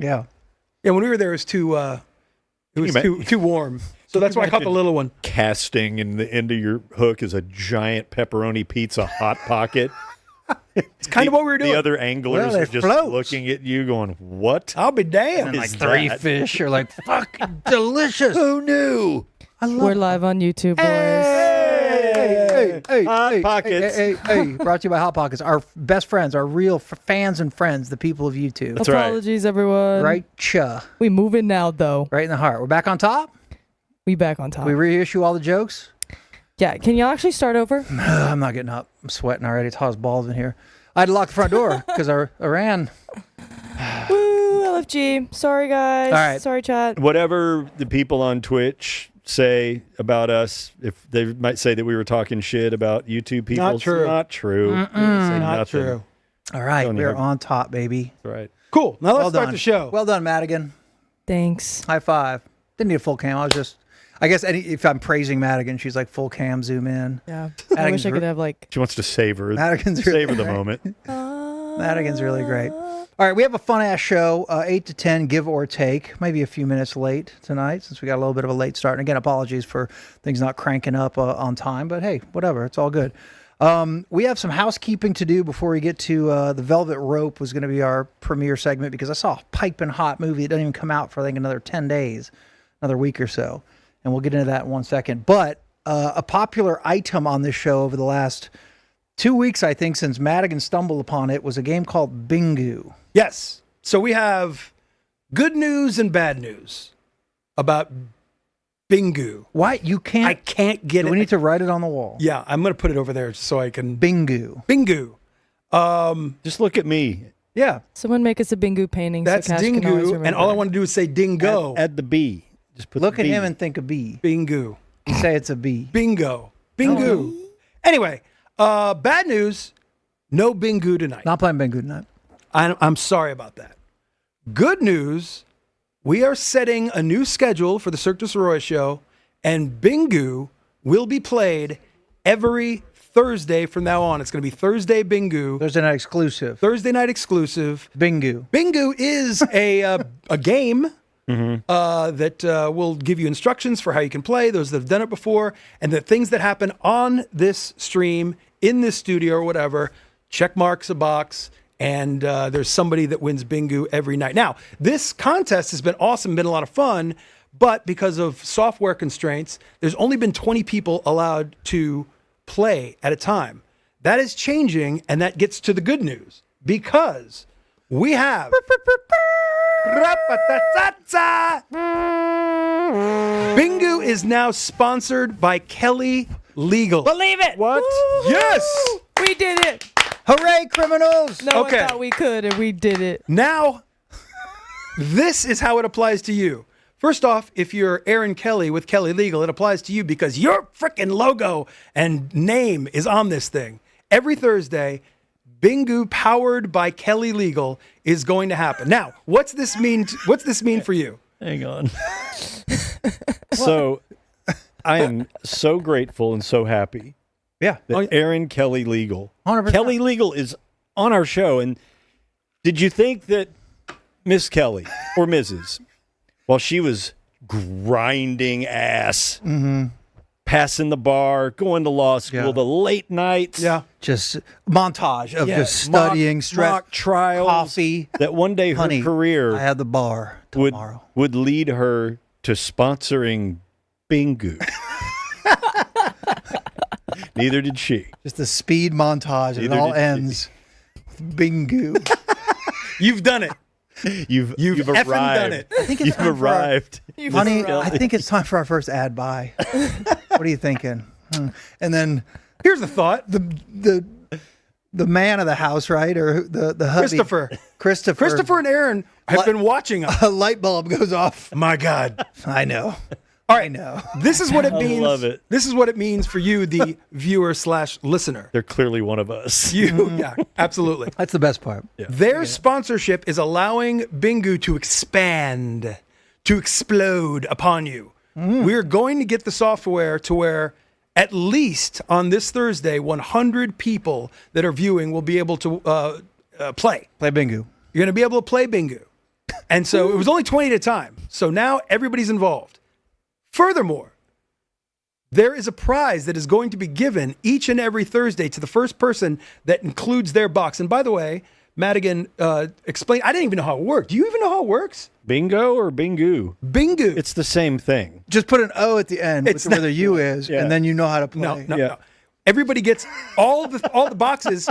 Yeah. Yeah, when we were there, it was too warm. So that's why I caught the little one. Casting in the end of your hook is a giant pepperoni pizza hot pocket. It's kind of what we were doing. The other anglers Well, are it just floats. looking at you going, what? I'll be damned. And like is 3 that? fish are like, fucking delicious. Who knew? I love We're live on YouTube, boys. Hey, Hot Pockets. Hey, brought to you by Hot Pockets. Our best friends, our real fans and friends, the people of YouTube. That's right. Apologies, everyone. Right, cha. We moving now, though. Right in the heart. We're back on top. We back on top. We reissue all the jokes. Yeah, can y'all actually start over? I'm not getting up. I'm sweating already. It's hot as balls in here. I had to lock the front door because I ran. Woo, LFG. Sorry, guys. All right. Sorry, chat. Whatever the people on Twitch say about us, if they might say that we were talking shit about YouTube people, Not true. It's not true. Say Not nothing. true. All right, Don't we're have- on top, baby. That's right. Cool. Now let's Well start done. the show. Well done, Madigan. Thanks. High five. Didn't need a full cam. I guess if I'm praising Madigan, she's like full cam, zoom in. Yeah. I wish I could have, like... She wants to savor Madigan's really savor the great. moment. Madigan's really great. All right, we have a fun-ass show, 8 to 10, give or take. Maybe a few minutes late tonight since we got a little bit of a late start. And again, apologies for things not cranking up on time, but hey, whatever. It's all good. We have some housekeeping to do before we get to The Velvet Rope was going to be our premiere segment because I saw a piping hot movie. It doesn't even come out for, I think, another 10 days, another week or so. And we'll get into that in one second. But a popular item on this show over the last 2 weeks, I think, since Madigan stumbled upon it, was a game called Bingu. Yes. So we have good news and bad news about Bingu. Why? You can't. I can't get Do it. we need to write it on the wall? Yeah, I'm going to put it over there so I can. Bingu. Bingu. Just look at me. Yeah. Someone make us a Bingu painting. That's so Cash can always Dingu. remember. And all I want to do is say dingo. Add the B. Just put Look the at B. him and think a bee. Bingu. Say it's a bee. Bingo. Bingu. Anyway, bad news. No Bingu tonight. Not playing Bingu tonight. I'm sorry about that. Good news, we are setting a new schedule for the Cirque Du Sirois show, and Bingu will be played every Thursday from now on. It's going to be Thursday Bingu, Thursday night exclusive. Thursday night exclusive. Bingu. Bingu is a game that will give you instructions for how you can play, those that have done it before, and the things that happen on this stream, in this studio or whatever. Check marks a box. And there's somebody that wins Bingu every night. Now, this contest has been awesome, been a lot of fun, but because of software constraints, there's only been 20 people allowed to play at a time. That is changing, and that gets to the good news, because we have... Bingu is now sponsored by Kelly Legal. Believe it. What? Woo! Yes! We did it. Hooray, criminals. No Okay. one thought we could, and we did it. Now, this is how it applies to you. First off, if you're Aaron Kelly with Kelly Legal, it applies to you because your freaking logo and name is on this thing. Every Thursday, Bingu powered by Kelly Legal is going to happen. Now, what's this mean for you? Hang on. So, I am so grateful and so happy Yeah. that Aaron Kelly Legal. 100%. Kelly Legal is on our show. And did you think that Miss Kelly or Mrs., while she was grinding ass, passing the bar, going to law school, Yeah. the late nights, Just montage of yeah, just studying, stress, mock trials, coffee. that one day her Honey, career I had the bar would tomorrow. lead her to sponsoring Bingu. Neither did she. Just a speed montage, and it Neither all did she. ends with Bingu. You've done it. You've effing arrived. done it. I think it's You've time for our- arrived. Honey, I think it's time for our first ad buy. What are you thinking? And then Here's a thought. the man of the house, right, or the hubby, Christopher and Aaron have been watching us. A light bulb goes off. My God. I know. All I right. know. This is what it means. love it. This is what it means for you, the viewer/listener. They're clearly one of us. Yeah, absolutely. That's the best part. Their sponsorship is allowing Bingu to expand, to explode upon you. We're going to get the software to where at least on this Thursday, 100 people that are viewing will be able to play. Play Bingu. You're going to be able to play Bingu. And so it was only 20 at a time. So now everybody's involved. Furthermore, there is a prize that is going to be given each and every Thursday to the first person that includes their box. And by the way, Madigan explained, I didn't even know how it worked. Do you even know how it works? Bingo or Bingu? Bingu. It's the same thing. Just put an O at the end It's where the not- U is, Yeah. and then you know how to play. No. Everybody gets all the boxes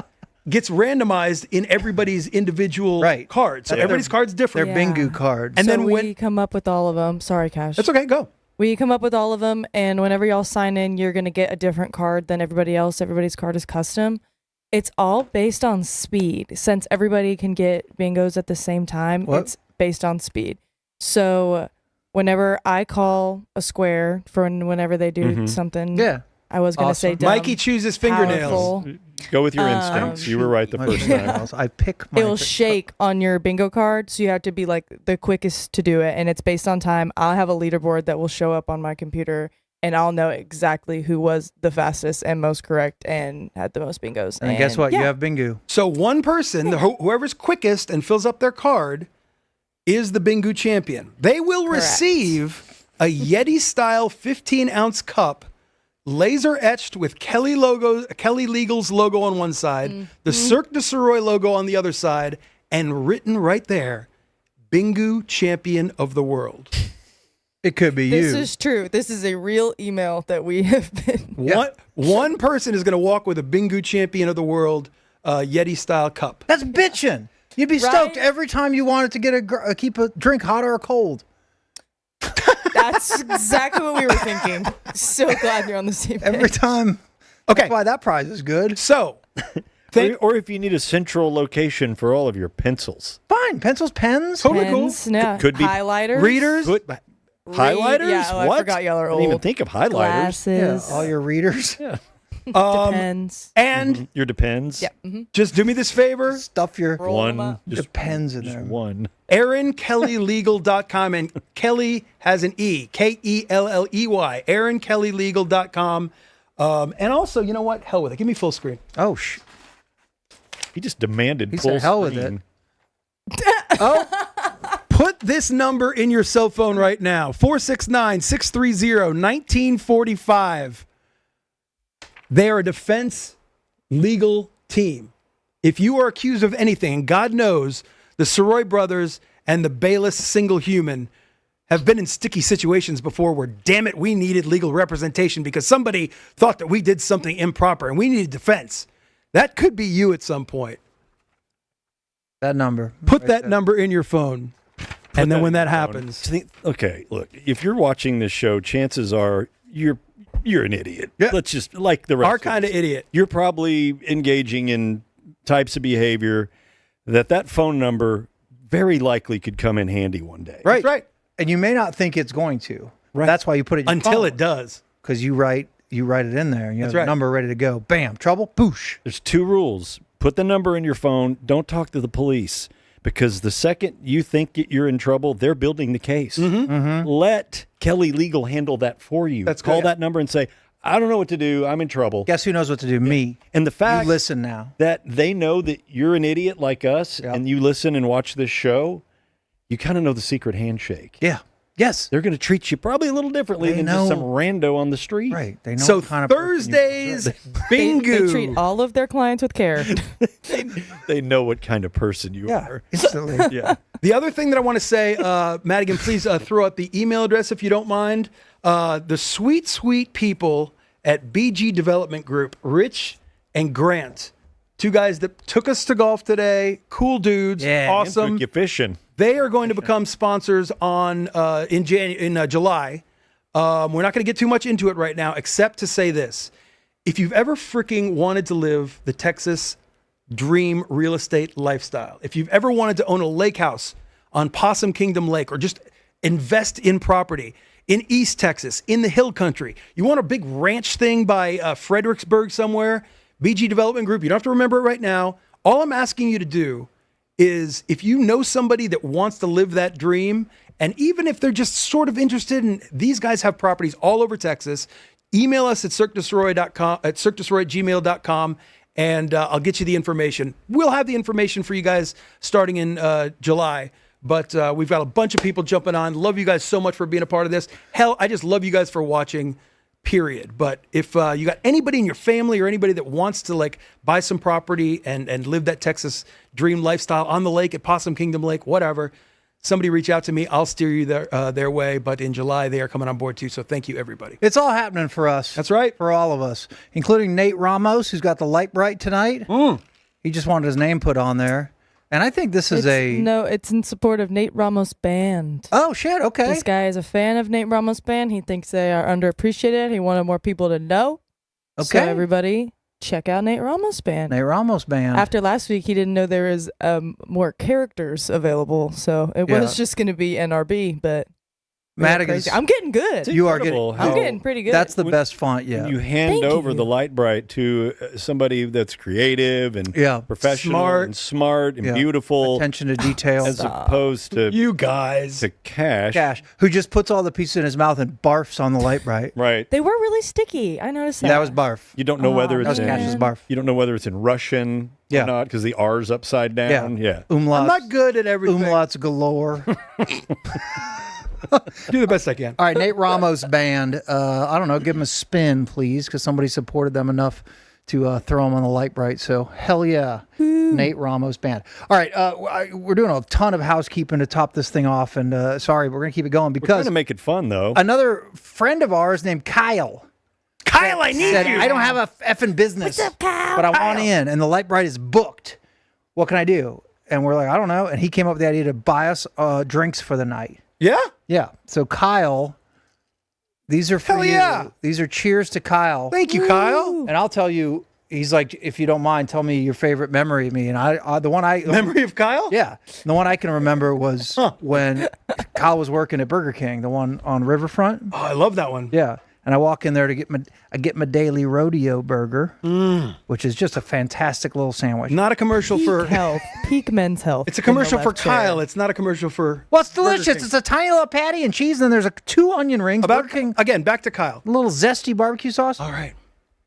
gets randomized in everybody's individual Right. card. So everybody's card's They're different. Yeah. Bingu cards. And So then we when come up with all of them. Sorry, Cash. that's okay, go. We come up with all of them, and whenever y'all sign in, you're going to get a different card than everybody else. Everybody's card is custom. It's all based on speed. Since everybody can get bingos at the same time, What? it's based on speed. So whenever I call a square for whenever they do something, Yeah. I was going to say Awesome. dumb, Mikey chooses fingernails. powerful. Go with your Um, instincts. You were right the My first time. fingernails. I pick my. It will shake on your bingo card, so you have to be like the quickest to do it, and it's based on time. I'll have a leaderboard that will show up on my computer, and I'll know exactly who was the fastest and most correct and had the most bingos. And guess what? yeah. You have Bingu. So one person, whoever's quickest and fills up their card, is the Bingu champion. They will Correct. receive a Yeti-style 15-ounce cup, laser etched with Kelly Legal's logo on one side, the Cirque Du Sirois logo on the other side, and written right there, Bingu champion of the world. It could be This you. is true. This is a real email that we have been. One person is going to walk with a Bingu champion of the world Yeti-style cup. That's bitchin'. You'd be stoked Right? every time you wanted to get keep a drink hot or cold. That's exactly what we were thinking. So glad you're on the same page. Every time. Okay. That's why that prize is good. So, Or if you need a central location for all of your pencils. Fine. Pencils, pens. Totally cool. Pens, yeah. Could be highlighters, readers, Highlighters? Yeah, oh, I What? forgot y'all are I didn't even old. think of highlighters. Glasses, Yeah, all your readers. depends. and Your depends. Yeah. just do me this favor. Stuff your Roll 'em One. up. your Just, pens in just there. one. AaronKellyLegal.com, and Kelly has an E, Kelley, AaronKellyLegal.com. And also, you know what? Hell with it. Give me full screen. Oh, He just demanded He full said hell with screen. Put this number in your cell phone right now, 469-630-1945. They are a defense legal team. If you are accused of anything, and God knows the Sirois brothers and the Balis single human have been in sticky situations before where, damn it, we needed legal representation because somebody thought that we did something improper and we needed defense. That could be you at some point. that number. Put Right that there. number in your phone. And then that when in that your phone. happens, Okay, look, if you're watching this show, chances are you're an idiot. Yeah. Let's just, like the rest our of kind of us. idiot. You're probably engaging in types of behavior that phone number very likely could come in handy one day. Right. That's right. And you may not think it's going to. Right. That's why you put it in your Until phone. it does. Because you write it in there. And you have That's the right. number ready to go. Bam. Trouble. Boosh. There's two rules. Put the number in your phone. Don't talk to the police because the second you think you're in trouble, they're building the case. Let Kelly Legal handle that for you. That's Call good. that number and say, I don't know what to do. I'm in trouble. Guess who knows what to do? Me. And the fact You listen now. that they know that you're an idiot like us Yep. and you listen and watch this show, you kind of know the secret handshake. Yeah. Yes. They're going to treat you probably a little differently They than just some know. rando on the street. Right. They know So what kind of person you- Thursdays, They Bingu. treat all of their clients with care. They know what kind of person you Yeah. are. Instantly. Yeah. The other thing that I want to say, Madigan, please throw out the email address if you don't mind. The sweet, sweet people at BG Development Group, Rich and Grant, two guys that took us to golf today, cool dudes, Yeah. awesome. Took you fishing. They are going to become sponsors in July. We're not going to get too much into it right now, except to say this. If you've ever freaking wanted to live the Texas dream real estate lifestyle, if you've ever wanted to own a lake house on Possum Kingdom Lake or just invest in property in East Texas, in the hill country, you want a big ranch thing by Fredericksburg somewhere, BG Development Group, you don't have to remember it right now. All I'm asking you to do is if you know somebody that wants to live that dream, and even if they're just sort of interested in, these guys have properties all over Texas, email us at cirquedusirois.com, at cirquedusirois@gmail.com, and I'll get you the information. We'll have the information for you guys starting in July. But we've got a bunch of people jumping on. Love you guys so much for being a part of this. Hell, I just love you guys for watching, period. But if you got anybody in your family or anybody that wants to like buy some property and live that Texas dream lifestyle on the lake at Possum Kingdom Lake, whatever, somebody reach out to me. I'll steer you their way. But in July, they are coming on board too. So thank you, everybody. It's all happening for us. That's right. For all of us, including Nate Ramos, who's got the light bright tonight. He just wanted his name put on there. And I think this is No, it's in support of Nate Ramos Band. Oh, shit. Okay. This guy is a fan of Nate Ramos Band. He thinks they are underappreciated. He wanted more people to know. Okay. So everybody, check out Nate Ramos Band. Nate Ramos Band. After last week, he didn't know there was more characters available. So it was just going to be NRB, but... Madigan's, I'm getting good. You are getting. I'm getting pretty good. That's the best font yet. You hand over the light bright to somebody that's creative and professional, smart and beautiful, attention to detail, as opposed to you guys, to Cash, who just puts all the pieces in his mouth and barfs on the light bright. Right. They were really sticky. I noticed that. That was barf. You don't know whether it's in Cash's barf. You don't know whether it's in Russian or not because the R's upside down. Yeah. Umlauts. I'm not good at everything. Umlauts galore. Do the best I can. All right, Nate Ramos Band. I don't know. Give him a spin, please, because somebody supported them enough to throw them on the light bright. So hell yeah, Nate Ramos Band. All right, we're doing a ton of housekeeping to top this thing off, and sorry, we're gonna keep it going because we're trying to make it fun though. Another friend of ours named Kyle. I need you. I don't have a effing business. What's up, Kyle? But I want in, and the light bright is booked. What can I do? And we're like, I don't know. And he came up with the idea to buy us drinks for the night. Yeah? Yeah. So Kyle, these are for you. These are cheers to Kyle. Thank you, Kyle. And I'll tell you, he's like, if you don't mind, tell me your favorite memory of me. And memory of Kyle? Yeah. The one I can remember was when Kyle was working at Burger King, the one on Riverfront. Oh, I love that one. Yeah. And I walk in there to get my daily rodeo burger, which is just a fantastic little sandwich. Not a commercial for health, peak men's health. It's a commercial for Kyle. It's not a commercial for. Well, it's delicious. It's a tiny little patty and cheese, and then there's 2 onion rings. Burger King, again, back to Kyle. A little zesty barbecue sauce. All right.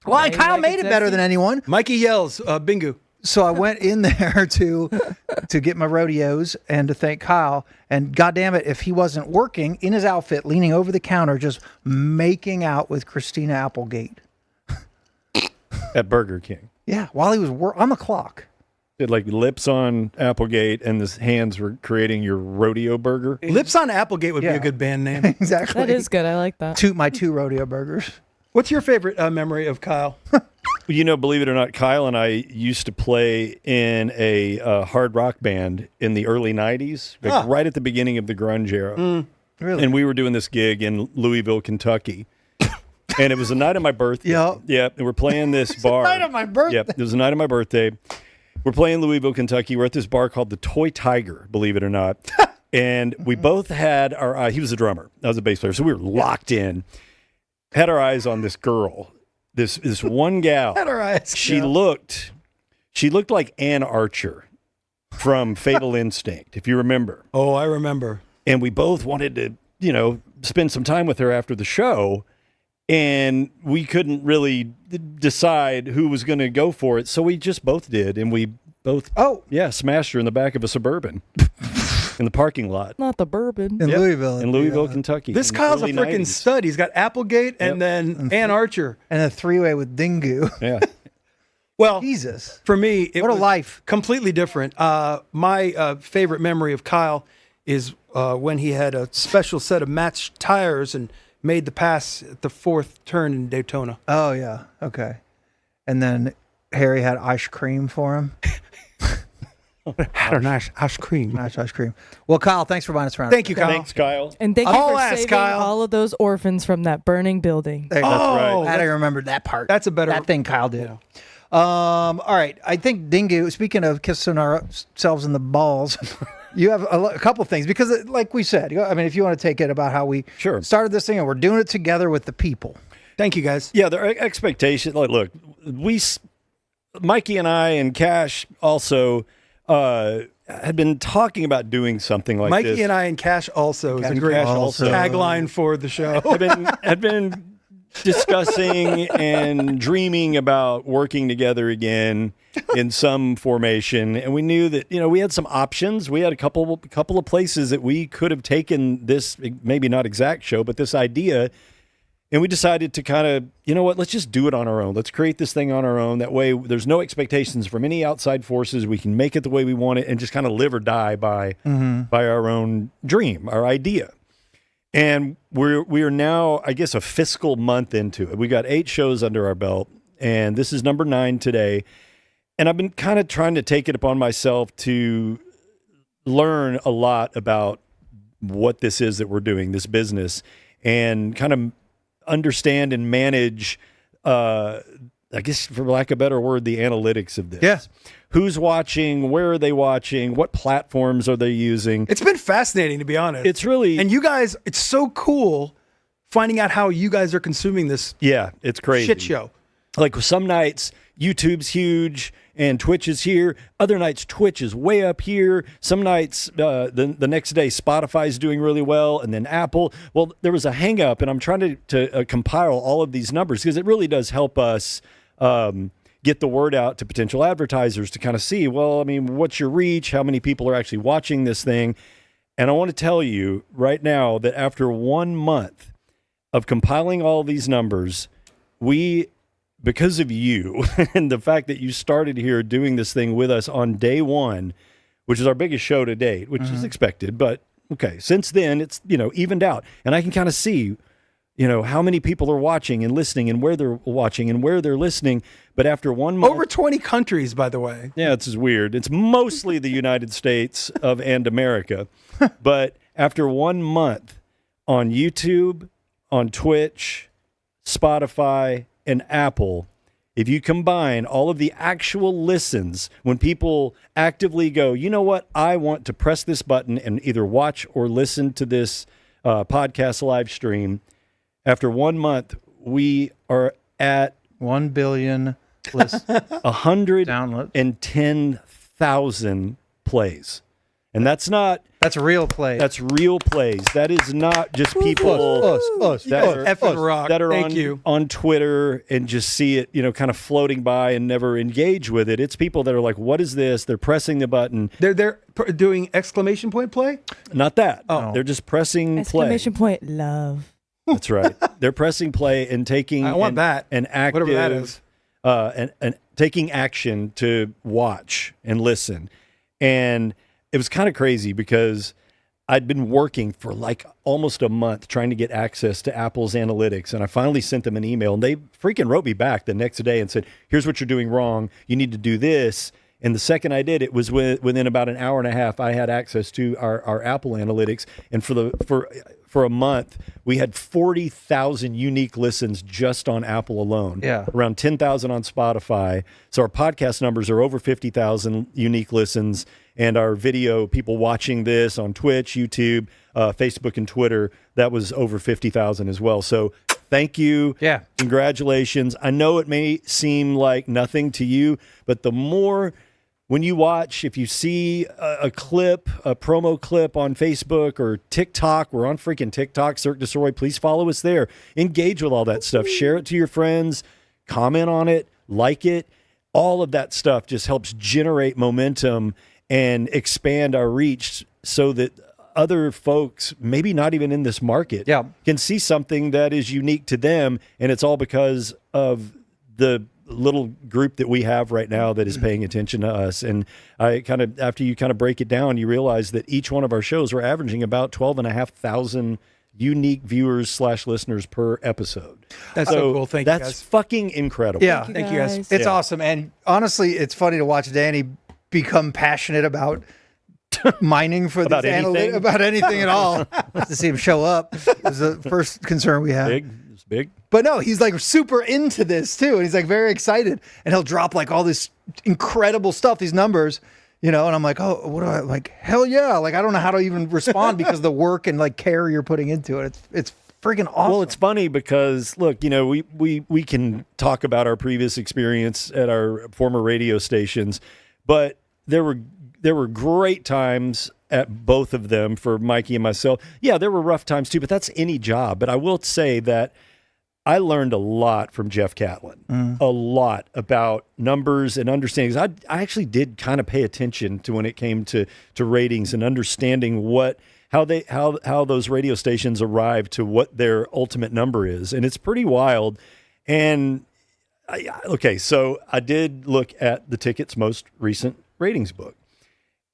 Well, Kyle made it better than anyone. Mikey yells, Bingu. So I went in there to get my rodeos and to thank Kyle. And goddamn it, if he wasn't working in his outfit, leaning over the counter, just making out with Christina Applegate at Burger King. Yeah, while he was on the clock. Did like lips on Applegate, and his hands were creating your rodeo burger. Lips on Applegate would be a good band name. Exactly. That is good. I like that. My 2 rodeo burgers. What's your favorite memory of Kyle? You know, believe it or not, Kyle and I used to play in a hard rock band in the early 90s, right at the beginning of the grunge era. Really? And we were doing this gig in Louisville, Kentucky. And it was the night of my birthday. Yeah. And we're playing this bar. The night of my birthday. Yep. It was the night of my birthday. We're playing Louisville, Kentucky. We're at this bar called the Toy Tiger, believe it or not. And we both had our he was a drummer. I was a bass player. So we were locked in. Had our eyes on this girl. This one gal. Had our eyes. She looked like Ann Archer from Fatal Instinct, if you remember. Oh, I remember. And we both wanted to, spend some time with her after the show. And we couldn't really decide who was going to go for it. So we just both did. And we both, smashed her in the back of a Suburban in the parking lot. Not the bourbon. In Louisville. In Louisville, Kentucky. This Kyle's a freaking stud. He's got Applegate and then Ann Archer. And a 3-way with Bingu. Yeah. Well, Jesus. For me, it what a was life. Completely different. My favorite memory of Kyle is when he had a special set of matched tires and made the pass at the 4th turn in Daytona. Oh, yeah. Okay. And then Harry had ice cream for him. Had a nice ice cream. Nice ice cream. Well, Kyle, thanks for buying us around. Thank you, Kyle. Thanks, Kyle. And thank you I'll for ask saving Kyle. all of those orphans from that burning building. There, That's right. I remembered that part. That's a better that thing Kyle did. All right. I think Bingu, speaking of kissing ourselves in the balls, you have a couple things because, like we said, I mean, if you want to take it about how we started this thing and we're doing it together with the people. Thank you, guys. Yeah, their expectations. Like, look, Mikey and I and Cash also had been talking about doing something like this. Mikey and I and Cash also is a great Cash also. tagline for the show. had been discussing and dreaming about working together again in some formation, and we knew that we had some options. We had a couple of places that we could have taken this, maybe not exact show, but this idea. And we decided to kind of, let's just do it on our own. Let's create this thing on our own. That way there's no expectations from any outside forces. We can make it the way we want it and just kind of live or die by our own dream, our idea. And we are now, I guess, a fiscal month into it. We got 8 shows under our belt, and this is number 9 today. And I've been kind of trying to take it upon myself to learn a lot about what this is that we're doing, this business, and kind of understand and manage, I guess, for lack of a better word, the analytics of this. Yeah. Who's watching? Where are they watching? What platforms are they using? It's been fascinating, to be honest. It's really... And you guys, it's so cool finding out how you guys are consuming this it's crazy. shit show. Like some nights, YouTube's huge and Twitch is here. Other nights, Twitch is way up here. Some nights, the next day, Spotify's doing really well, and then Apple. Well, there was a hang-up, and I'm trying to compile all of these numbers because it really does help us get the word out to potential advertisers to kind of see, well, I mean, what's your reach? How many people are actually watching this thing? And I want to tell you right now that after 1 month of compiling all these numbers, because of you and the fact that you started here doing this thing with us on day 1, which is our biggest show to date, which is expected, but okay, since then it's, evened out. And I can kind of see, how many people are watching and listening and where they're watching and where they're listening. But after 1 month... Over 20 countries, by the way. Yeah, it's weird. It's mostly the United States and America. But after 1 month on YouTube, on Twitch, Spotify, and Apple, if you combine all of the actual listens, when people actively go, you know what, I want to press this button and either watch or listen to this podcast live stream, after 1 month, we are at 1 billion downloads. 110,000 plays. And that's real play. That's real plays. That is not just people that are on Twitter and just see it, kind of floating by and never engage with it. It's people that are like, what is this? They're pressing the button. They're doing exclamation point play? Not that. Oh. They're just pressing Exclamation point love. That's right. They're pressing play and taking I want that. An active, whatever that is. And taking action to watch and listen. And it was kind of crazy because I'd been working for like almost a month trying to get access to Apple's analytics. And I finally sent them an email, and they freaking wrote me back the next day and said, here's what you're doing wrong. You need to do this. And the second I did, it was within about an hour and a half, I had access to our Apple analytics. And for a month, we had 40,000 unique listens just on Apple alone. Yeah. Around 10,000 on Spotify. So our podcast numbers are over 50,000 unique listens. And our video, people watching this on Twitch, YouTube, Facebook, and Twitter, that was over 50,000 as well. So thank you. Yeah. Congratulations. I know it may seem like nothing to you, but the more... When you watch, if you see a clip, a promo clip on Facebook or TikTok, we're on freaking TikTok, Cirque Du Sirois, please follow us there. Engage with all that stuff. Share it to your friends. Comment on it. Like it. All of that stuff just helps generate momentum and expand our reach so that other folks, maybe not even in this market, can see something that is unique to them. And it's all because of the little group that we have right now that is paying attention to us. And I kind of, after you kind of break it down, you realize that each one of our shows, we're averaging about 12,500 unique viewers / listeners per episode. That's so cool. Thank you, guys. That's fucking incredible. Yeah. Thank you, guys. It's awesome. And honestly, it's funny to watch Danny become passionate about mining for About these anything? about anything at all. To see him show up was the first concern we had. It's big. But no, he's like super into this too. And he's like very excited. And he'll drop like all this incredible stuff, these numbers, and I'm like, oh, what do I like? Hell yeah. Like, I don't know how to even respond because of the work and like care you're putting into it. It's freaking awesome. Well, it's funny because look, we can talk about our previous experience at our former radio stations, but there were great times at both of them for Mikey and myself. Yeah, there were rough times too, but that's any job. But I will say that I learned a lot from Jeff Catlin, a lot about numbers and understandings. I actually did kind of pay attention to when it came to ratings and understanding how those radio stations arrive to what their ultimate number is, and it's pretty wild. And so I did look at the Ticket's most recent ratings book,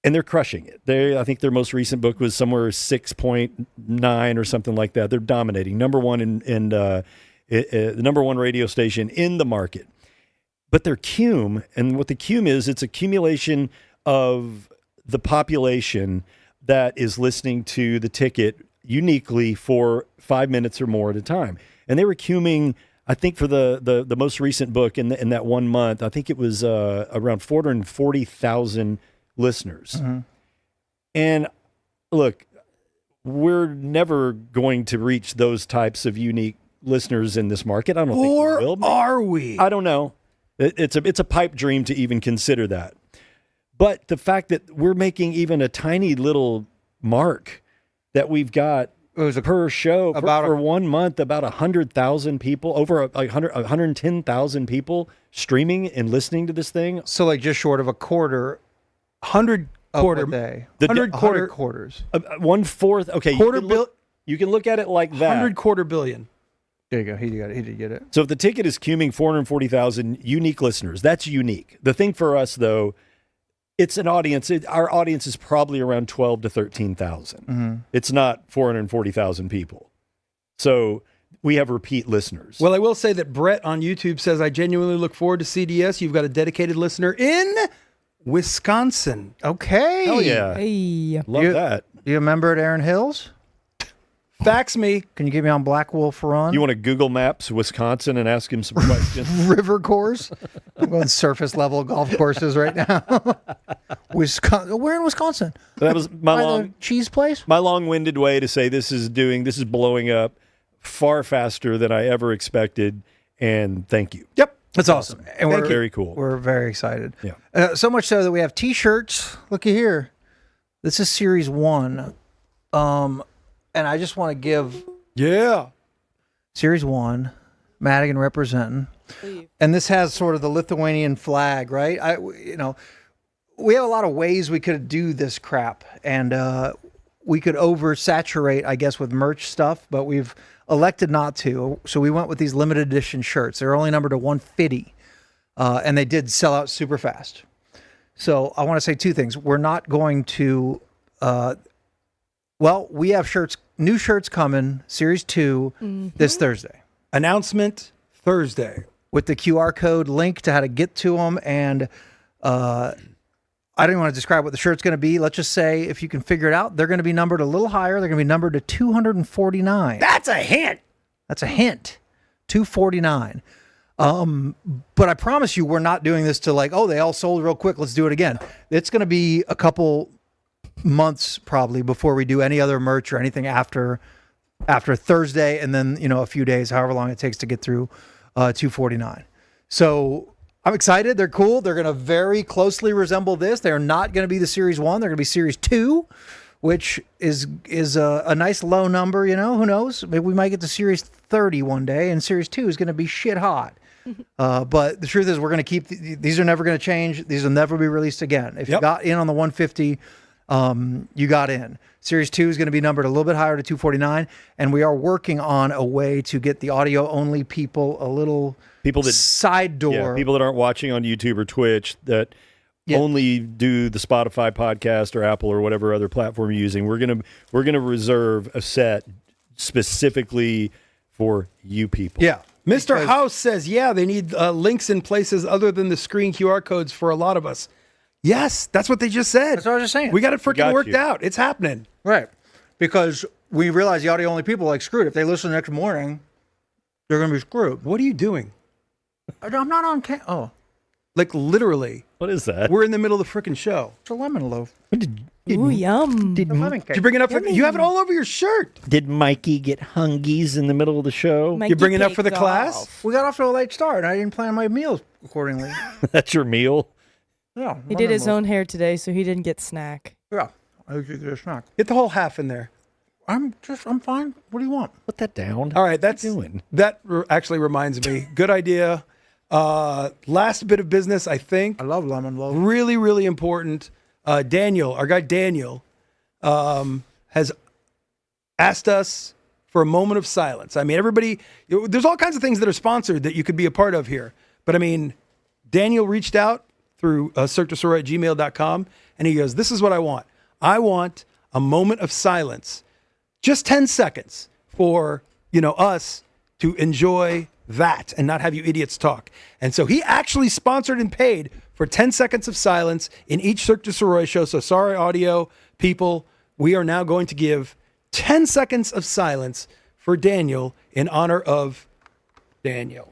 and they're crushing it. I think their most recent book was somewhere 6.9 or something like that. They're dominating, number one the number one radio station in the market. But their cume, and what the cume is, it's accumulation of the population that is listening to the Ticket uniquely for 5 minutes or more at a time. And they were cuming, I think, for the most recent book in that 1 month, I think it was around 440,000 listeners. Mm-hmm. And look, we're never going to reach those types of unique listeners in this market. I don't think we will. Or are we? I don't know. It's a pipe dream to even consider that. But the fact that we're making even a tiny little mark that we've got per show for 1 month, about 100,000 people, over 110,000 people streaming and listening to this thing. So like just short of a quarter. 100 quarter day. 100 quarters. 1/4. Okay. You can look at it like that. 100 quarter billion. There you go. He did get it. So if the Ticket is cuming 440,000 unique listeners, that's unique. The thing for us, though, it's an audience. Our audience is probably around 12 to 13,000. Mm-hmm. It's not 440,000 people. So we have repeat listeners. Well, I will say that Brett on YouTube says, I genuinely look forward to CDS. You've got a dedicated listener in Wisconsin. Okay. Hell yeah. Hey. Love that. Do you remember at Aaron Hills? Fax me. Can you get me on Black Wolf Run? You want to Google Maps Wisconsin and ask him some questions? River course? I'm going surface level golf courses right now. Wisconsin. We're in Wisconsin. That was the cheese place. My long-winded way to say this is blowing up far faster than I ever expected. And thank you. Yep. That's awesome. And we're very cool. We're very excited. Yeah. So much so that we have T-shirts. Looky here. This is Series 1. And I just want to give Series 1, Madigan representing. And this has sort of the Lithuanian flag, right? We have a lot of ways we could do this crap. And we could oversaturate, I guess, with merch stuff, but we've elected not to. So we went with these limited edition shirts. They're only numbered to 150. And they did sell out super fast. So I want to say two things. We're not going to... we have new shirts coming, Series 2, this Thursday. Announcement Thursday. With the QR code link to how to get to them. And I don't even want to describe what the shirt's going to be. Let's just say, if you can figure it out, they're going to be numbered a little higher. They're going to be numbered to 249. That's a hint. 249. But I promise you, we're not doing this to they all sold real quick. Let's do it again. It's going to be a couple months probably before we do any other merch or anything after Thursday, and then a few days, however long it takes to get through 249. So I'm excited. They're cool. They're going to very closely resemble this. They're not going to be the Series 1. They're going to be Series 2, which is a nice low number. Who knows? Maybe we might get to Series 30 one day, and Series 2 is going to be shit hot. But the truth is, we're going to keep these. Are never going to change. These will never be released again. If you got in on the 150. You got in. Series 2 is going to be numbered a little bit higher to 249, and we are working on a way to get the audio-only people a little side door. Yeah, people that aren't watching on YouTube or Twitch that only do the Spotify podcast or Apple or whatever other platform you're using. We're gonna reserve a set specifically for you people. Yeah. Mr. House says, they need links in places other than the screen QR codes for a lot of us. Yes, that's what they just said. That's what I was just saying. We got it freaking worked out. It's happening. Right. Because we realize the audio-only people are screwed. If they listen the next morning, they're going to be screwed. What are you doing? I'm not on camera. Oh. Literally. What is that? We're in the middle of the freaking show. It's a lemon loaf. Ooh, yum. Did you bring it up? You have it all over your shirt. Did Mikey get hungies in the middle of the show? You're bringing up for the class? We got off to a late start, and I didn't plan my meals accordingly. That's your meal? Yeah. He did his own hair today, so he didn't get snack. Yeah. I usually get a snack. Get the whole half in there. I'm fine. What do you want? Put that down. All right, that's doing? actually reminds me. Good idea. Last bit of business, I think. I love lemon loaf. Really, really important. Daniel, our guy Daniel, has asked us for a moment of silence. I mean, everybody, there's all kinds of things that are sponsored that you could be a part of here. But I mean, Daniel reached out through cirquedusirois@gmail.com, and he goes, this is what I want. I want a moment of silence, just 10 seconds for, us to enjoy that and not have you idiots talk. And so he actually sponsored and paid for 10 seconds of silence in each Cirque du Sirois show. So sorry, audio people, we are now going to give 10 seconds of silence for Daniel in honor of Daniel.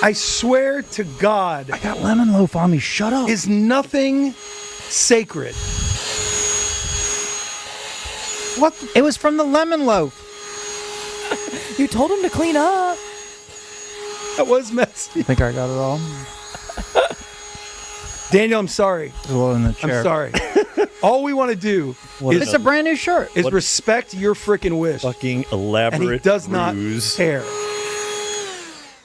I swear to God, I got lemon loaf on me. Shut up. is nothing sacred. What? It was from the lemon loaf. You told him to clean up. That was messy. I think I got it all. Daniel, I'm sorry. It's a little in the chair. I'm sorry. All we want to do It's a brand new shirt. is respect your freaking wish. Fucking elaborate And he does not ruse. care.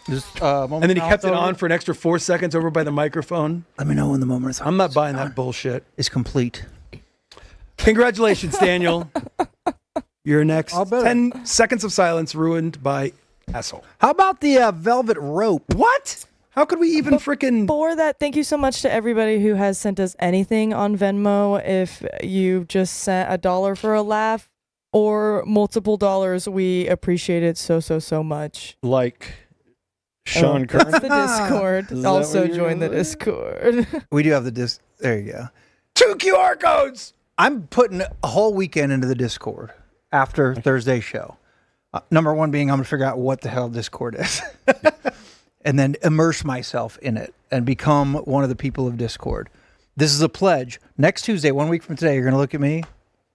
Just, And then he kept it on for an extra 4 seconds over by the microphone. Let me know when the moment is. I'm not buying that bullshit. Is complete. Congratulations, Daniel. Your next I'll bet 10 seconds of silence ruined by asshole. How about the velvet rope? What? How could we even freaking... For that, thank you so much to everybody who has sent us anything on Venmo. If you just sent $1 for a laugh or multiple dollars, we appreciate it so much. Like Sean Kern. That's the Discord. Is that Also what you're join the doing? Discord. We do have the disc. There you go. 2 QR codes! I'm putting a whole weekend into the Discord after Thursday's show. Number one being I'm going to figure out what the hell Discord is. And then immerse myself in it and become one of the people of Discord. This is a pledge. Next Tuesday, 1 week from today, you're going to look at me.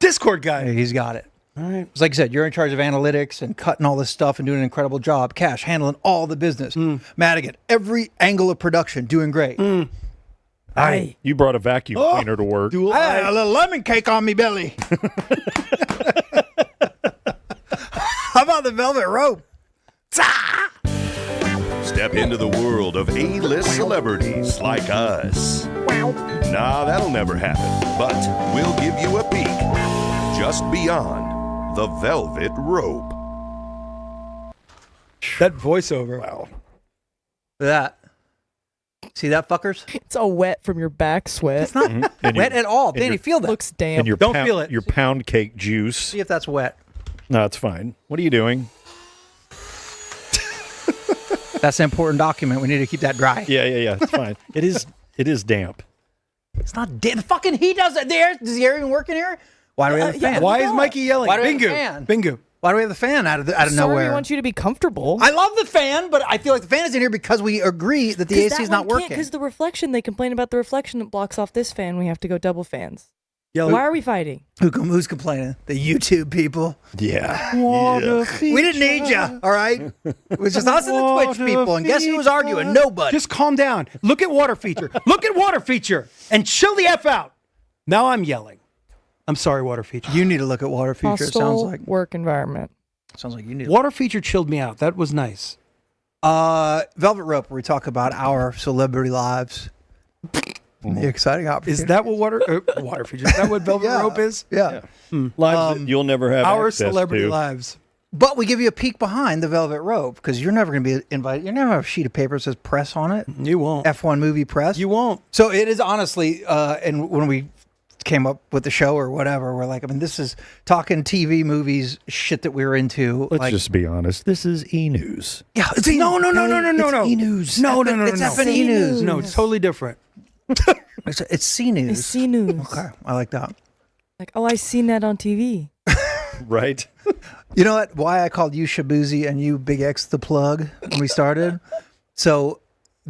Discord guy. Hey, he's got it. All right. It's like I said, you're in charge of analytics and cutting all this stuff and doing an incredible job. Cash, handling all the business. Madigan, every angle of production, doing great. Aye. You brought a vacuum cleaner to work. Dual I had eye. a little lemon cake on me belly. How about the velvet rope? Step into the world of A-list celebrities like us. Nah, that'll never happen, but we'll give you a peek just beyond the velvet rope. That voiceover. Wow. Look at that. See that, fuckers? It's all wet from your back sweat. It's not And wet your- at all. and Danny, your- feel that. Looks damp. And your Don't pound, feel it. Your pound cake juice. See if that's wet. No, it's fine. What are you doing? That's an important document. We need to keep that dry. Yeah. It's fine. It is damp. It's not dead. The fucking heat does it. Does the air even work in here? Why do we have a fan? Why is Mikey yelling? Why do we have a Bingu. fan? Bingu. Why do we have the fan out of Sorry, nowhere? we want you to be comfortable. I love the fan, but I feel like the fan is in here because we agree that the AC is not working. Because the reflection, they complain about the reflection that blocks off this fan. We have to go double fans. Yelling. Why are we fighting? Who's complaining? The YouTube people. Yeah. We didn't need you, all right? It was just us and the Twitch people. And guess who was arguing? Nobody. Just calm down. Look at water feature. Look at water feature and chill the F out. Now I'm yelling. I'm sorry, water feature. You need to look at water feature. It sounds Hostile like work environment. you need. Water feature chilled me out. That was nice. Velvet Rope, where we talk about our celebrity lives. The exciting opportunity. Is that what water feature? Is that what velvet Yeah. rope is? Yeah. Lives that you'll never have Our access celebrity to. lives. But we give you a peek behind the velvet rope because you're never going to be invited. You're never have a sheet of paper that says press on it. You won't. F1 movie press. You won't. So it is honestly, and when we came up with the show or whatever, we're like, I mean, this is talking TV, movies, shit that we were into. Let's like, just be honest. This is E-News. yeah, it's No. It's E-News. No. It's effing E-News. No, it's totally different. It's C News. It's C News. Okay, I like that. Like, oh, I seen that on TV. Right? You know what? Why I called you Shabuzi and you Big X the Plug when we started? So,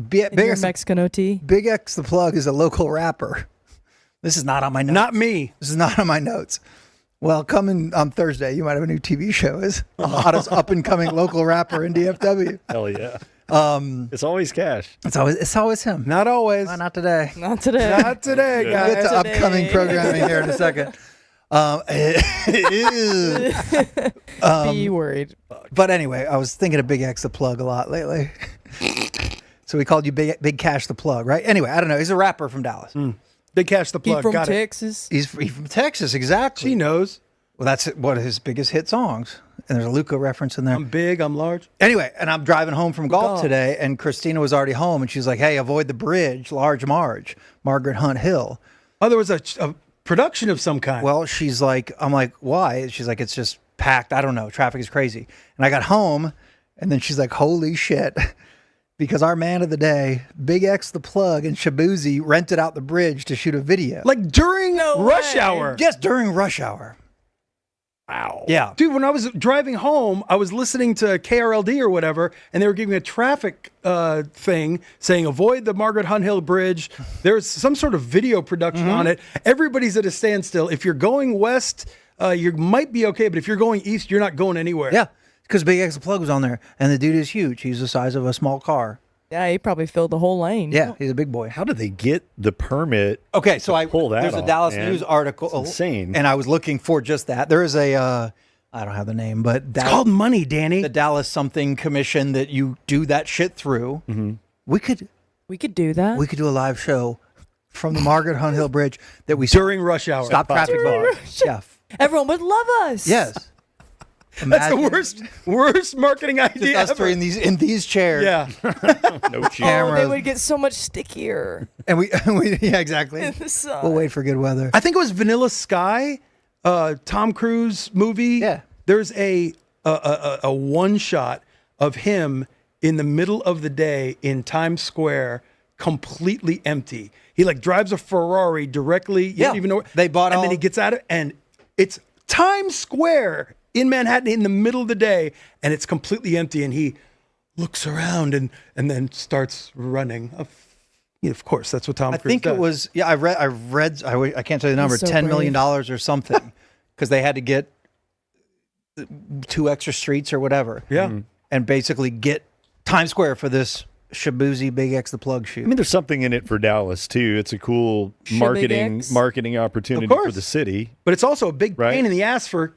Big In your X, Mexican OT. Big X the Plug is a local rapper. This is not on my notes. Not me. This is not on my notes. Well, coming on Thursday, you might have a new TV show. Is the hottest up and coming local rapper in DFW. Hell yeah. It's always Cash. It's always him. Not always. Not today. Not today. Not today, We'll guys. get to upcoming programming here in a second. Be worried. But anyway, I was thinking of Big X the Plug a lot lately. So we called you Big Cash the Plug, right? Anyway, I don't know. He's a rapper from Dallas. Big Cash the He plug. from Got it. Texas. He's from Texas, exactly. She knows. Well, that's one of his biggest hit songs. And there's a Luca reference in there. I'm big. I'm large. Anyway, and I'm driving home from golf Golf. today, and Christina was already home, and she's like, hey, avoid the bridge, Large Marge, Margaret Hunt Hill. Oh, there was a production of some kind. Well, she's like, I'm like, why? She's like, it's just packed. I don't know. Traffic is crazy. And I got home, and then she's like, holy shit. Because our man of the day, Big X the Plug and Shabuzi rented out the bridge to shoot a video. like during rush way. hour. Just during rush hour. Wow. Yeah. Dude, when I was driving home, I was listening to KRLD or whatever, and they were giving a traffic thing saying, avoid the Margaret Hunt Hill Bridge. There's some sort of video production on it. Everybody's at a standstill. If you're going west, you might be okay, but if you're going east, you're not going anywhere. Yeah. Because Big X the Plug was on there, and the dude is huge. He's the size of a small car. Yeah, he probably filled the whole lane. Yeah, he's a big boy. How did they get the permit? Okay, so pull that there's a off, Dallas man. News article. It's insane. And I was looking for just that. There is a, I don't have the name, but It's called money, Danny. the Dallas something commission that you do that shit through. We could do that. we could do a live show from the Margaret Hunt Hill Bridge that we during rush hour. stop traffic. Yeah. Everyone would love us. Yes. That's the Imagine worst marketing just idea us three ever. in these chairs. Yeah. No Oh, Cameras. they would get so much stickier And we yeah, exactly. in the sun. We'll wait for good weather. I think it was Vanilla Sky, Tom Cruise movie. Yeah. There's a one shot of him in the middle of the day in Times Square, completely empty. He like drives a Ferrari directly. You don't even know. They bought and all- then he gets out of and it's Times Square in Manhattan in the middle of the day, and it's completely empty. And he looks around and then starts running. Of course, that's what Tom I Cruise think does. it was I can't tell you the number, so $10 million brave. or something, because they had to get 2 extra streets or whatever. Yeah. And basically get Times Square for this Shabuzi Big X the Plug shoot. I mean, there's something in it for Dallas too. It's a cool marketing X. opportunity course. for the city. But it's also a big Right. pain in the ass for,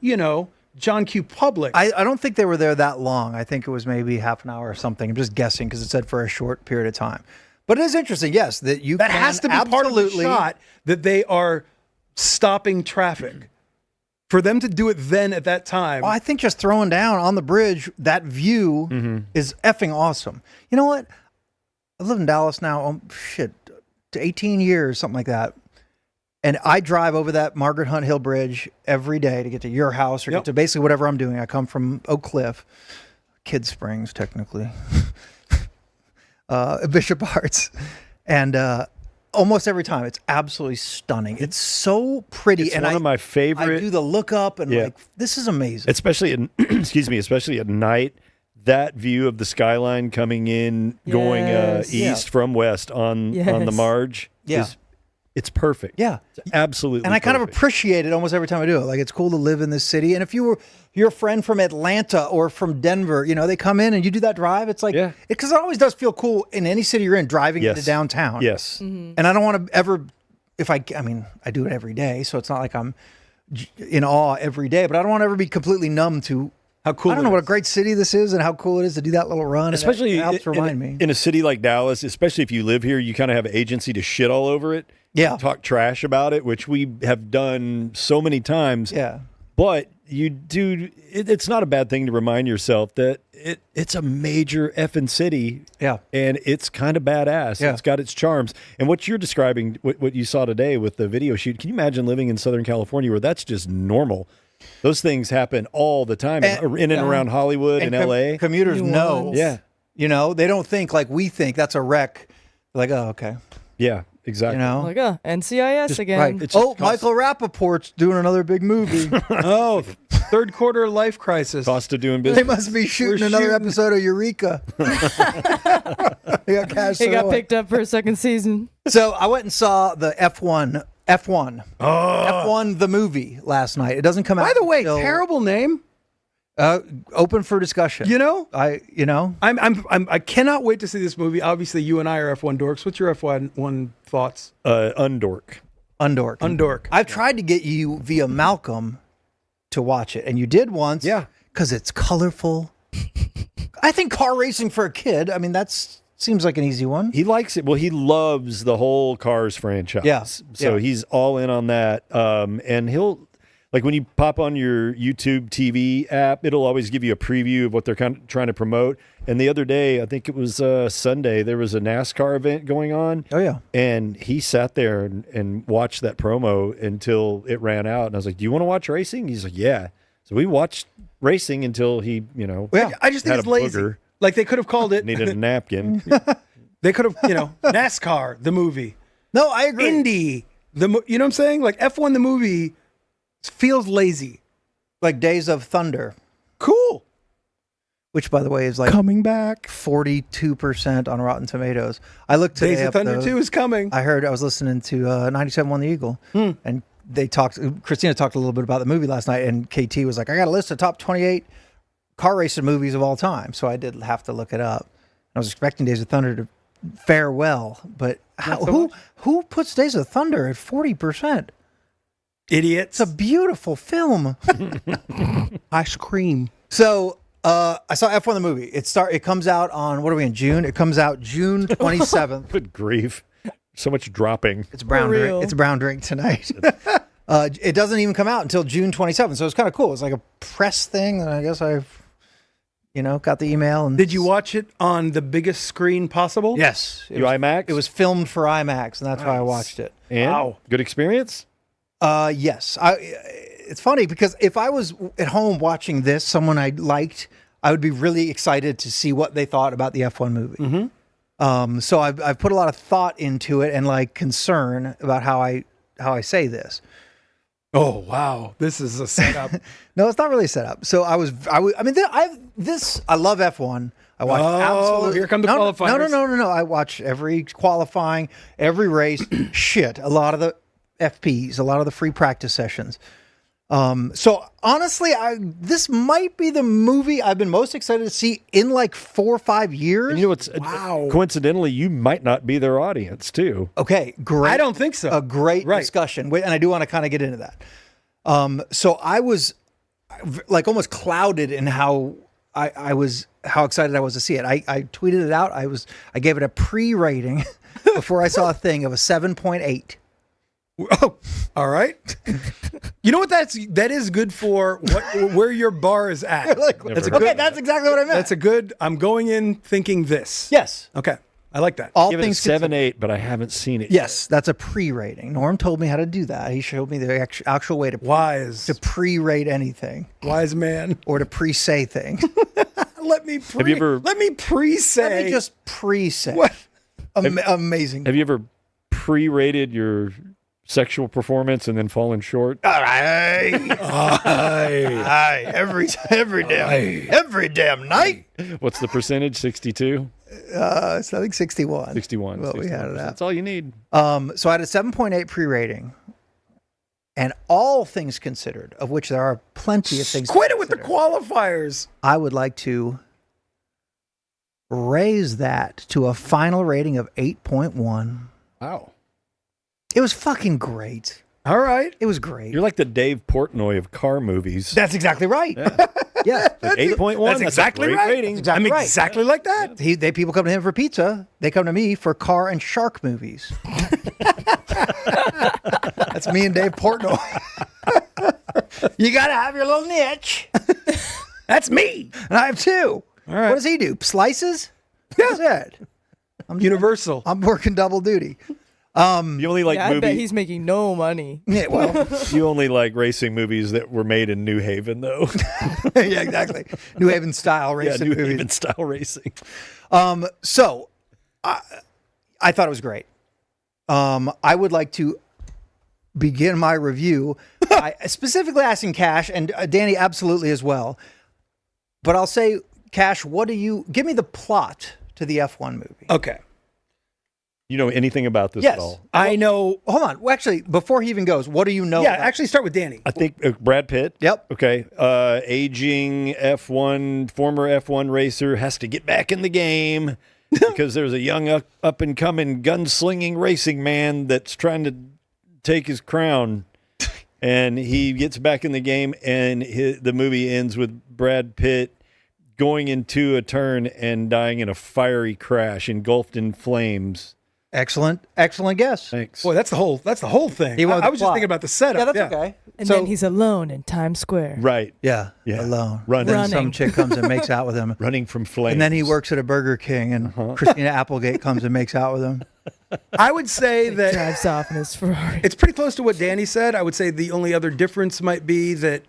John Q. Public. I don't think they were there that long. I think it was maybe half an hour or something. I'm just guessing because it said for a short period of time. But it is interesting, yes, that you that can has to be part of the absolutely- shot that they are stopping traffic. For them to do it then at that time. Well, I think just throwing down on the bridge, that view is effing awesome. You know what? I've lived in Dallas now, to 18 years, something like that. And I drive over that Margaret Hunt Hill Bridge every day to get to your house or Yep. get to basically whatever I'm doing. I come from Oak Cliff, Kid Springs, technically, Bishop Arts. And almost every time, it's absolutely stunning. It's so pretty. It's and one of my I favorite, do the look up and Yeah. like, this is amazing. especially in, especially at night. That view of the skyline coming in, going Yes. east from west on the Yes. marge. Yeah. It's perfect. Yeah. It's absolutely. And I kind of perfect. appreciate it almost every time I do it. Like, it's cool to live in this city. And if you're a friend from Atlanta or from Denver, they come in and you do that drive. It's like, Yeah. because it always does feel cool in any city you're in, driving Yes. into downtown. Yes. And I don't want to ever, I do it every day. So it's not like I'm in awe every day, but I don't want to ever be completely numb to How cool I don't it know what a is. great city this is and how cool it is to do that little run. And Especially that helps remind me. in a city like Dallas, especially if you live here, you kind of have agency to shit all over it. Yeah. Talk trash about it, which we have done so many times. Yeah. But you do, it's not a bad thing to remind yourself that it's a major effing city. Yeah. And it's kind of badass. Yeah. It's got its charms. And what you're describing, what you saw today with the video shoot, can you imagine living in Southern California where that's just normal? Those things happen all the time in and around Hollywood and LA. Commuters New know. ones. Yeah. They don't think like we think that's a wreck. They're like, oh, okay. Yeah, exactly. Like, NCIS again. Right. It's just Michael Rappaport's doing another big movie. Oh, third quarter life crisis. Cost of doing They business. must be shooting We're another shooting. episode of Eureka. They got Cash He got Sirois. picked up for a second season. So I went and saw the F1. F1 the movie last night. It doesn't come out. By the way, until- terrible name. Open for discussion. You know, I I cannot wait to see this movie. Obviously, you and I are F1 dorks. What's your F1 thoughts? Undork. Undork. I've tried to get you via Malcolm to watch it, and you did once. Yeah. Because it's colorful. I think car racing for a kid, I mean, seems like an easy one. He likes it. Well, he loves the whole Cars franchise. Yeah. So he's all in on that. And he'll, like when you pop on your YouTube TV app, it'll always give you a preview of what they're kind of trying to promote. And the other day, I think it was Sunday, there was a NASCAR event going on. Oh, yeah. And he sat there and watched that promo until it ran out. And I was like, do you want to watch racing? He's like, yeah. So we watched racing until he, I just think had it's a lazy. booger. Like they could have called it. Needed a napkin. They could have, NASCAR the movie. No, I agree. Indy you know what I'm saying? Like F1 the movie feels lazy. Like Days of Thunder, Cool. which, by the way, is like Coming back. 42% on Rotten Tomatoes. I looked today Days of up Thunder those. 2 is coming. I was listening to 97.1 The Eagle, and Christina talked a little bit about the movie last night, and KT was like, I got a list of top 28 car racing movies of all time. So I did have to look it up. I was expecting Days of Thunder to fare well, but who puts Days of Thunder at 40%? Idiots. It's a beautiful film. Ice cream. So I saw F1 the movie. It comes out on, what are we in, June? It comes out June 27th. Good grief. So much dropping. It's brown drink. real. It's brown drink tonight. It doesn't even come out until June 27th, so it's kind of cool. It's like a press thing, and I guess I've got the email. And Did you watch it on the biggest screen possible? Yes. IMAX? It was filmed for IMAX, and that's why I watched it. And Wow. good experience? Yes. It's funny because if I was at home watching this, someone I liked, I would be really excited to see what they thought about the F1 movie. Mm-hmm. So I've put a lot of thought into it and like concern about how I say this. Oh, wow. This is a setup. No, it's not really set up. So I love F1. I watch absolutely. Here come the qualifiers. No. I watch every qualifying, every race. Shit, a lot of the FPs, a lot of the free practice sessions. So honestly, this might be the movie I've been most excited to see in like 4 or 5 years. And you know what's coincidentally, you might not be their audience too. Okay, great. I don't think so. A great Right. discussion. And I do want to kind of get into that. So I was like almost clouded in how how excited I was to see it. I tweeted it out. I gave it a pre-rating before I saw a thing of a 7.8. Oh, all right. You know what that is good for where your bar is at. That's exactly what I meant. That's a good. I'm going in thinking this. Yes. Okay. I like that. All Give it a things 7-8, but I haven't seen it Yes, that's a pre-rating. Norm told me how to do that. He showed me the actual way to Wise pre-rate anything wise man. or to pre-say things. Let me Have you ever- let me pre-say. Let me just pre-say. What? Amazing. Have you ever pre-rated your sexual performance and then fallen short? Aye, every damn night. What's the percentage? 62? It's I think 61. 61. Well, we had it 61%. at. That's all you need. So I had a 7.8 pre-rating, and all things considered, of which there are plenty of things. Quit to it with the consider, qualifiers. I would like to raise that to a final rating of 8.1. Wow. It was fucking great. All right. It was great. You're like the Dave Portnoy of car movies. That's exactly right. Yeah. Like 8.1. That's exactly a great right. rating. Exactly I'm right. exactly like that. People come to him for pizza. They come to me for car and shark movies. That's me and Dave Portnoy. You got to have your little niche. That's me. And I have two. All right. What does he do? Slices? That's it. Universal. I'm working double duty. You only like I bet movies. he's making no money. Yeah, well, You only like racing movies that were made in New Haven, though. yeah, exactly. New Haven style racing New movies. Haven style racing. So I thought it was great. I would like to begin my review by specifically asking Cash and Danny absolutely as well. But I'll say, Cash, give me the plot to the F1 movie. Okay. You know anything about this Yes. at all? I know. Hold on. Well, actually, before he even goes, what do you know? Yeah, about- actually, start with Danny. I think Brad Pitt. Yep. Okay. Aging former F1 racer has to get back in the game because there's a young up and coming gunslinging racing man that's trying to take his crown. And he gets back in the game, and the movie ends with Brad Pitt going into a turn and dying in a fiery crash, engulfed in flames. Excellent guess. Thanks. Boy, that's the whole thing. He went with I the was just plot. thinking about the setup. Yeah, that's okay. And So- then he's alone in Times Square. Right. Yeah, Yeah. alone. Running. Then some chick comes and makes out with him. Running from flames. And then he works at a Burger King, and Christina Applegate comes and makes out with him. I would say that Drives off in his Ferrari. it's pretty close to what Danny said. I would say the only other difference might be that,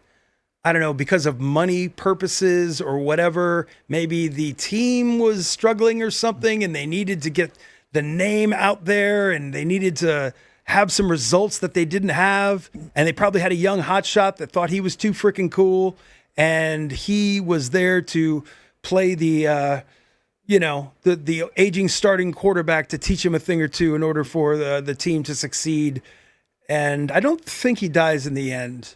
I don't know, because of money purposes or whatever, maybe the team was struggling or something and they needed to get the name out there and they needed to have some results that they didn't have. And they probably had a young hotshot that thought he was too freaking cool. And he was there to play the aging starting quarterback to teach him a thing or two in order for the team to succeed. And I don't think he dies in the end,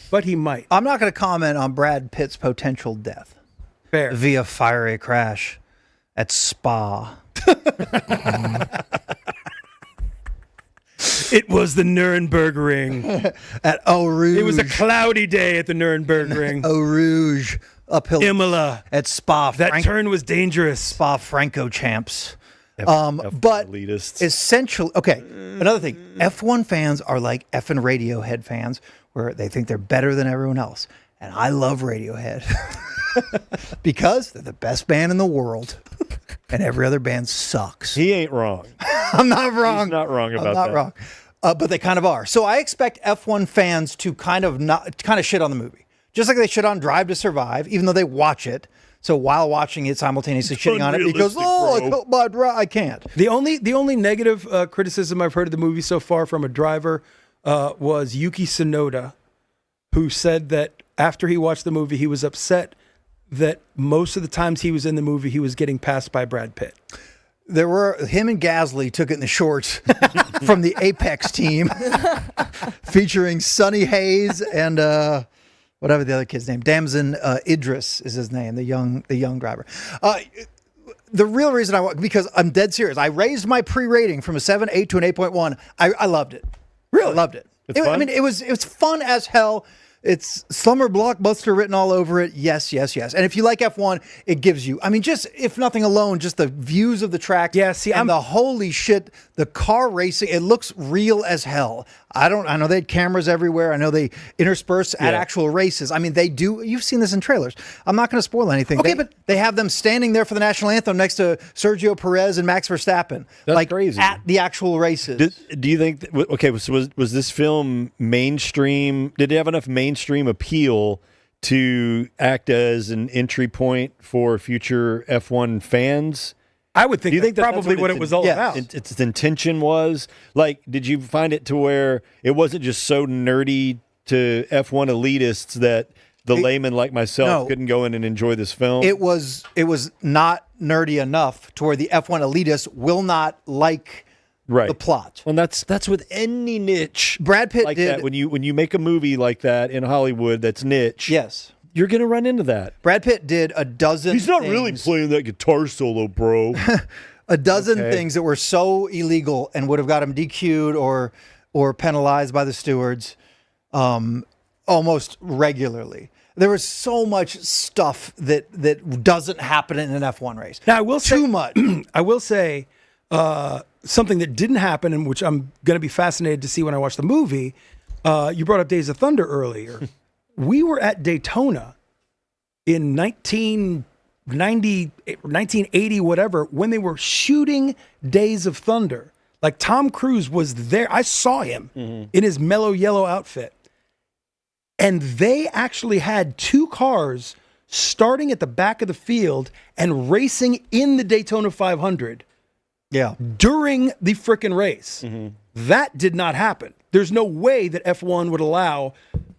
but he might. I'm not going to comment on Brad Pitt's potential death Fair. via fiery crash at Spa. It was the Nuremberg At Eau Rouge. It was a cloudy day at the Nuremberg Eau Rouge uphill Imola. at Spa. That turn was dangerous. Spa Franco champs. F1 But elitists. essentially, okay, another thing, F1 fans are like effing Radiohead fans, where they think they're better than everyone else. And I love Radiohead because they're the best band in the world, and every other band sucks. He ain't wrong. I'm not wrong. He's not wrong about I'm not that. wrong. But they kind of are. So I expect F1 fans to kind of shit on the movie, just like they shit on Drive to Survive, even though they watch it. So while watching it, simultaneously shitting on it because unrealistic, I bro. felt my drive. I can't. The only negative criticism I've heard of the movie so far from a driver was Yuki Tsunoda, who said that after he watched the movie, he was upset that most of the times he was in the movie, he was getting passed by Brad Pitt. There were him and Gasly took it in the shorts from the Apex team, featuring Sonny Hayes and whatever the other kid's name, Damson Idris is his name, the young driver. The real reason because I'm dead serious. I raised my pre-rating from a 7.8 to an 8.1. I loved it. Really, I loved it. It's fun? I mean, it was fun as hell. It's summer blockbuster written all over it. Yes. And if you like F1, it gives you, I mean, just if nothing alone, just the views of the track. Yeah, see, and the holy shit, the car racing, it looks real as hell. I know they had cameras everywhere. I know they intersperse at actual races. I mean, they do. You've seen this in trailers. I'm not going to spoil anything. Okay, but they have them standing there for the national anthem next to Sergio Perez and Max Verstappen. That's like crazy. at the actual races. Do you think? Okay, so was this film mainstream? Did it have enough mainstream appeal to act as an entry point for future F1 fans? I would think, Do you think that's that's probably what it was all about. Its intention was like, did you find it to where it wasn't just so nerdy to F1 elitists that the layman like myself couldn't go in and enjoy this film? It was not nerdy enough to where the F1 elitists will not like the plot. Well, that's with any niche. Brad Pitt like did that. When you make a movie like that in Hollywood that's niche. Yes. You're going to run into that. Brad Pitt did a dozen He's not things, really playing that guitar solo, bro. a dozen things that were so illegal and would have got him DQ'd or penalized by the stewards almost regularly. There was so much stuff that doesn't happen in an F1 race. Now, I will say Too much. I will say something that didn't happen, and which I'm going to be fascinated to see when I watch the movie. You brought up Days of Thunder earlier. We were at Daytona in 1990, 1980, whatever, when they were shooting Days of Thunder. Like Tom Cruise was there. I saw him in his mellow yellow outfit. And they actually had two cars starting at the back of the field and racing in the Daytona 500 Yeah. during the frickin' race. That did not happen. There's no way that F1 would allow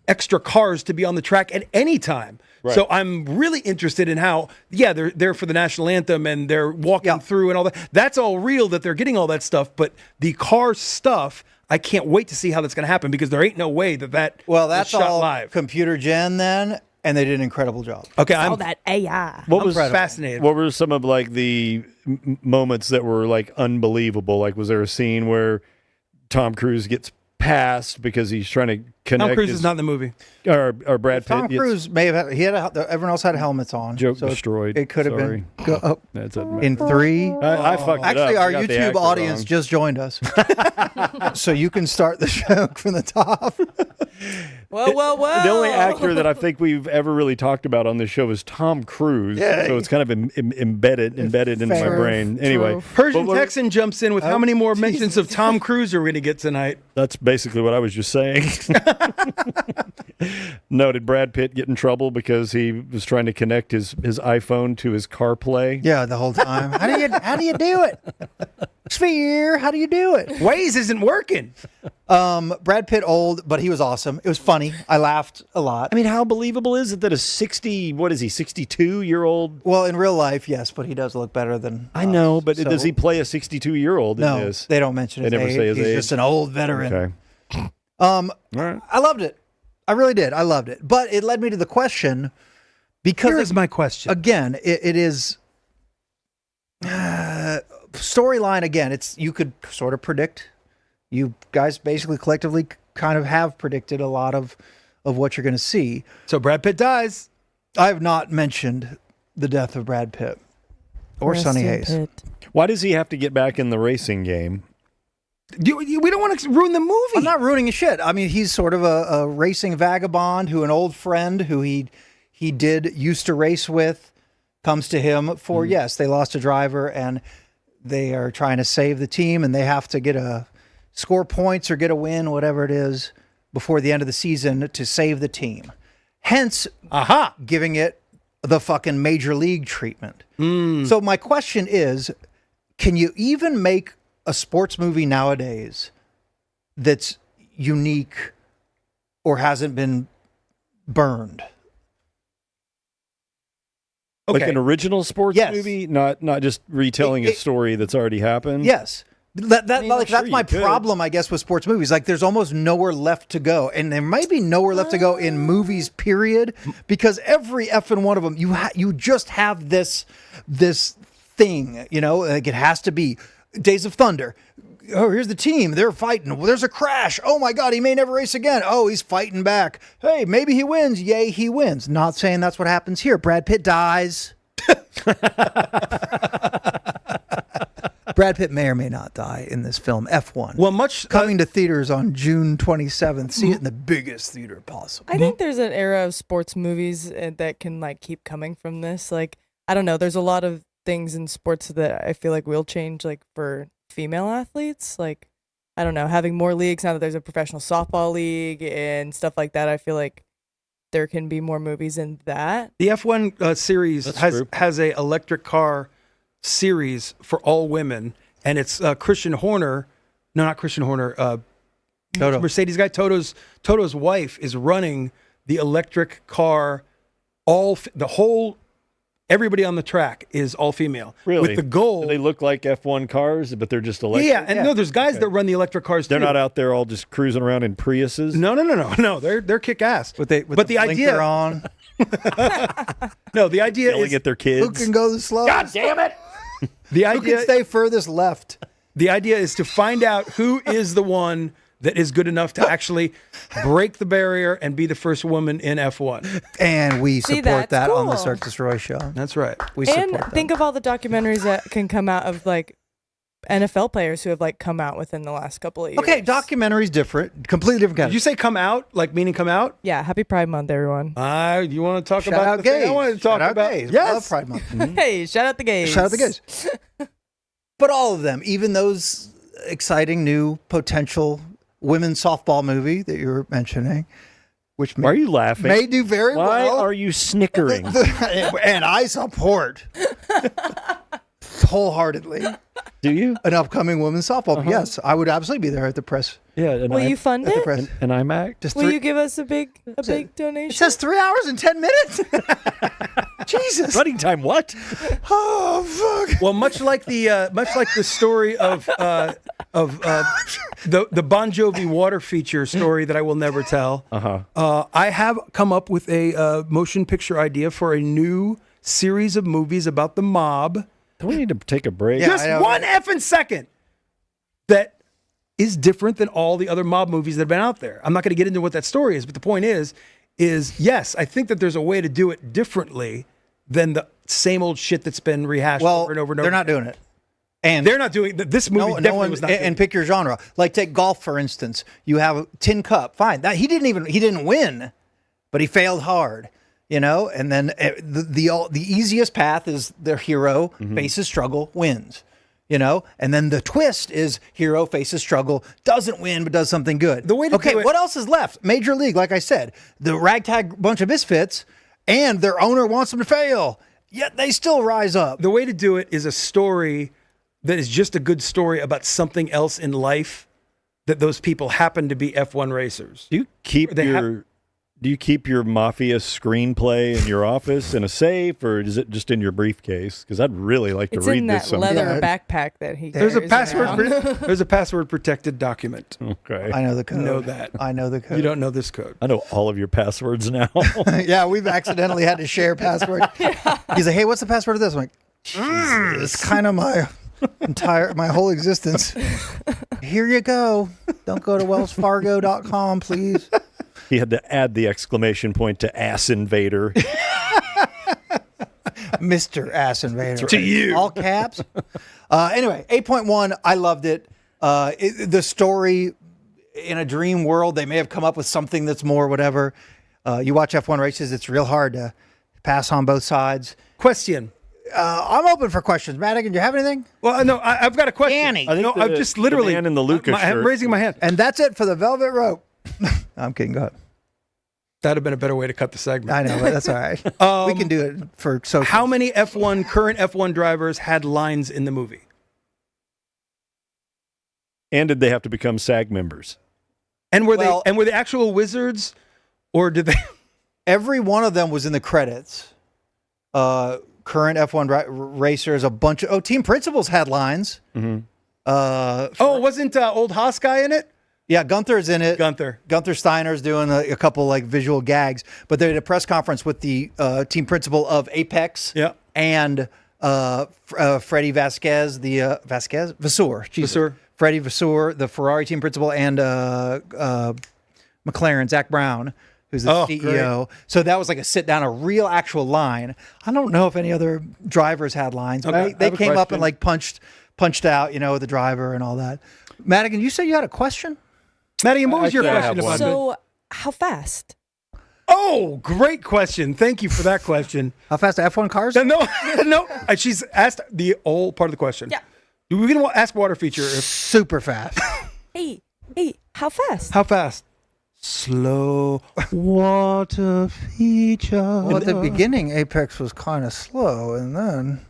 extra cars to be on the track at any time. Right. So I'm really interested in how, they're there for the national anthem and they're walking through and all that. That's all real that they're getting all that stuff. But the car stuff, I can't wait to see how that's going to happen because there ain't no way that Well, was that's shot all live. computer gen then, and they did an incredible job. Okay, All I'm that AI. What was fascinated. What were some of like the moments that were like unbelievable? Like, was there a scene where Tom Cruise gets passed because he's trying to connect? Tom Cruise is not in the movie. or Brad Pitt. Tom gets- Cruise may have everyone else had helmets on. Joke so destroyed. It could have Sorry. been That's it. in 3. I fucked it Actually, up. I our got the YouTube actor audience wrong. just joined us. So you can start the show from the top. Whoa. The only actor that I think we've ever really talked about on this show is Tom Cruise. Yeah. So it's kind of embedded into my Fair. brain. Anyway, Persian but Texan jumps in with how many more mentions of Tom Cruise are we going to get tonight? that's basically what I was just saying. No, did Brad Pitt get in trouble because he was trying to connect his iPhone to his CarPlay? Yeah, the whole time. How do you do it? Sphere, how do you do it? Waze isn't working. Brad Pitt old, but he was awesome. It was funny. I laughed a lot. I mean, how believable is it that a 62-year-old? Well, in real life, yes, but he does look better than I know, but so- does he play a 62-year-old in No, this? they don't mention his They never age. say his He's age. just an old veteran. Okay. All right. I loved it. I really did. I loved it. But it led me to the question because Here's my question. again, it is storyline. Again, it's you could sort of predict. You guys basically collectively kind of have predicted a lot of what you're going to see. So Brad Pitt dies. I have not mentioned the death of Brad Pitt or Rest Sonny in Hayes. Pitt. Why does he have to get back in the racing game? We don't want to ruin the movie. I'm not ruining his shit. I mean, he's sort of a racing vagabond who an old friend who he used to race with comes to him for, yes, they lost a driver and they are trying to save the team and they have to score points or get a win, whatever it is, before the end of the season to save the team. Hence, giving it the fucking major league treatment. So my question is, can you even make a sports movie nowadays that's unique or hasn't been burned? Like an original sports Yes. movie, not just retelling a story that's already happened. Yes. That's sure my you could. problem, I guess, with sports movies. Like, there's almost nowhere left to go, and there might be nowhere left to go in movies. Period. Because every effing one of them, you just have this thing. You know, like it has to be Days of Thunder. Oh, here's the team. They're fighting. Well, there's a crash. Oh my God, he may never race again. Oh, he's fighting back. Hey, maybe he wins. Yay, he wins. Not saying that's what happens here. Brad Pitt dies. Brad Pitt may or may not die in this film, F1. Well, Coming to theaters on June 27th. See it in the biggest theater possible. I think there's an era of sports movies that can like keep coming from this. Like, I don't know. There's a lot of things in sports that I feel like will change, like for female athletes. Like, I don't know, having more leagues now that there's a professional softball league and stuff like that. I feel like there can be more movies in that. The F1 series That's has true. has a electric car series for all women, and it's Christian Horner. No, not Christian Horner. Toto. Mercedes guy. Toto's wife is running the electric car. Everybody on the track is all female. Really? With the goal. Do they look like F1 cars, but they're just electric? Yeah, and no, there's guys that run the electric cars They're too. not out there all just cruising around in Priuses? No. They're kick ass. With the but the idea blinker on. No, the idea Yelling is at their Who kids? can go the slowest? damn it! the Who idea can stay furthest left? The idea is to find out who is the one that is good enough to actually break the barrier and be the first woman in F1. And we See, support that's that on the cool. Cirque du Sirois show. That's right. We support And that. think of all the documentaries that can come out of like NFL players who have like come out within the last couple of years. Okay, documentary's different. Completely different kind Did you say come out? Like meaning come out? Yeah, happy Pride Month, everyone. You want to talk Shout about out the thing gays. I wanted to talk Shout out about? gays. Yes. Love Pride Month. Hey, shout out the gays. Shout out the gays. But all of them, even those exciting new potential women's softball movie that you were mentioning, which Why are you laughing? may do very Why well. are you snickering? And I support wholeheartedly Do you? an upcoming women's softball. Yes, I would absolutely be there at the press Yeah, an, Will you fund it? an iMac. Just Will three, you give us a big it donation? says 3 hours and 10 minutes. Jesus. Running time? What? Oh fuck. Well, much like the story of the Bon Jovi water feature story that I will never tell. I have come up with a motion picture idea for a new series of movies about the mob. Do we need to take a break? Yeah. Just I know. one effing second. That is different than all the other mob movies that have been out there. I'm not going to get into what that story is, but the point is yes, I think that there's a way to do it differently than the same old shit that's been rehashed Well, over and over and over. they're not doing it. And They're not doing this movie. Definitely was not. Doing and pick your genre. Like take golf for instance. You have Tin Cup. Fine. That he didn't win, but he failed hard. You know. And then the easiest path is their hero faces struggle, wins. You know. And then the twist is hero faces struggle, doesn't win, but does something good. The way to do it- what else is left? Major League, like I said, the ragtag bunch of misfits, and their owner wants them to fail, yet they still rise up. The way to do it is a story that is just a good story about something else in life that those people happen to be F1 racers. Do you keep your mafia screenplay in your office in a safe, or is it just in your briefcase? Because I'd really like to It's read in this that someday. leather backpack that he There's a carries password. around. There's a password protected document. Okay. I know the code. Know that. I know the code. You don't know this code. I know all of your passwords now. Yeah, we've accidentally had to share password. He's like, "Hey, what's the password of this?" I'm like, Jesus, it's kind of my whole existence. Here you go. Don't go to wellsfargo.com, please. He had to add the exclamation point to Ass Invader. Mr. Ass Invader. To you. All caps. Anyway, 8.1, I loved it. The story, in a dream world, they may have come up with something that's more whatever. You watch F1 races, it's real hard to pass on both sides. Question. I'm open for questions. Madigan, do you have anything? Well, no, I've got a question. Danny. I think No, I've just literally the man in the Lucas I'm shirt. raising my hand. And that's it for the Velvet Rope. I'm kidding. Go ahead. That'd have been a better way to cut the segment. I know, but that's all right. We can do it for social. How many current F1 drivers had lines in the movie? And did they have to become SAG members? And were Well- they actual wizards, or did they? Every one of them was in the credits. Current F1 racers, a bunch of team principals had lines. Wasn't old Haas guy in it? Yeah, Gunther's in it. Gunther. Gunther Steiner's doing a couple like visual gags, but they had a press conference with the team principal of Apex. Yeah. And Freddie Vasquez, Vasseur. Jesus. Vasseur. Freddie Vasseur, the Ferrari team principal, and McLaren, Zach Brown, who's the CEO. So that was like a sit down, a real actual line. I don't know if any other drivers had lines, but Okay, I they have a came up question. and like punched out, the driver and all that. Madigan, you said you had a question? Maddie, what was your Actually, I question have about one. it? So, how fast? Oh, great question. Thank you for that question. How fast are F1 cars? No. She's asked the whole part of the question. Yeah. We're going to ask Water Feature if Super fast. Hey, how fast? how fast. Slow Water Feature. Well, at the beginning, Apex was kind of slow, and then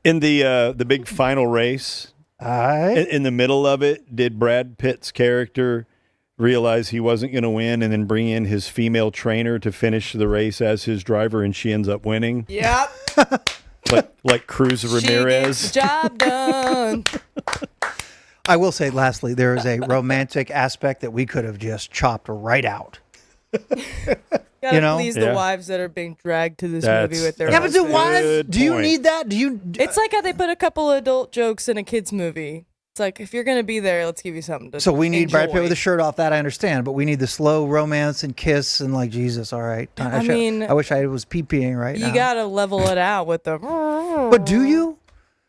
In the big final race, in the middle of it, did Brad Pitt's character realize he wasn't going to win and then bring in his female trainer to finish the race as his driver, and she ends up winning? Yep. like Cruz Ramirez. She gets the job done. I will say, lastly, there is a romantic aspect that we could have just chopped right out. Gotta please the Yeah. wives that are being dragged to this That's- movie with their Yeah, but do husbands. wives? Good Do you point. need that? Do you? It's like how they put a couple adult jokes in a kids movie. It's like, if you're gonna be there, let's give you something to So we need Brad Pitt enjoy. with a shirt off. That I understand, but we need the slow romance and kiss and like Jesus. All right. I wish I was pee-peeing right now. You gotta level it out with the. But do you?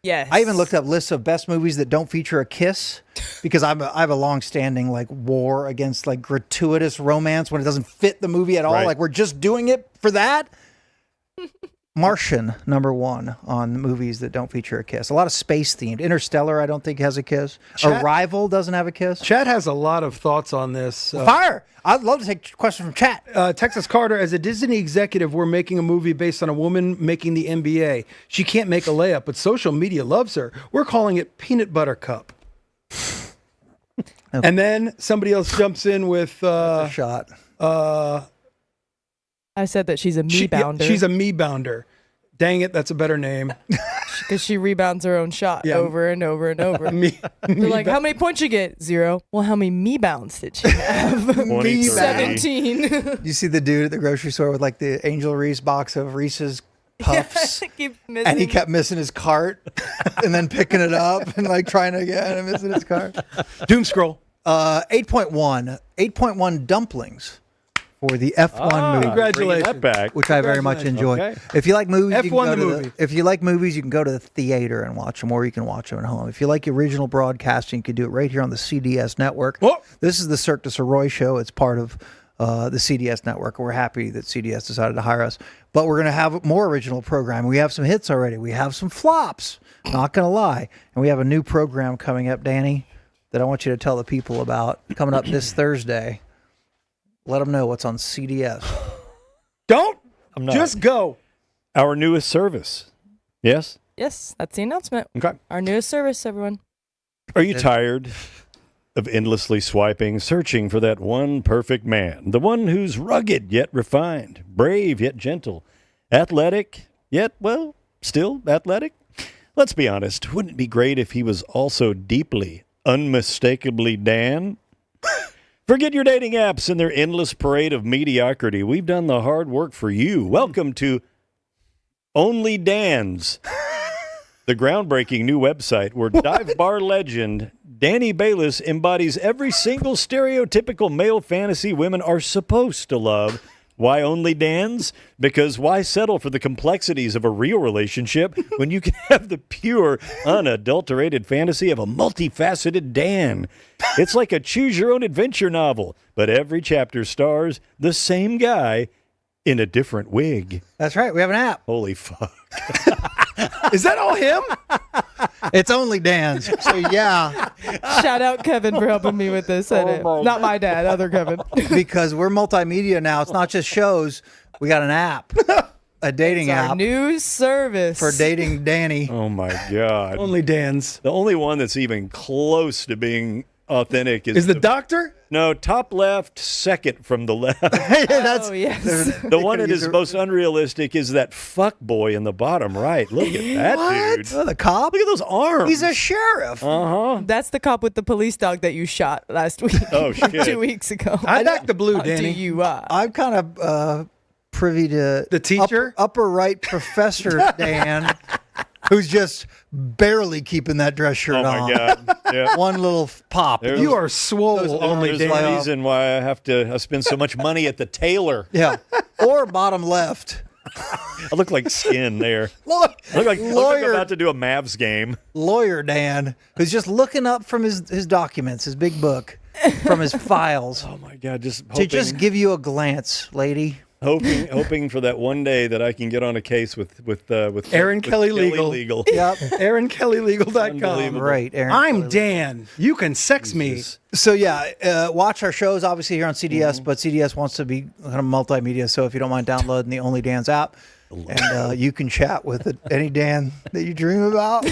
Yes. I even looked up lists of best movies that don't feature a kiss because I have a long-standing like war against like gratuitous romance when it doesn't fit the movie at all. Right. Like we're just doing it for that. Martian, #1 on movies that don't feature a kiss. A lot of space themed. Interstellar, I don't think has a kiss. Arrival doesn't have a kiss. Chad has a lot of thoughts on this. Fire! I'd love to take questions from chat. Texas Carter, as a Disney executive, we're making a movie based on a woman making the NBA. She can't make a layup, but social media loves her. We're calling it Peanut Butter Cup. And then somebody else jumps in with A shot. I said that she's a me-bounder. She's a me-bounder. Dang it, that's a better name. Because she rebounds her own shot Yeah. over and over and over. They're like, how many points you get? 0. Well, how many me-bounds did she have? 23. 17. You see the dude at the grocery store with like the Angel Reese box of Reese's Puffs. Keep missing. And he kept missing his cart and then picking it up and like trying again and missing his cart. Doom scroll. 8.1 dumplings for the F1 movie. Congratulations. Bringing that back. Which I very much enjoy. Okay. If you like movies, you can F1 go the to movie. if you like movies, you can go to the theater and watch them, or you can watch them at home. If you like original broadcasting, you can do it right here on the CDS network. Whoa. This is the Cirque Du Sirois show. It's part of the CDS network. We're happy that CDS decided to hire us. But we're going to have more original programming. We have some hits already. We have some flops, not going to lie. And we have a new program coming up, Danny, that I want you to tell the people about coming up this Thursday. Let them know what's on CDS. Don't. I'm not. Just go. Our newest service. Yes? Yes, that's the announcement. Okay. Our newest service, everyone. Are you tired of endlessly swiping, searching for that one perfect man? The one who's rugged yet refined, brave yet gentle, athletic yet, well, still athletic? Let's be honest. Wouldn't it be great if he was also deeply, unmistakably Dan? Forget your dating apps and their endless parade of mediocrity. We've done the hard work for you. Welcome to Only Dan's, the groundbreaking new website where dive bar legend Danny Balis embodies every single stereotypical male fantasy women are supposed to love. Why only Dan's? Because why settle for the complexities of a real relationship when you can have the pure, unadulterated fantasy of a multifaceted Dan? It's like a choose-your-own-adventure novel, but every chapter stars the same guy in a different wig. That's right. We have an app. Holy fuck. Is that all him? It's only Dan's. So yeah, Shout out Kevin for helping me with this. Not my dad, other Kevin. because we're multimedia now. It's not just shows. We got an app, a dating It's our app new service. for dating Danny. Oh, my God. Only Dan's. The only one that's even close to being authentic Is the doctor? No, top left, second from the left. That's Oh, yes. The one that is most unrealistic is that fuck boy in the bottom right. Look at that dude. Oh, the cop. Look at those arms. He's a sheriff. That's the cop with the police dog that you shot last week. Oh, shit. 2 weeks ago. I back the blue, Danny. DUI. I'm kind of privy to The teacher? upper right Professor Dan, who's just barely keeping that dress shirt Oh, my on. God. Yeah. One little pop. There's- You are swole, only There's Danny. a reason why I have to spend so much money at the tailor. Yeah. Or bottom left. I look like skin there. Look, I look like I'm lawyer, about to do a Mavs game. lawyer Dan, who's just looking up from his documents, his big book, from his files, Oh, my God. Just to hoping, just give you a glance, lady. hoping for that one day that I can get on a case with Aaron Kelly Legal. Yep. AaronKellyLegal.com. Unbelievable. Right, Aaron. I'm Dan. You can sex me. So yeah, watch our shows obviously here on CDS, but CDS wants to be kind of multimedia. So if you don't mind downloading the Only Dan's app, and you can chat with any Dan that you dream about.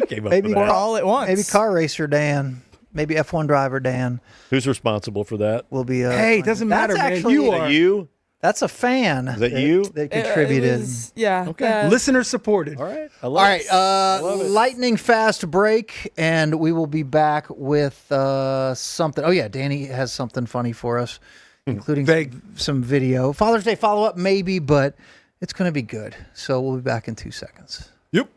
Came up Maybe with Or that. all at once. Maybe car racer Dan, maybe F1 driver Dan Who's responsible for that? will be. Hey, it doesn't matter, That's man. actually- You Is that are. you? That's a fan. Is that you? That It contributed. was- yeah. Okay. Listener supported. All right. I All love right, it. Love it. lightning fast break, and we will be back with something. Oh yeah, Danny has something funny for us, including some video. Father's Day follow up, maybe, but it's going to be good. So we'll be back in 2 seconds. Yep.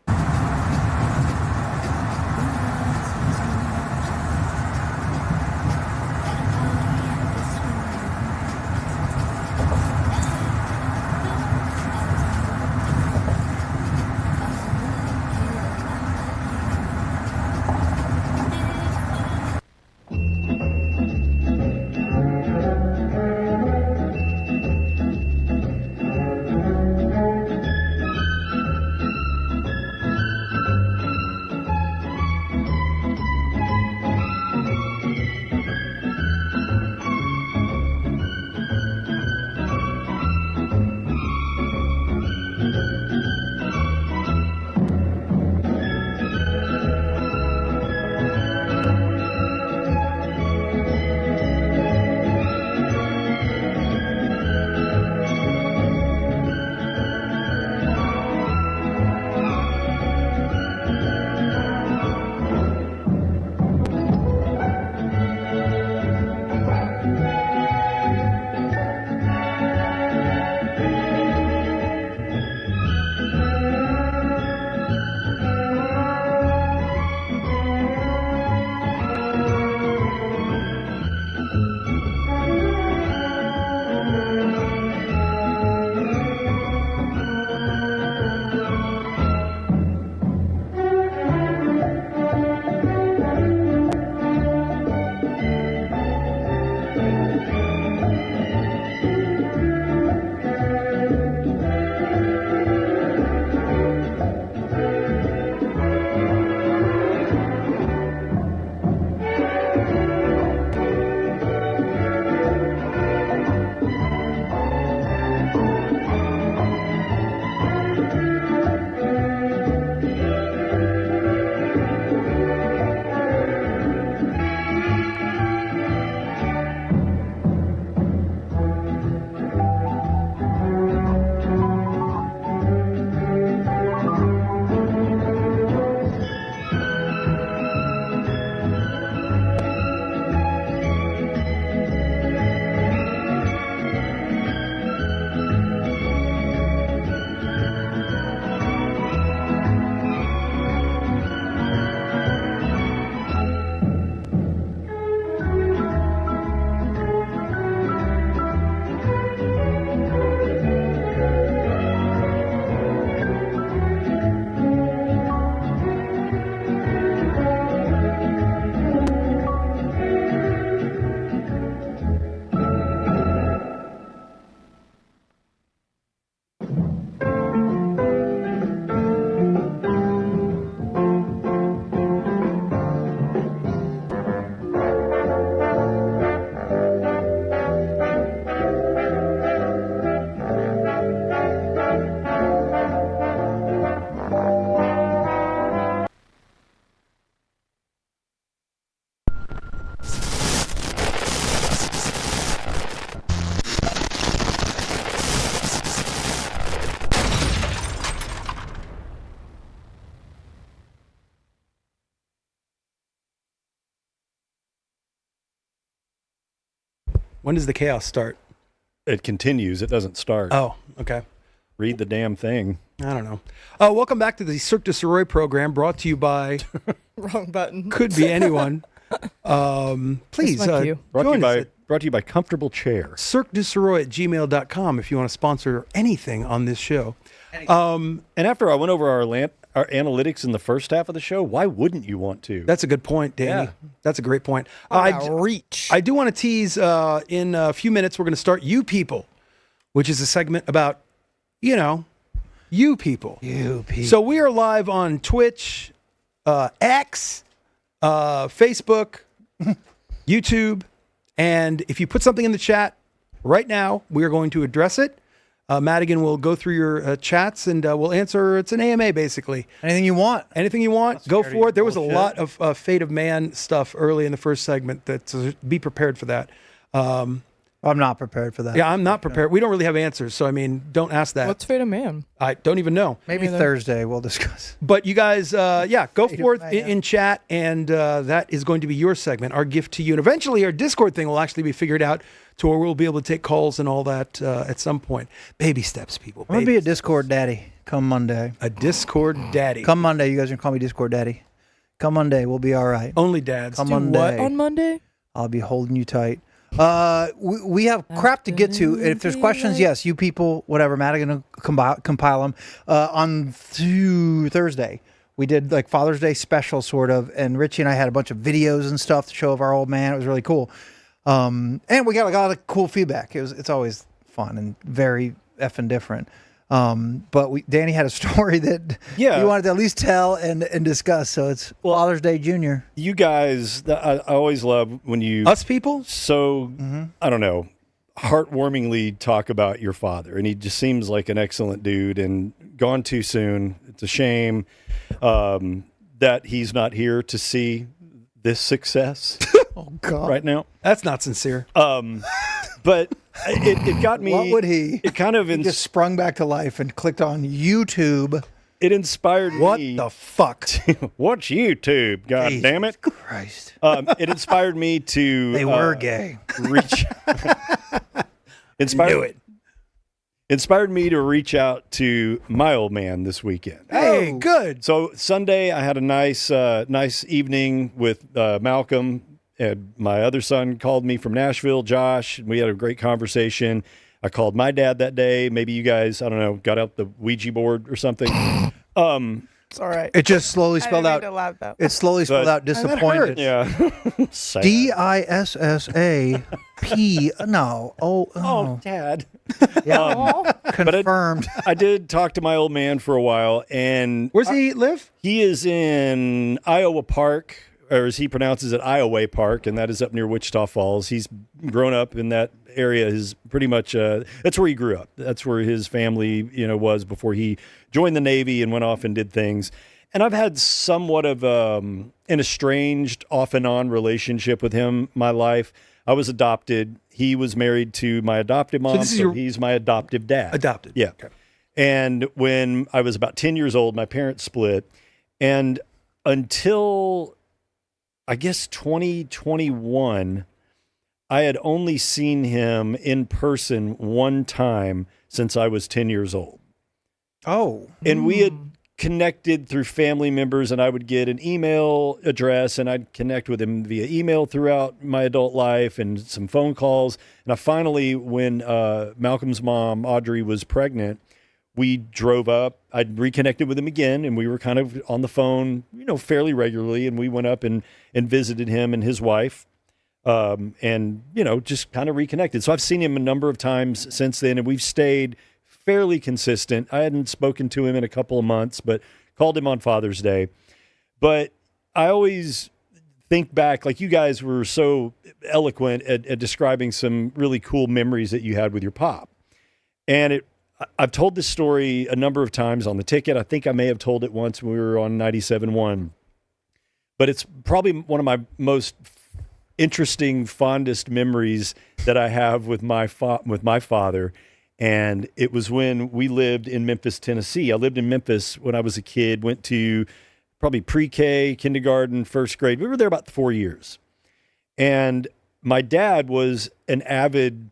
When does the chaos start? It continues. It doesn't start. Oh, okay. Read the damn thing. I don't know. Welcome back to the Cirque Du Sirois program, brought to you by Wrong button. could be anyone. Please That's my cue. join us at Brought to you by Comfortable Chair. cirquedusirois@gmail.com if you want to sponsor anything on this show. And after I went over our analytics in the first half of the show, why wouldn't you want to? That's a good point, Danny. Yeah. That's a great point. Reach. I do want to tease in a few minutes, we're going to start You People, which is a segment about, you people. You people. So we are live on Twitch, X, Facebook, YouTube. And if you put something in the chat right now, we are going to address it. Madigan will go through your chats and we'll answer. It's an AMA, basically. Anything you want. Anything you want, go scared of for your it. There was a bullshit. lot of Fate of Man stuff early in the first segment. So be prepared for that. I'm not prepared for that. Yeah, I'm not prepared. We don't really have answers. So, don't ask that. What's Fate of Man? I don't even know. Maybe Either. Thursday we'll discuss. But you guys, go forth Man. in chat, and that is going to be your segment, our gift to you. And eventually, our Discord thing will actually be figured out to where we'll be able to take calls and all that at some point. Baby steps, people. I'm going to be Baby a Discord daddy come Monday. a Discord daddy. Come Monday. You guys can call me Discord daddy. Come Monday. We'll be all right. Only dads. Come Do Monday. what on Monday? I'll be holding you tight. We have crap to get to. If there's questions, yes, you people, whatever, Madigan will compile them. On Thursday, we did like Father's Day special sort of, and Richie and I had a bunch of videos and stuff to show of our old man. It was really cool. And we got a lot of cool feedback. It's always fun and very effing different. But Danny had a story that he wanted to at least tell and discuss. So it's Father's Day Junior. You guys, I always love when you... Us people? So, I don't know, heartwarmingly talk about your father. And he just seems like an excellent dude and gone too soon. It's a shame that he's not here to see this success Oh, God. right now. That's not sincere. But it got me... What would he? It kind of... He just sprung back to life and clicked on YouTube. It inspired What me... the fuck? What's YouTube? God Jesus damn it. Christ. It inspired me to... They were gay. Reach... Inspired me to reach out to my old man this weekend. Hey, good. So Sunday, I had a nice evening with Malcolm. And my other son called me from Nashville, Josh. And we had a great conversation. I called my dad that day. Maybe you guys, I don't know, got out the Ouija board or something. It's all right. It just slowly I spelled didn't mean out. to laugh, though. It slowly spelled out disappointed. Yeah. Sad. DISSAP. No. Oh. Dad. Yeah. Aw. Confirmed. I did talk to my old man for a while, and Where's he live? he is in Iowa Park, or as he pronounces it, Iowa Park, and that is up near Wichita Falls. He's grown up in that area. Is pretty much that's where he grew up. That's where his family, was before he joined the Navy and went off and did things. And I've had somewhat of an estranged, off and on relationship with him my life. I was adopted. He was married to my adoptive mom, so he's my adoptive dad. Adopted. Yeah. Okay. And when I was about 10 years old, my parents split. And until, I guess, 2021, I had only seen him in person one time since I was 10 years old. Oh. And we had connected through family members, and I would get an email address, and I'd connect with him via email throughout my adult life and some phone calls. And I finally, when Malcolm's mom, Audrey, was pregnant, we drove up. I'd reconnected with him again, and we were kind of on the phone, fairly regularly. And we went up and visited him and his wife, and, just kind of reconnected. So I've seen him a number of times since then, and we've stayed fairly consistent. I hadn't spoken to him in a couple of months, but called him on Father's Day. But I always think back, like you guys were so eloquent at describing some really cool memories that you had with your pop. And I've told this story a number of times on the ticket. I think I may have told it once when we were on 97.1. But it's probably one of my most interesting, fondest memories that I have with my father. And it was when we lived in Memphis, Tennessee. I lived in Memphis when I was a kid, went to probably pre-K, kindergarten, first grade. We were there about 4 years. And my dad was an avid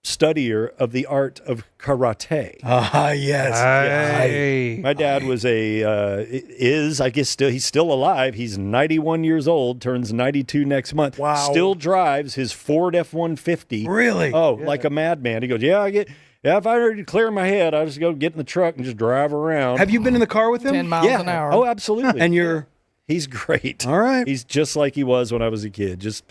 studier of the art of karate. Ah, yes. Hey. My dad was I guess he's still alive. He's 91 years old, turns 92 next month. Wow. Still drives his Ford F-150. Really? Oh, like a madman. He goes, if I were to clear my head, I just go get in the truck and just drive around. Have you been in the car with him? 10 miles an hour. Oh, absolutely. And he's great. all right. He's just like he was when I was a kid. Just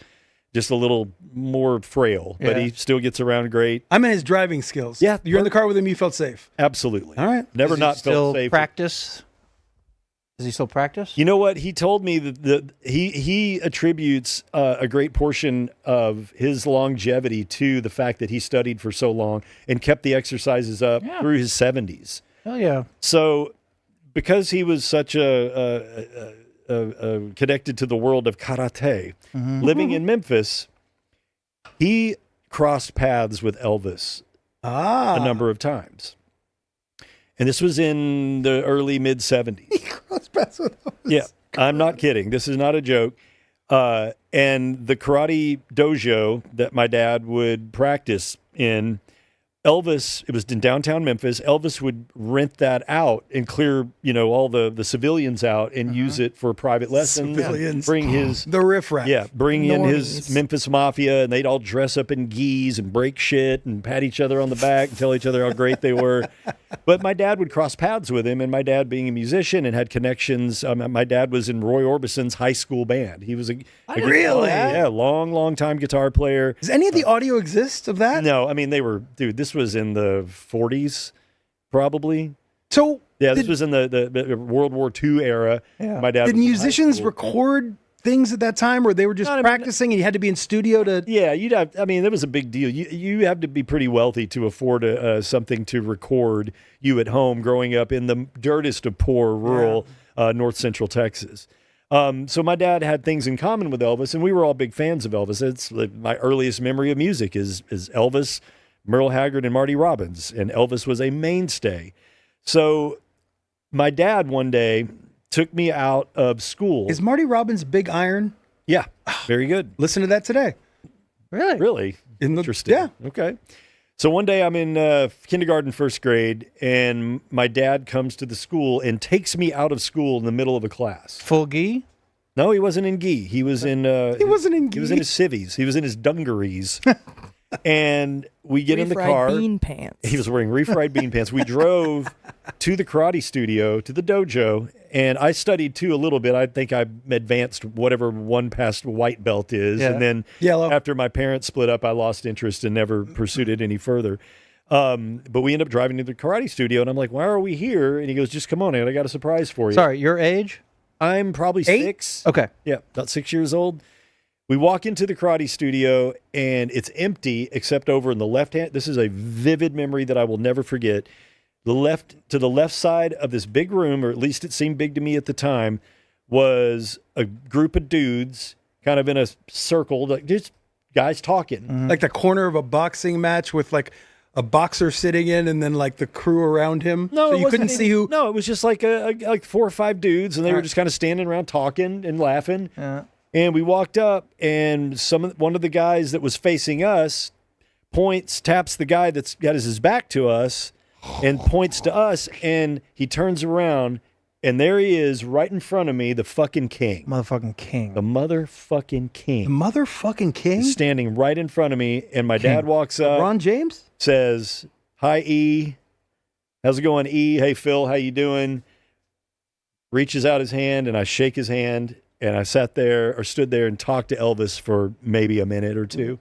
a little more frail, but Yeah. he still gets around great. I meant his driving skills. Yeah. You're in the car with him, you felt safe. Absolutely. All right. Never Does he not still felt safe. practice? Does he still practice? You know what? He told me that he attributes a great portion of his longevity to the fact that he studied for so long and kept the exercises up through his 70s. Oh yeah. So because he was such connected to the world of karate, living in Memphis, he crossed paths with Elvis a number of times. And this was in the early mid 70s. Cross paths with Elvis. Yeah, I'm not kidding. This is not a joke. And the karate dojo that my dad would practice in, Elvis, it was in downtown Memphis. Elvis would rent that out and clear, all the civilians out and use it for private lessons. Civilians. Bring his The riffraff. bring in his Normies. Memphis Mafia, and they'd all dress up in gis and break shit and pat each other on the back and tell each other how great they were. But my dad would cross paths with him, and my dad being a musician and had connections. My dad was in Roy Orbison's high school band. He was a Really? long time guitar player. Does any of the audio exist of that? No, I mean this was in the 40s, probably. So This was in the World War II era. Yeah. My dad did was in high musicians school. record things at that time, or they were just No, I mean, practicing and you had to be in studio to? Yeah, that was a big deal. You have to be pretty wealthy to afford something to record you at home growing up in the dirtest of poor rural north central Texas. So my dad had things in common with Elvis, and we were all big fans of Elvis. It's my earliest memory of music is Elvis, Merle Haggard, and Marty Robbins, and Elvis was a mainstay. So my dad one day took me out of school. Is Marty Robbins Big Iron? Yeah, very good. Listen to that today. Really? Really interesting. Yeah. Okay. So one day I'm in kindergarten, first grade, and my dad comes to the school and takes me out of school in the middle of a class. Full gi? No, he wasn't in gi. He was in. He wasn't in He was in gi. his civvies. He was in his dungarees. And we get in the Refried car. bean pants. He was wearing refried bean pants. We drove to the karate studio, to the dojo, and I studied too a little bit. I think I advanced whatever one past white belt is. Yeah. And then Yellow. after my parents split up, I lost interest and never pursued it any further. But we end up driving to the karate studio, and I'm like, why are we here? And he goes, just come on in. I got a surprise for you. Sorry, your age? I'm probably 8? 6. Okay. Yeah, about 6 years old. We walk into the karate studio, and it's empty except over in the left hand. This is a vivid memory that I will never forget. To the left side of this big room, or at least it seemed big to me at the time, was a group of dudes kind of in a circle, like just guys talking. Like the corner of a boxing match with like a boxer sitting in and then like the crew around him. No, so it you wasn't couldn't see who. No, it was just like like 4 or 5 dudes, and they were just kind of standing around talking and laughing. Yeah. And we walked up, and one of the guys that was facing us taps the guy that's got his back to us, and points to us, and he turns around, and there he is right in front of me, the fucking king. Motherfucking king. The motherfucking The king. motherfucking king? He's standing right in front of me, and my dad walks up, Ron James? says, "Hi, E. How's it going, E? Hey, Phil, how you doing?" Reaches out his hand, and I shake his hand, and I stood there and talked to Elvis for maybe a minute or two.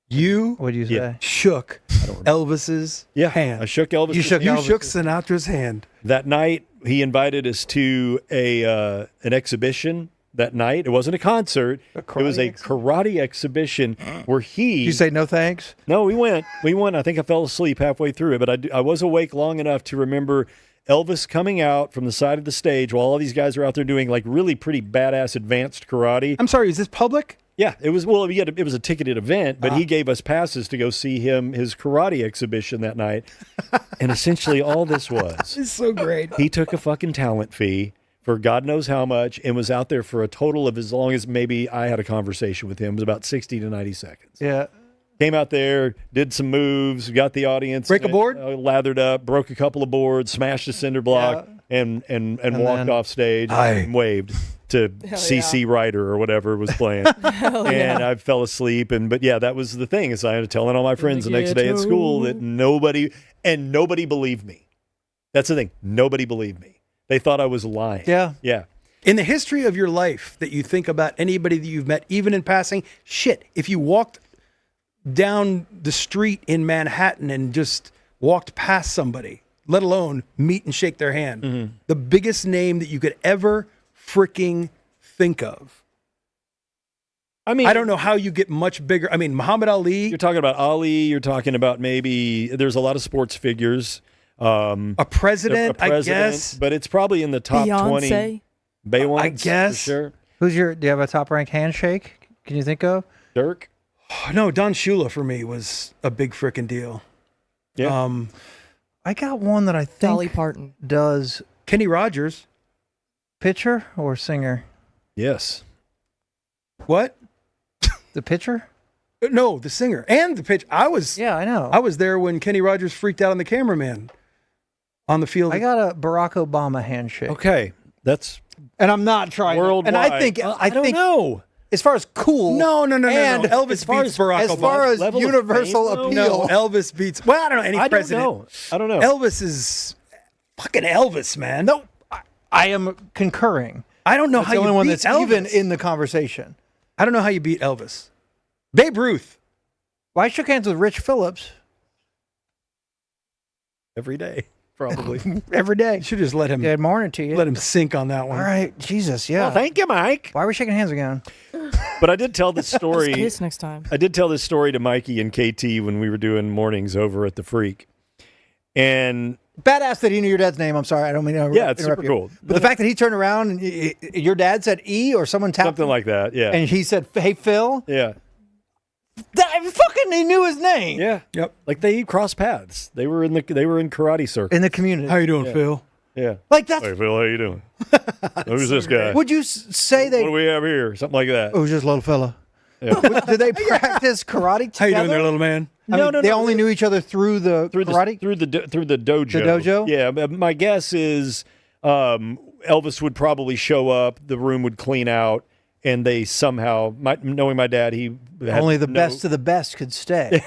You What'd you say? Yeah. shook Elvis's hand. I shook Elvis. You shook You Elvis. shook Sinatra's hand. That night, he invited us to an exhibition that night. It wasn't a concert. It was a karate exhibition where Did you say no thanks? No, we went. I think I fell asleep halfway through it, but I was awake long enough to remember Elvis coming out from the side of the stage while all these guys are out there doing like really pretty badass advanced karate. I'm sorry, is this public? Yeah, it was. Well, it was a ticketed event, but he gave us passes to go see his karate exhibition that night. And essentially, all this was, It's so great. he took a fucking talent fee for God knows how much and was out there for a total of as long as maybe I had a conversation with him. It was about 60 to 90 seconds. Yeah. Came out there, did some moves, got the audience. Break a board? Lathered up, broke a couple of boards, smashed a cinder block, and walked then- off stage and waved to CC Ryder or whatever was playing. And I fell asleep. But yeah, that was the thing, is I had to tell all my friends the next day at school that nobody believed me. That's the thing. Nobody believed me. They thought I was lying. Yeah. Yeah. In the history of your life that you think about anybody that you've met, even in passing, if you walked down the street in Manhattan and just walked past somebody, let alone meet and shake their hand, the biggest name that you could ever freaking think of. I mean, I don't know how you get much bigger. I mean, Muhammad Ali, you're talking about Ali, you're talking about maybe there's a lot of sports figures. a president, I guess. But it's probably in the top 20. Beyonce. Beyonce, I guess. for sure. Do you have a top rank handshake? Can you think of? Dirk. No, Don Shula for me was a big freaking deal. Yeah. I got one that I think Dolly Parton. does Kenny Rogers. pitcher or singer. Yes. What? The pitcher? No, the singer and the pitch. I was Yeah, I know. I was there when Kenny Rogers freaked out on the cameraman on the field. I got a Barack Obama handshake. Okay. That's And I'm not trying. worldwide. And I think I don't know. as far as cool. No. And Elvis as far beats as- Barack as Obama. far as Level of universal fame, though? appeal. No, Elvis beats. Well, I don't know any I don't president. know. I don't know. Elvis is fucking Elvis, man. No, I am concurring. I don't know That's how the you only one beat that's Elvis. even in the conversation. I don't know how you beat Elvis. Babe Ruth. Well, I shook hands with Rich Phillips Every day, probably. every day. You should just let him Good morning to you. let him sink on that one. All right, Jesus, yeah. Well, thank you, Mike. Why are we shaking hands again? But I did tell this story. Kiss next time. I did tell this story to Mikey and KT when we were doing mornings over at the Freak. And Badass that he knew your dad's name. I'm sorry, I don't mean to yeah, it's interrupt super you. cool. But the fact that he turned around and your dad said E or someone tapped Something him, like that. Yeah. and he said, "Hey Phil," yeah. he knew his name. Yeah. Yep. Like they crossed paths. They were in karate circle. In the community. How you doing, Phil? Yeah. Like that's. Hey Phil, how you doing? Who's this guy? Would you say they? What do we have here? Something like that. Oh, just a little fella. Yeah. Did they practice karate together? How you doing there, little man? I mean, they only knew each other through the karate. through the dojo. The dojo? Yeah, but my guess is Elvis would probably show up. The room would clean out, and they somehow, knowing my dad, he had Only the best of the best could stay.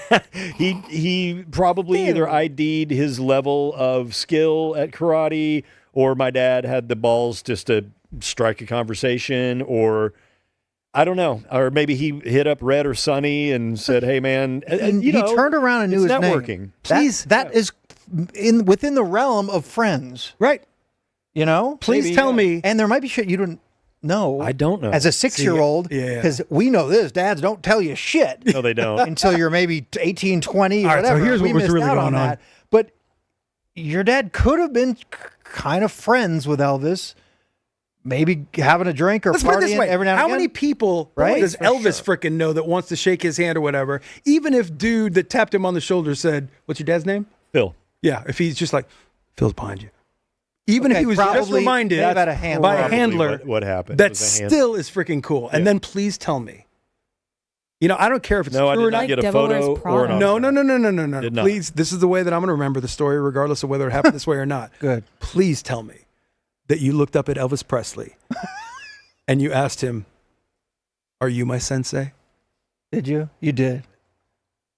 he probably either ID'd his level of skill at karate, or my dad had the balls just to strike a conversation, or I don't know, or maybe he hit up Red or Sonny and said, "Hey, man," And you he know, turned around and knew it's his networking. name. Please, that is within the realm of friends. Right. You know, Please Maybe, tell yeah. me. and there might be shit you don't know. I don't know. As a 6-year-old, yeah. because we know this. Dads don't tell you shit No, they don't. until you're maybe 18, 20, All right, so whatever. here's We what was missed really out going on. that. But your dad could have been kind of friends with Elvis, maybe having a drink or Let's put it this partying way. every now and How again. many people Right? does For Elvis frickin' know that wants to shake his hand or whatever? Even if dude that tapped him on the shoulder said, "What's your dad's name?" Phil. Yeah, if he's just like, "Phil's behind you." Even if Okay, he was just probably reminded they've had a handler. by a Probably handler, what happened. that It was a hand- still is freaking cool. And Yeah. then please tell me. You know, I don't care if it's No, I true did or not not. get a Devil Wears photo or Prada. an No, autograph. no. Did not. Please, this is the way that I'm going to remember the story, regardless of whether it happened this way or not. Good. Please tell me that you looked up at Elvis Presley and you asked him, "Are you my sensei?" Did you? You did.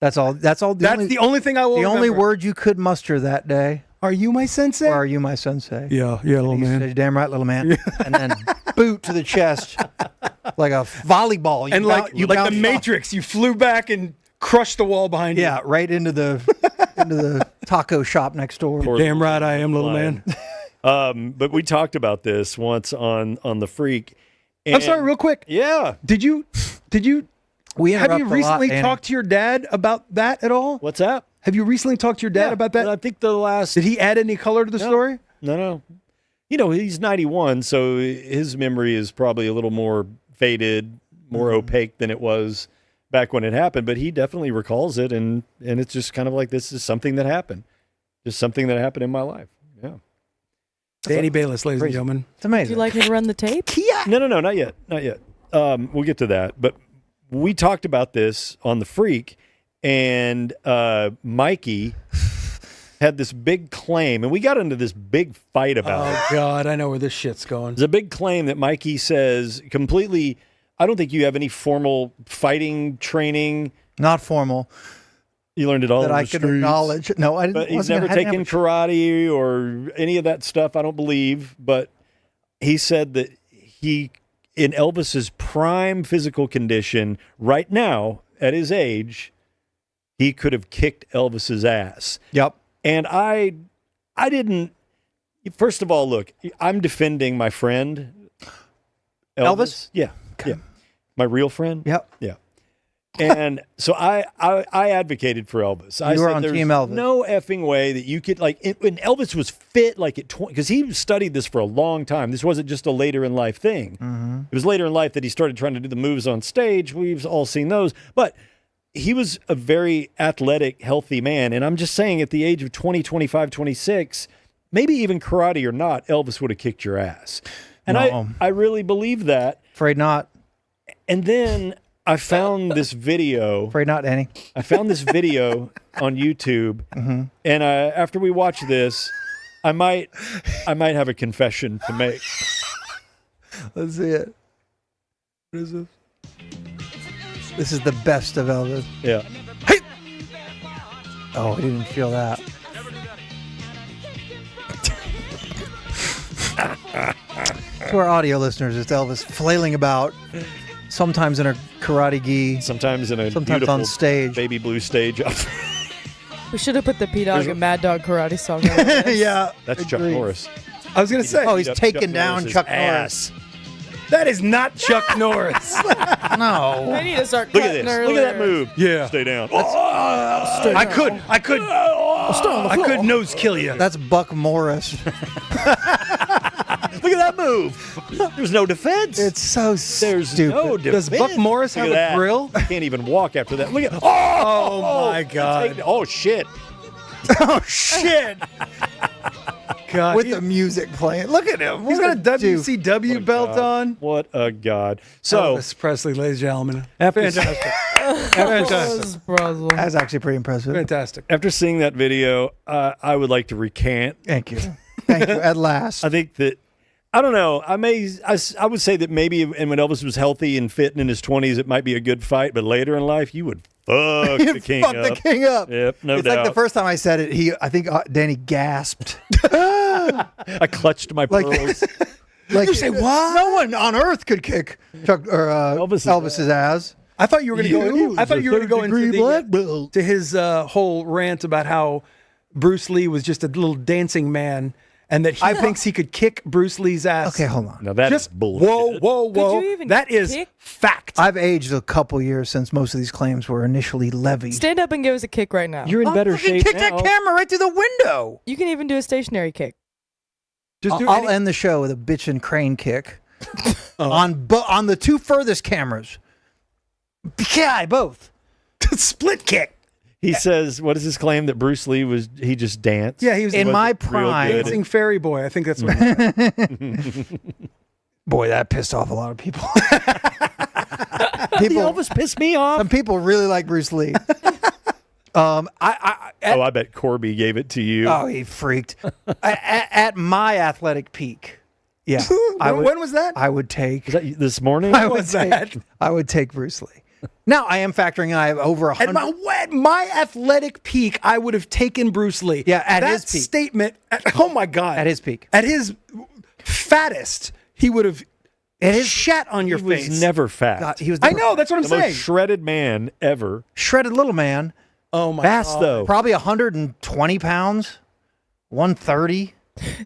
That's all. That's all. That's the only thing I will the only remember. word you could muster that day. Are you my sensei? Or are you my sensei? Yeah, little He man. said, "You're damn right, little man." And then boot to the chest like a volleyball. You And like the bounced off. Matrix, you flew back and crushed the wall behind you. Yeah, right into the taco shop next door. Damn right I am, little man. But we talked about this once on the Freak. I'm and- sorry, real quick. Yeah. Did you We have you interrupt a lot, recently Danny. talked to your dad about that at all? What's that? Have you recently talked to your dad about that? I think the last. Did he add any color to the story? No. You know, he's 91, so his memory is probably a little more faded, more opaque than it was back when it happened. But he definitely recalls it, and it's just kind of like, this is something that happened. Just something that happened in my life. Yeah. Danny Balis, ladies and gentlemen. It's Would amazing. you like me to run the tape? No, not yet. We'll get to that. But we talked about this on The Freak, and Mikey had this big claim, and we got into this big fight about it. Oh, God, I know where this shit's going. There's a big claim that Mikey says completely, I don't think you have any formal fighting training. Not formal. You learned it all That in I the could streets. acknowledge. No, I didn't. But he's wasn't never gonna- I taken didn't karate or any of that stuff, I don't believe. But he said that he, in Elvis's prime physical condition, right now, at his age, he could have kicked Elvis's ass. Yep. And I didn't. First of all, look, I'm defending my friend Elvis? Yeah, yeah, my real friend. Yep. Yeah. And so I advocated for Elvis. I You were said on there's Team Elvis. no effing way that you could, like, when Elvis was fit, like at 20, because he studied this for a long time. This wasn't just a later in life thing. Mm-hmm. It was later in life that he started trying to do the moves on stage. We've all seen those. But he was a very athletic, healthy man. And I'm just saying, at the age of 20, 25, 26, maybe even karate or not, Elvis would have kicked your ass. And No. I really believe that. Afraid not. And then I found this video. Afraid not, Danny. I found this video on YouTube, Mm-hmm. and after we watch this, I might have a confession to make. Let's see it. What is this? This is the best of Elvis. Yeah, Oh, I didn't feel that. To our audio listeners, it's Elvis flailing about, sometimes in a karate gi, sometimes in a sometimes beautiful on stage. baby blue stage. We should have put the P-Dog and Mad Dog karate song on this. Yeah, That's Chuck agreed. Norris. I was going to say, Oh, he's Chuck taking down Norris's Chuck ass. that is not Chuck Norris. No. I need to start Look at cutting this. earlier. Look at that move. Yeah. Stay down. I could nose kill you. That's Buck Morris. Look at that move. There's no defense. It's so There's stupid. no defense. Does Buck Morris Look have at a grill? that. Can't even walk after that. Look at. Oh, my God. Oh shit. Oh, shit. God. With the music playing. Look at him. He's got a What dude. WCW belt on. What a god. So Elvis Presley, ladies and gentlemen. after, Fantastic. That's actually pretty impressive. Fantastic. after seeing that video, I would like to recant. Thank you. Thank you. At last. I think that I don't know. I would say that maybe, and when Elvis was healthy and fit and in his 20s, it might be a good fight. But later in life, you would fuck the king Fuck up. the king up. Yep, no it's doubt. like the first time I said it, I think Danny gasped. I clutched my Like- pearls. Like you say what? No one on earth could kick Chuck or Elvis's Elvis's ass. I thought you were going to go. I thought you were going to go into black belt. to his whole rant about how Bruce Lee was just a little dancing man, and that he thinks he could kick Bruce Lee's ass. Okay, hold on. Now that is Just bullshit. whoa! you even That is kick? fact. I've aged a couple years since most of these claims were initially levied. Stand up and give us a kick right now. You're in better fucking shape kick now. that camera right through the window. You can even do a stationary kick. Just do I'll end the show with a bitchin' crane kick on the two furthest cameras. Yeah, both. split kick. He says, what is his claim that Bruce Lee he just danced? Yeah, he was In the my real prime, good. dancing fairy boy. I think that's what. boy, that pissed off a lot of people. The Elvis pissed me off. Some people really like Bruce Lee. I bet Corby gave it to you. Oh, he freaked. At my athletic peak, yeah, When was that? I would take. Is that this morning? I would was that? take. I would take Bruce Lee. Now I am factoring in I have over At 100. my athletic peak, I would have taken Bruce Lee. Yeah, at that his peak. statement. Oh my God! At his peak. At his fattest, he would have shat on your He face. was never fat. God, he was. I know. That's what I'm the saying. most shredded man ever. shredded little man, Oh my Fast God. though. probably 120 pounds, 130.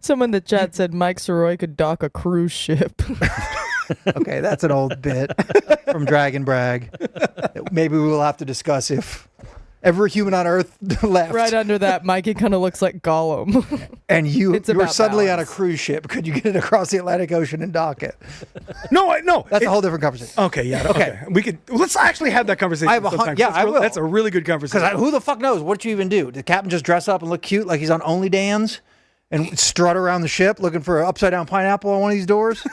Someone in the chat said Mike Sirois could dock a cruise ship. Okay, that's an old bit from Dragon Brag. Maybe we will have to discuss if every human on Earth left, Right under that, Mikey kind of looks like Gollum. and you It's were about suddenly on a balance. cruise ship. Could you get it across the Atlantic Ocean and dock it? No. That's a whole different conversation. Okay, yeah. Okay. We could. Let's actually have that conversation. I have a sometime. yeah, That's I real- will. That's a really good conversation. Because who the fuck knows? What you even do? Did the captain just dress up and look cute like he's on OnlyDans and strut around the ship looking for an upside down pineapple on one of these doors?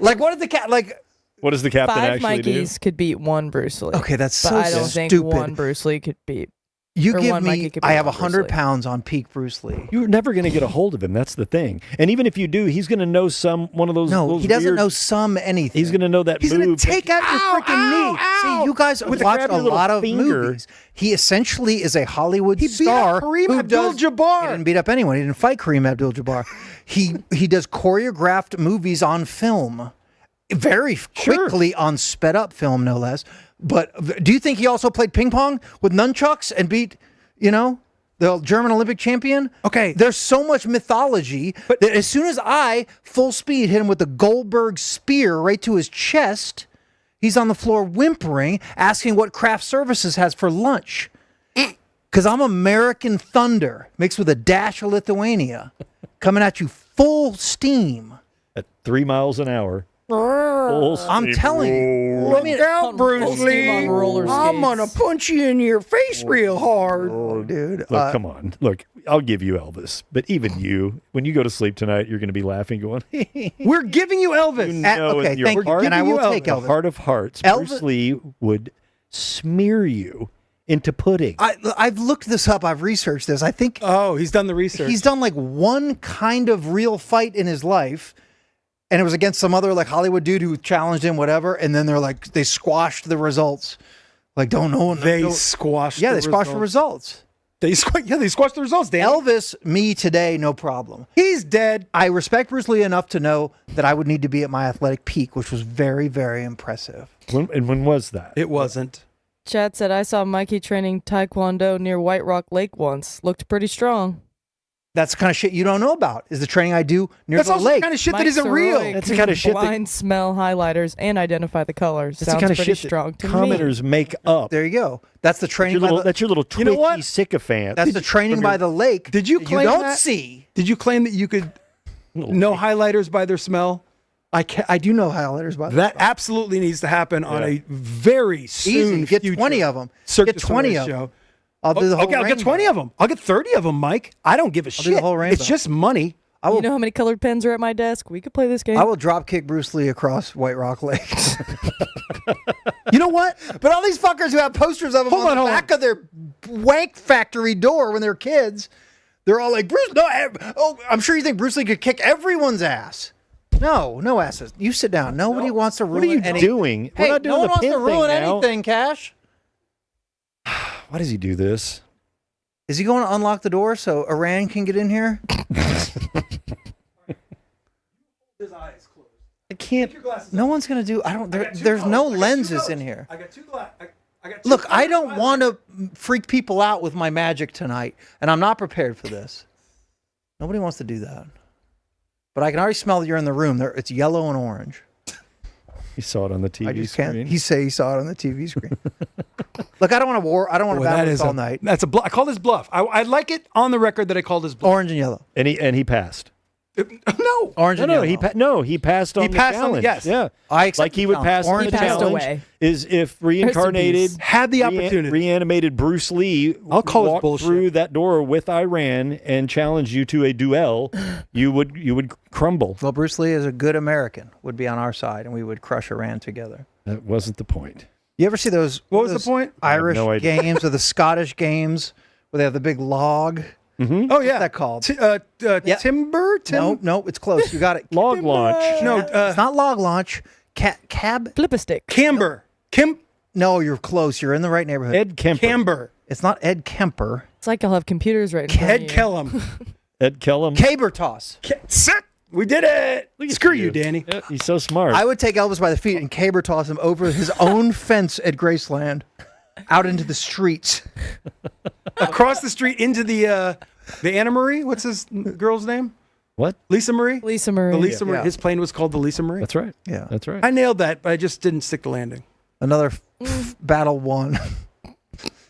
Like, what did the cat like? What does the captain 5 actually do? Mikeys could beat 1 Bruce Lee. Okay, that's but so I don't think stupid. 1 Bruce Lee could beat. You or give one me. Mikey could I beat have one Bruce 100 Lee. pounds on peak Bruce Lee. You're never going to get a hold of him. That's the thing. And even if you do, he's going to know one of those. No, those he doesn't weird- know some anything. He's going to know that He's move. going to take out your freaking knee. See, you guys With the watch grab a your little lot of finger. movies. He essentially is a Hollywood He beat star up Kareem who Abdul-Jabbar. He didn't beat up anyone. He didn't fight Kareem Abdul-Jabbar. He does choreographed movies on film, very quickly on sped up film, no less. But do you think he also played ping pong with nunchucks and beat, the German Olympic champion? Okay. There's so much mythology that as soon as I full speed hit him with the Goldberg spear right to his chest, he's on the floor whimpering, asking what craft services has for lunch. Because I'm American Thunder mixed with a dash of Lithuania, coming at you full steam. At 3 miles an hour. Full I'm speed. telling you. I mean, On full steam on roller skates. punch you in your face real hard. oh, dude. Look, come on. Look, I'll give you Elvis. But even you, when you go to sleep tonight, you're going to be laughing, going, We're giving you Elvis. okay, in your thank you. heart, And I will take the Elvis. heart of hearts, Elvis- Bruce Lee would smear you into pudding. I've looked this up. I've researched this. I think Oh, he's done the research. he's done like one kind of real fight in his life, and it was against some other like Hollywood dude who challenged him, whatever. And then they squashed the results. Like, don't know. They squashed. Yeah, the they squashed the results. They squashed the results. Dan. Elvis, me today, no problem. He's dead. I respect Bruce Lee enough to know that I would need to be at my athletic peak, which was very, very impressive. When was that? It wasn't. Chad said, I saw Mikey training Taekwondo near White Rock Lake once. Looked pretty strong. That's the kind of shit you don't know about, is the training I do near That's the also lake. the kind of shit that Mike isn't Sirois real. That's the can kind of shit that- blind smell highlighters and identify the colors. That's the Sounds kind of pretty shit strong that to me. commenters make up. There you go. That's the training That's your little You know twitchy what? sycophant. That's the training by the lake. Did you that claim don't that? see? Did you claim that you could know highlighters by their smell? I do know highlighters by That absolutely needs to happen on a very soon Easy. Get future 20 of them. Cirque Get du 20 Sirois of them. show. I'll do the whole Okay, I'll get rainbow. 20 of them. I'll get 30 of them, Mike. I don't give a do shit. the whole rainbow. It's just money. I will. You know how many colored pens are at my desk? We could play this game. I will drop kick Bruce Lee across White Rock Lake. You know what? But all these fuckers who have posters of him Hold on on, the hold back of their wank factory door when they're kids, they're all like, Bruce, no, I'm sure you think Bruce Lee could kick everyone's ass. No asses. You sit down. Nobody wants to ruin What are you anything. doing? Hey, We're not doing no one the wants pin to ruin thing now. anything, Cash. Why does he do this? Is he going to unlock the door so Iran can get in here? I can't. No one's going to do. I don't. There's no lenses in here. I got two glasses. Look, I don't want to freak people out with my magic tonight, and I'm not prepared for this. Nobody wants to do that. But I can already smell that you're in the room. It's yellow and orange. He saw it on the TV I just screen. can't. He saw it on the TV screen. Look, I don't want to war. I don't want to Boy, battle that this is all night. That's a bluff. I call this bluff. I like it on the record that I called this bluff. Orange and yellow. and he passed. No. Orange No, and no, yellow. he passed on He the passed on the- challenge. yes. Yeah, I accept like he the would challenge. pass on Orange the and passed challenge. away. Is if reincarnated Had the opportunity. reanimated Bruce Lee I'll call it walked bullshit. through that door with Iran and challenged you to a duel, you would crumble. Well, Bruce Lee is a good American. Would be on our side, and we would crush Iran together. That wasn't the point. You ever see those? What was the those point? I have Irish no idea. games or the Scottish games where they have the big log? Oh, yeah. What's that called? Yeah. Timber? No, it's close. You got it. Log launch. No, It's not log launch. Cab. Flip a stick. Camber. No, you're close. You're in the right neighborhood. Ed Kemper. Camber. It's not Ed Kemper. It's like I'll have computers right in front of Ed you. Kellum. Ed Kellum. Caber toss. Sit. We did it. Look at Screw you, Danny. Yeah, he's so smart. I would take Elvis by the feet and caber toss him over his own fence at Graceland, out into the streets. Across the street into the Anna Marie. What's his girl's name? what? Lisa Marie? Lisa Marie. The Lisa Marie. Yeah. His plane was called the Lisa Marie. That's right. Yeah. That's right. I nailed that, but I just didn't stick the landing. Another battle won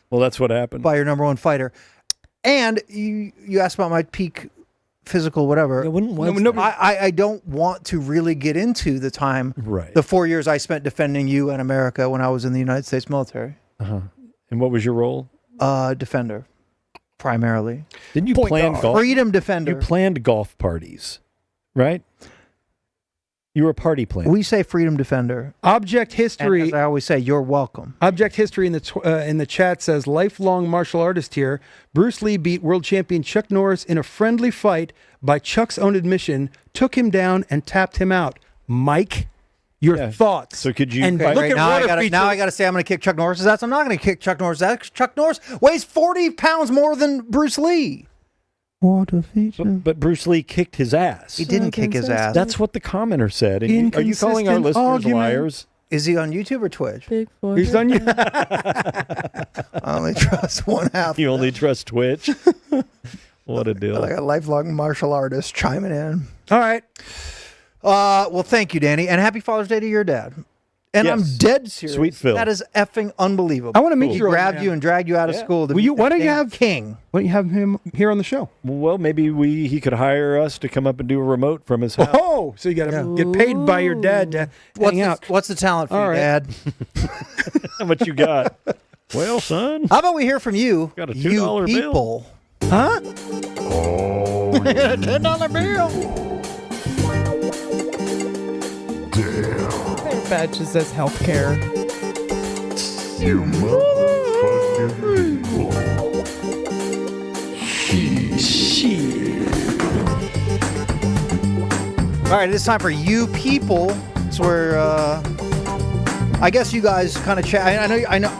Well, that's what happened. by your number one fighter. And you asked about my peak physical whatever. Yeah, when was no, that? I don't want to really get into the time, Right. the 4 years I spent defending you and America when I was in the United States military. And what was your role? Defender. primarily. Didn't you Point plan guard. golf? Freedom defender. You planned golf parties, right? You were a party planner. We say freedom defender. Object And history. as I always say, you're welcome. Object history in the chat says lifelong martial artist here. Bruce Lee beat world champion Chuck Norris in a friendly fight. By Chuck's own admission, took him down and tapped him out. Mike, your thoughts? So could you- And Right, look at now, what I a gotta, feature- say I'm going to kick Chuck Norris's ass. I'm not going to kick Chuck Norris's ass. Chuck Norris weighs 40 pounds more than Bruce Lee. What a feature. But Bruce Lee kicked his ass. He didn't kick his ass. That's what the commenter said. And are you calling our Inconsistent listeners argument. liars? Is he on YouTube or Twitch? Big boy. He's done you. I only trust one half. You only trust Twitch? What a deal. Like a lifelong martial artist chiming in. All right. Well, thank you, Danny, and happy Father's Day to your dad. And Yes. I'm dead serious. Sweet Phil. That is effing unbelievable. I want to meet He your old grabbed man. you and dragged you out of school. To Will you- be why don't you the have- king? Why don't you have him here on the show? Well, maybe he could hire us to come up and do a remote from his house. Oh, so you got to get paid by your dad to hang out. What's the talent for All you, right. Dad? How much you got? Well, son. How about we hear from you? Got a you $2 bill. people. Huh? $10 bill. Their badge just says healthcare. You motherfucking people. All right, it's time for you people. It's where I guess you guys kind of chat. I know.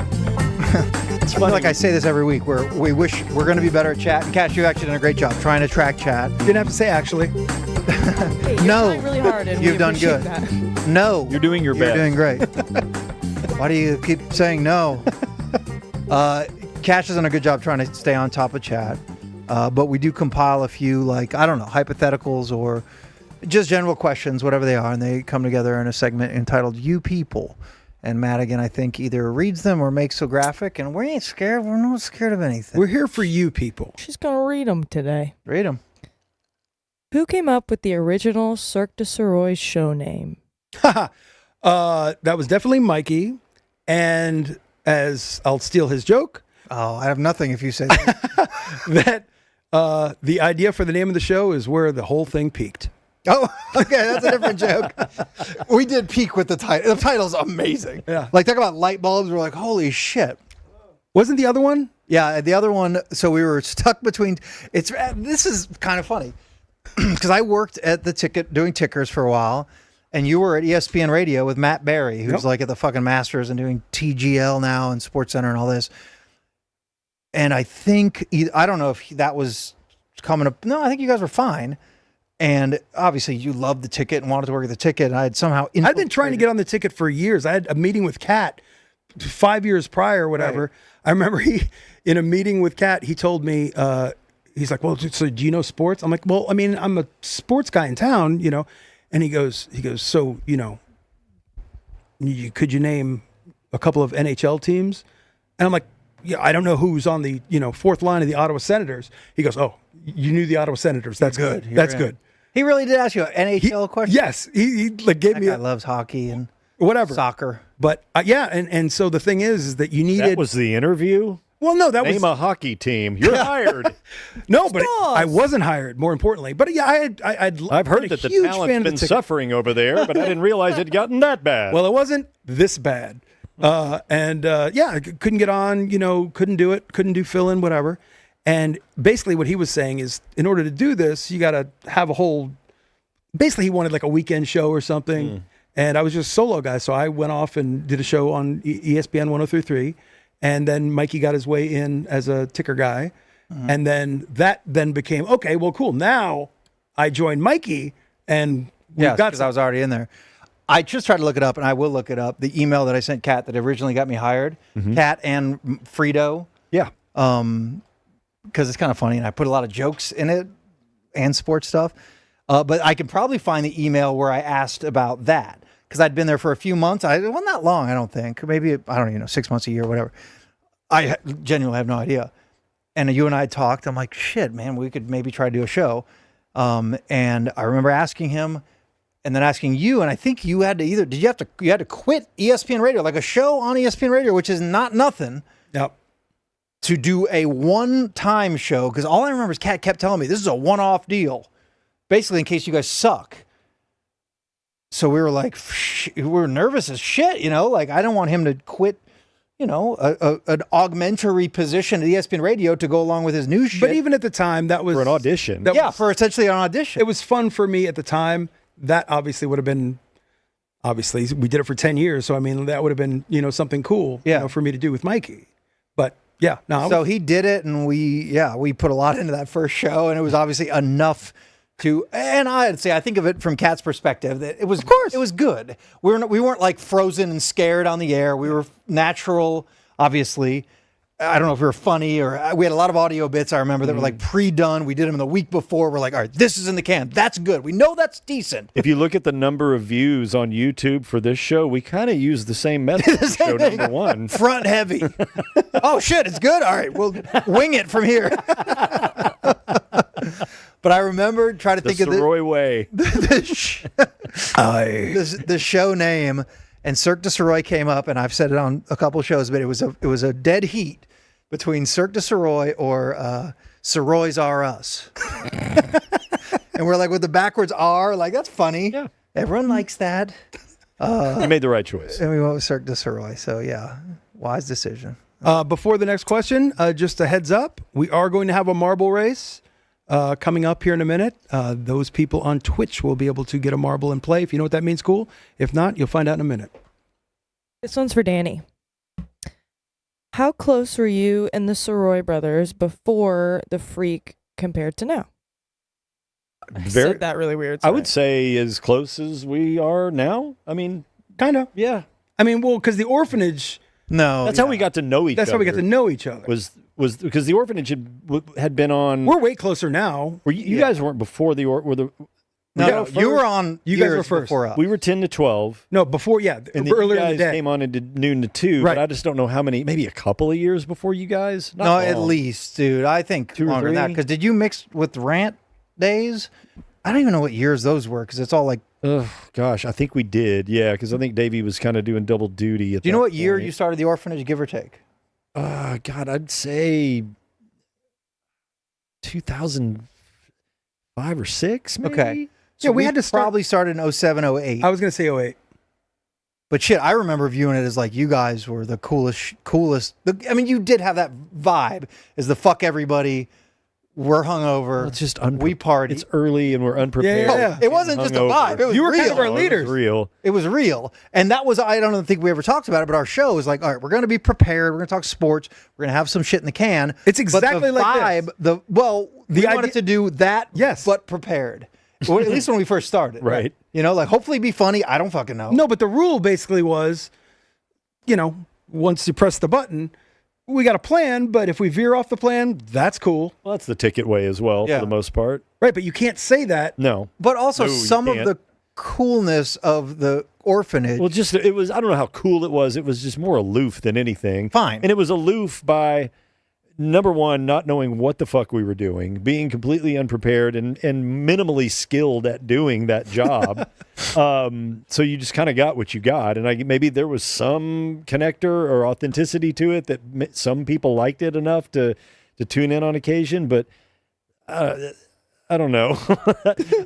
It's funny. Like I say this every week, where we wish we're going to be better at chat. And Cash, you actually done a great job trying to track chat. Didn't have to say actually. Hey, you're No. trying really hard, and You've we done appreciate good. That. No, You're doing your best. You're doing great. Why do you keep saying no? Cash has done a good job trying to stay on top of chat, but we do compile a few, like, I don't know, hypotheticals or just general questions, whatever they are, and they come together in a segment entitled "You People." And Madigan, I think, either reads them or makes a graphic, and we ain't scared. We're not scared of anything. We're here for you people. She's gonna read them today. Read them. Who came up with the original Cirque Du Sirois show name? That was definitely Mikey. And as I'll steal his joke, Oh, I have nothing if you say that. that the idea for the name of the show is where the whole thing peaked. Oh, okay, that's a different joke. We did peak with the title. The title's amazing. Yeah. Like, talk about light bulbs. We're like, holy shit. Wasn't the other one? Yeah, the other one. So we were stuck between. This is kind of funny because I worked at the ticket doing tickers for a while, and you were at ESPN Radio with Matt Berry, who's Yep. like at the fucking Masters and doing TGL now and Sports Center and all this. And I think I don't know if that was coming up. No, I think you guys were fine. And obviously, you loved the ticket and wanted to work at the ticket. And I had somehow I'd been trying to get on the ticket for years. I had a meeting with Kat 5 years prior, or whatever. Right. I remember in a meeting with Kat, he told me, he's like, well, so do you know sports? I'm like, well, I mean, I'm a sports guy in town, you know. And he goes, so, you know, could you name a couple of NHL teams? And I'm like, yeah, I don't know who's on the, fourth line of the Ottawa Senators. He goes, oh, you knew the Ottawa Senators. That's good. You're That's in. good. He really did ask you an NHL question. Yes. He like gave That me guy loves hockey and whatever. soccer. But yeah, and so the thing is that you needed. That was the interview? well, no, that Name was a hockey team. You're hired. no, but Stop. I wasn't hired. More importantly, but yeah, I've heard that the talent's been suffering over there, but I didn't realize it'd gotten that bad. Well, it wasn't this bad, yeah, I couldn't get on. Couldn't do it. Couldn't do fill in, whatever. And basically, what he was saying is, in order to do this, you got to have a whole. Basically, he wanted like a weekend show or something. And I was just a solo guy, so I went off and did a show on ESPN 103.3, and then Mikey got his way in as a ticker guy, and then that became okay. Well, cool. Now I joined Mikey, and we Yeah, got because I was already in there. I just tried to look it up, and I will look it up. The email that I sent Kat that originally got me hired, Kat and Frito, yeah. because it's kind of funny, and I put a lot of jokes in it and sports stuff. But I can probably find the email where I asked about that because I'd been there for a few months. It wasn't that long, I don't think. Maybe, I don't know, 6 months, a year, whatever. I genuinely have no idea. And you and I talked. I'm like, shit, man, we could maybe try to do a show. And I remember asking him and then asking you, and I think you had to you had to quit ESPN Radio, like a show on ESPN Radio, which is not nothing. Yep. to do a one-time show, because all I remember is Kat kept telling me, this is a one-off deal, basically in case you guys suck. So we were like, we were nervous as shit, you know? Like, I don't want him to quit, you know, an augmentary position at ESPN Radio to go along with his new shit. But even at the time, that was... For an audition. For essentially an audition. It was fun for me at the time. That obviously would have been... Obviously, we did it for 10 years, so I mean, that would have been, you know, something cool you know, for me to do with Mikey. But yeah, no. So he did it, and we put a lot into that first show, and it was obviously enough to, and I'd say, I think of it from Kat's perspective, that it was, of course, it was good. We weren't like frozen and scared on the air. We were natural, obviously. I don't know if we were funny or we had a lot of audio bits. I remember that were like pre-done. We did them the week before. We're like, all right, this is in the can. That's good. We know that's decent. If you look at the number of views on YouTube for this show, we kind of use the same method for show number one. Front heavy. Oh shit, it's good. All right, we'll wing it from here. But I remember trying to think of Sirois way. The show name, and Cirque Du Sirois came up, and I've said it on a couple of shows, but it was a dead heat between Cirque Du Sirois or Sirois Are Us. And we're like, with the backwards R, like, that's funny. Yeah. Everyone likes that. You made the right choice. And we went with Cirque Du Sirois. So, yeah, wise decision. Before the next question, just a heads up, we are going to have a marble race coming up here in a minute. Those people on Twitch will be able to get a marble and play. If you know what that means, cool. If not, you'll find out in a minute. This one's for Danny. How close were you and the Sirois brothers before the freak compared to now? I said that really weird. I would say as close as we are now. I mean, kind of. Yeah. I mean, well, because the orphanage. No. That's how we got to know each other. That's how we got to know each other. Was because the orphanage had been on. We're way closer now. You guys weren't before the No, you were on. You guys were first. Before us. We were 10 to 12. No, before, yeah. And earlier you guys in the day. came on and did noon to 2. Right. But I just don't know how many, maybe a couple of years before you guys. Not No, long. at least, dude. I think 2 or longer than that. 3. Because did you mix with rant days? I don't even know what years those were, because it's all like. Oh, gosh, I think we did. Yeah, because I think Davey was kind of doing double duty. Do you know what year you started the orphanage, give or take? God, I'd say 2005 or 6, maybe? Okay. So we had to start. Probably started in 07, 08. I was going to say 08. But shit, I remember viewing it as like you guys were the coolest. I mean, you did have that vibe as the fuck everybody. We're hungover. Well, it's just we party. It's early and we're unprepared. Yeah. It wasn't just a vibe. It was You were real. kind of our leaders. It was real. It was real. And that was, I don't think we ever talked about it, but our show is like, all right, we're going to be prepared. We're going to talk sports. We're going to have some shit in the can. It's exactly but the like vibe, this. We wanted to do that, Yes. but prepared. Well, at least when we first started. Right. You know, like hopefully be funny. I don't fucking know. No, but the rule basically was, you know, once you press the button, we got a plan, but if we veer off the plan, that's cool. Well, that's the ticket way as well, Yeah. for the most part. Right, but you can't say that. No. But also No, you some of can't. the coolness of the orphanage. Well, just, it was, I don't know how cool it was. It was just more aloof than anything. Fine. And it was aloof by, number one, not knowing what the fuck we were doing, being completely unprepared and minimally skilled at doing that job. So you just kind of got what you got. And maybe there was some connector or authenticity to it that some people liked it enough to tune in on occasion. But I don't know.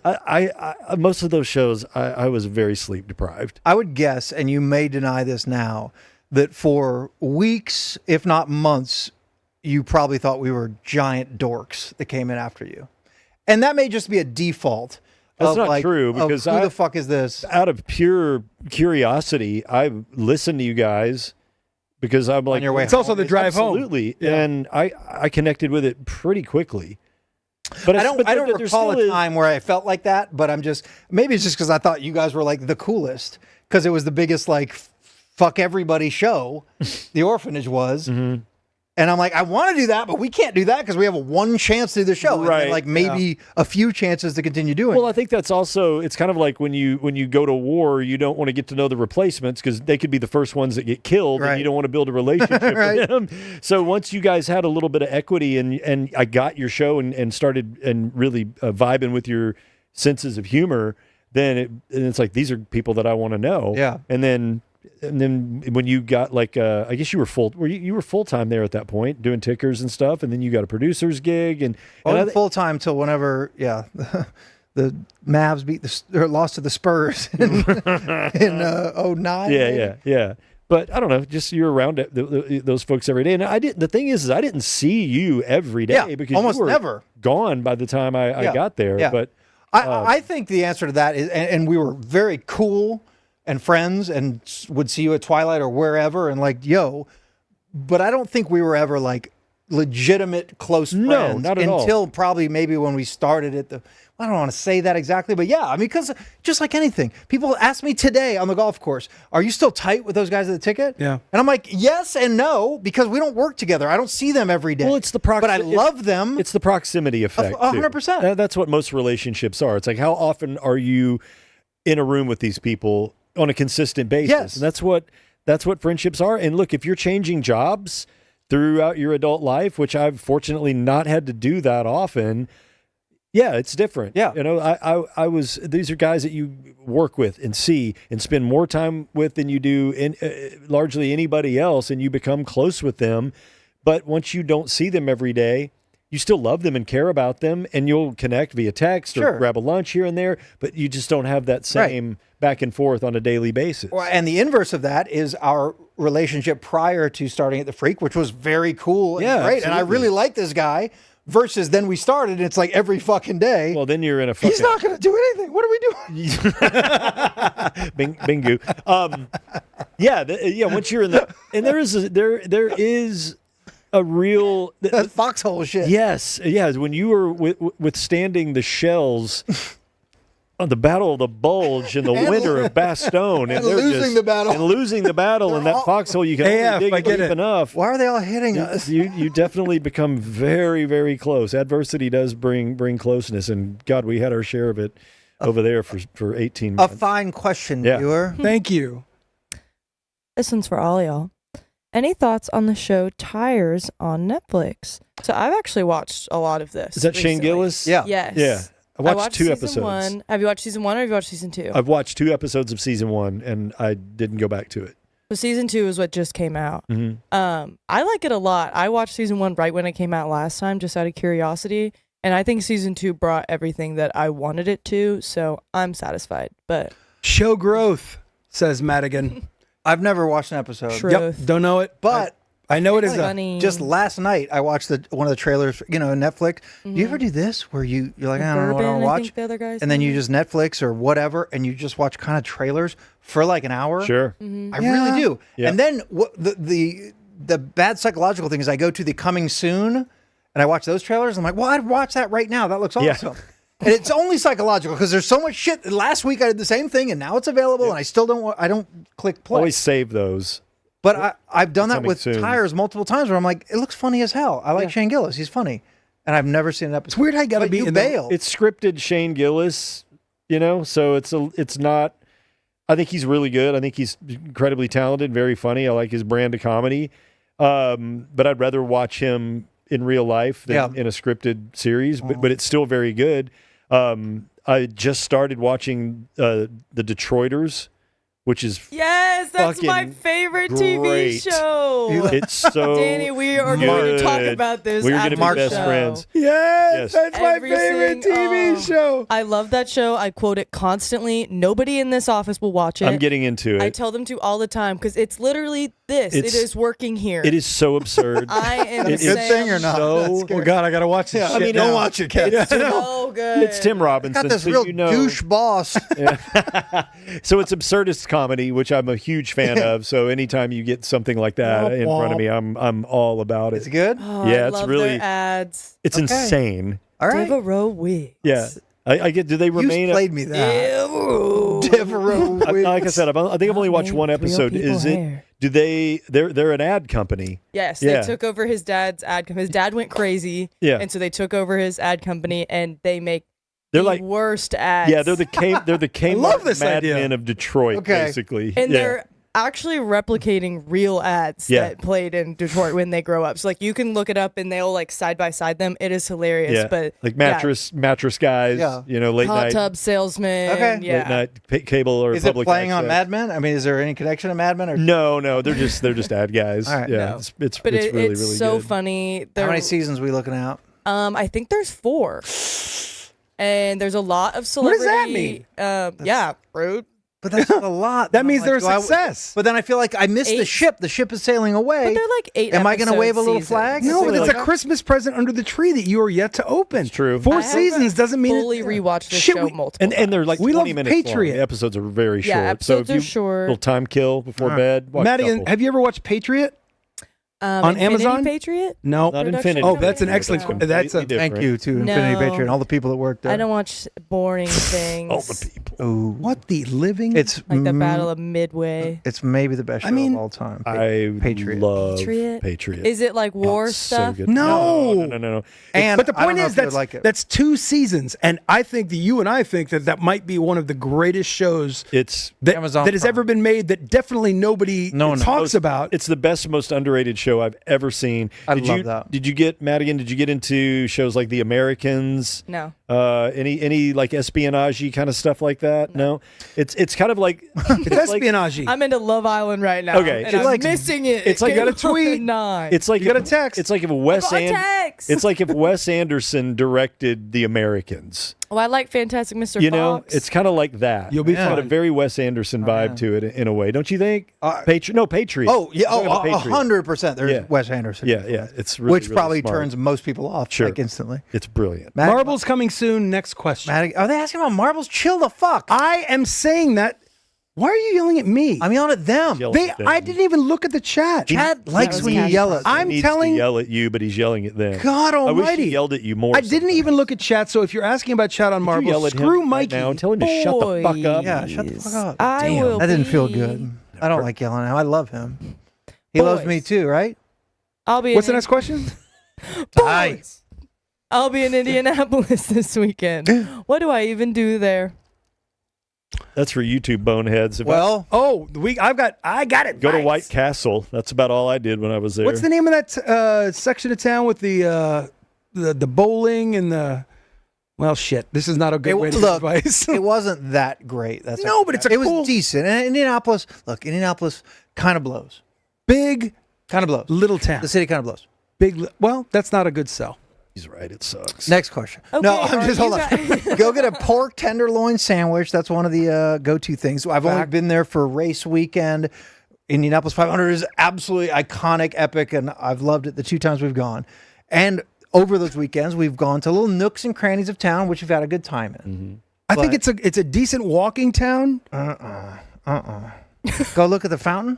I most of those shows, I was very sleep deprived. I would guess, and you may deny this now, that for weeks, if not months, you probably thought we were giant dorks that came in after you. And that may just be a default. That's of not like, true, of because who the fuck is this? Out of pure curiosity, I listened to you guys because I'm like, your way It's also the drive home. absolutely. Yeah. And I connected with it pretty quickly. But I don't there recall still a is- time where I felt like that, but maybe it's just because I thought you guys were like the coolest because it was the biggest like fuck everybody show the orphanage was. Mm-hmm. And I'm like, I want to do that, but we can't do that because we have one chance to do the show. And Right, then, like maybe a few chances to continue doing Well, it. I think that's also, it's kind of like when you go to war, you don't want to get to know the replacements because they could be the first ones that get killed, Right. and you don't want to build a relationship Right. with them. So once you guys had a little bit of equity and I got your show and started and really vibing with your senses of humor, then it's like, these are people that I want to know. Yeah. And then and then when you got like, I guess you were you were full time there at that point doing tickers and stuff, and then you got a producer's gig and full time till whenever, the Mavs lost to the Spurs in 09. Yeah. But I don't know, just you're around those folks every day. And the thing is I didn't see you every day because almost you were never gone by the time I got there. Yeah. But I think the answer to that is, and we were very cool and friends and would see you at Twilight or wherever and like, but I don't think we were ever like legitimate close friends. No, not at all. Until probably maybe when we started at I don't want to say that exactly, but yeah, I mean, because just like anything, people ask me today on the golf course, are you still tight with those guys at the ticket? Yeah. And I'm like, yes and no, because we don't work together. I don't see them every day. Well, it's the but I love them. It's the proximity effect. 100%. That's what most relationships are. It's like, how often are you in a room with these people on a consistent basis? Yes. And that's what friendships are. And look, if you're changing jobs throughout your adult life, which I've fortunately not had to do that often, yeah, it's different. Yeah. These are guys that you work with and see and spend more time with than you do in largely anybody else, and you become close with them. But once you don't see them every day, you still love them and care about them, and you'll connect via text or grab a lunch here and there, but you just don't have that same back and forth on a daily basis. Well, and the inverse of that is our relationship prior to starting at the Freak, which was very cool and great. Absolutely. And I really like this guy. Versus then we started, and it's like every fucking day. Well, then you're in a fucking... He's not going to do anything. What are we doing? Bingu. Once you're in the... And there is a real... That foxhole shit. Yes. When you were withstanding the shells... on the Battle of the Bulge in the winter of Bastogne, and losing the battle, and that foxhole you can only dig deep enough. Why are they all hitting us? You definitely become very, very close. Adversity does bring closeness, and God, we had our share of it over there for 18 months. A fine question, viewer. Thank you. This one's for all y'all. Any thoughts on the show Tires on Netflix? So I've actually watched a lot of this. Is that Shane recently. Gillis? Yeah. Yes. Yeah. I watched 2 season episodes. 1. Have you watched season 1 or have you watched season 2? I've watched 2 episodes of season 1, and I didn't go back to it. So season 2 is what just came out. Mm-hmm. I like it a lot. I watched season 1 right when it came out last time, just out of curiosity. And I think season 2 brought everything that I wanted it to. So I'm satisfied. But show growth, says Madigan. I've never watched an episode. Yep, don't know it, but I know it is funny. Just last night, I watched one of the trailers, Netflix. Do you ever do this where you're like, I don't know what I want to watch? The other guys and then you just Netflix or whatever, and you just watch kind of trailers for like an hour. Sure. I really do. Yeah. And then the bad psychological thing is I go to the coming soon and I watch those trailers. I'm like, well, I'd watch that right now. That looks awesome. And it's only psychological because there's so much shit. Last week I did the same thing and now it's available and I still don't click play. Always save those. But I've done that Coming with soon. Tires multiple times where I'm like, it looks funny as hell. I like Shane Gillis. He's funny. And I've never seen an episode. It's weird how you got to be you in bail. It's scripted Shane Gillis, so it's not. I think he's really good. I think he's incredibly talented, very funny. I like his brand of comedy. But I'd rather watch him in real life than in a scripted series. But it's still very good. I just started watching The Detroiters, which is yes, that's my favorite TV great. show. It's so Danny, we are going to talk good. about this. We're going to after be the best show. friends. Yes, that's my favorite Everything- TV show. I love that show. I quote it constantly. Nobody in this office will watch it. I'm getting into it. I tell them to all the time because it's literally this. It's- it is working here. It is so absurd. I am It is good thing or not? so- That's Oh scary. God, I gotta watch this. shit don't now. watch it, Ken. so good. It's Tim Robinson. Got this so real you know. douche boss. So it's absurdist comedy, which I'm a huge fan of. So anytime you get something like that in front of me, I'm all about it. Is it good? Oh, Yeah, I it's love really- their ads. It's insane. All right. Devereaux wigs. Yeah, I get. Do they You remain? played me that. Ew. Devereaux Like I said, I think I've only watched one Real episode. people Is it? hair. Do they? They're an ad company. Yes, Yeah. they took over his dad's ad company. His dad went crazy. Yeah. And so they took over his ad company and they make They're the like worst ads. Yeah, they're the love Kmart this Mad idea. Men of Detroit, Okay. basically. And yeah. they're actually replicating real ads Yeah. that played in Detroit when they grow up. So like you can look it up and they'll like side by side them. It is hilarious. Yeah. But Like mattress guys. Yeah. You know, late hot night. tub salesman. Okay. Yeah. Late night cable or Is it public playing on access. Mad Men? I mean, is there any connection to Mad Men? Or No, they're just ad guys. All right. Yeah, No. it's But really it's really so good. funny. how They're- many seasons are we looking at? I think there's 4. And there's a lot of What celebrity. does that mean? Yeah, rude. But that's a lot. That And I'm means like, they're a do I- success. But then I feel like I missed the 8. ship. The ship is sailing away. But they're like 8 Am I going to episode wave a little seasons. flag? No, but it's Like- a Christmas present under the tree that you are yet to open. It's true. 4 I haven't seasons doesn't mean fully rewatched this Shit, show we- multiple And they're like We 20 love minutes Patriot. long. The episodes are very short. Yeah, so episodes if you are short. little time kill before bed. Watch a Maddie, couple. have you ever watched Patriot? On Amazon? Patriot? No. Not Production Infinity. company? Oh, that's an excellent. Completely That's a. different. Thank you to Infinity No. Patriot and all the people that worked there. I don't watch boring things. All the people. Ooh, What the living? it's Like the mm, Battle of Midway. It's maybe the best show mean, of all time. I Patriot. love Patriot? Patriot. Is it like war It's stuff? So good. No. No. And but the I don't point know is if you would that's like it. that's 2 seasons, and I think that you and I think that might be one of the greatest shows It's that Amazon that has Prime. ever been made. That definitely nobody No one talks most- about. It's the best, most underrated show I've ever seen. I did love you, that. Did you get Madigan? Did you get into shows like The Americans? No. Any like espionage kind of stuff like that? No. It's kind of like It's espionage. I'm into Love Island right now. Okay, And it's I'm like- missing it. it's like- Game you got a tweet. of 9. it's like You got a text. It's like if Wes got a An- text. It's like if Wes Anderson directed The Americans. Oh, I like Fantastic Mr. You know, Fox. it's kind of like that. You'll be It's got a fine. very Wes Anderson vibe to it in a way, don't you think? Patriot. Oh yeah, I'm talking about Patriot. 100%. There's Yeah. Wes Anderson. Yeah. It's really, which really probably smart. turns most people off Sure. like instantly. It's brilliant. Marbles coming soon. Next question. Are they asking about marbles? Chill the fuck. I am saying that. Why are you yelling at me? I'm yelling at them. Yell- I didn't even look at the chat. Chad likes was when you Cash yell at. I'm He needs telling- to yell at you, but he's yelling at them. God I wish almighty. he yelled at you more. I didn't even look at chat, so if you're asking about chat on Did you Marbles, yell at him screw right Mikey. now. Tell him to shut the fuck up. Yeah, shut the fuck up. I Damn, will that didn't feel be- good. I don't like yelling at him. I love him. He loves me Boys. too, right? I'll be What's the in, next question? Boys. I'll be in Indianapolis this weekend. What do I even do there? That's for YouTube boneheads. If Well, Oh, I got it. go to Nice. White Castle. That's about all I did when I was there. What's the name of that section of town with the bowling and the? Well, shit. This is not a good way to give look, advice. it wasn't that great. That's No, but it's a it cool- was decent. And Indianapolis, look, Indianapolis kind of blows. Big Kind of blows. little town. The city kind of blows. Well, that's not a good sell. He's right. It sucks. Next question. Okay, No, I'm are just you hold on. Go get a pork tenderloin sandwich. That's one of the go-to things. I've only been there for race weekend. Indianapolis 500 is absolutely iconic, epic, and I've loved it the 2 times we've gone. And over those weekends, we've gone to little nooks and crannies of town, which we've had a good time in. I think it's a decent walking town. Go look at the fountain.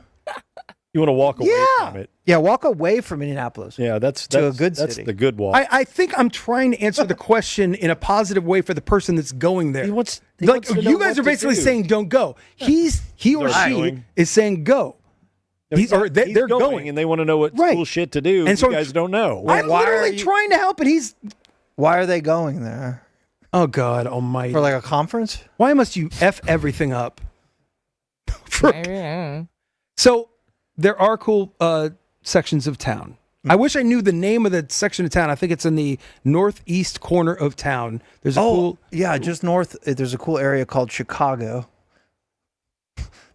You want to walk away Yeah. from it. Yeah, walk away from Indianapolis. Yeah, that's To a good That's city. the good walk. I think I'm trying to answer the question in a positive way for the person that's going there. He wants Like to know you guys what are to basically do. saying don't go. He or They're she going. is saying go. He's They're going. and they want to know what Right. cool shit to do. And And so you guys don't know. I'm why are literally you- trying to help, and he's. Why are they going there? Oh God Almighty! For like a conference? Why must you f everything up? Yeah. So there are cool sections of town. I wish I knew the name of the section of town. I think it's in the northeast corner of town. There's a cool. yeah, just north. There's a cool area called Chicago.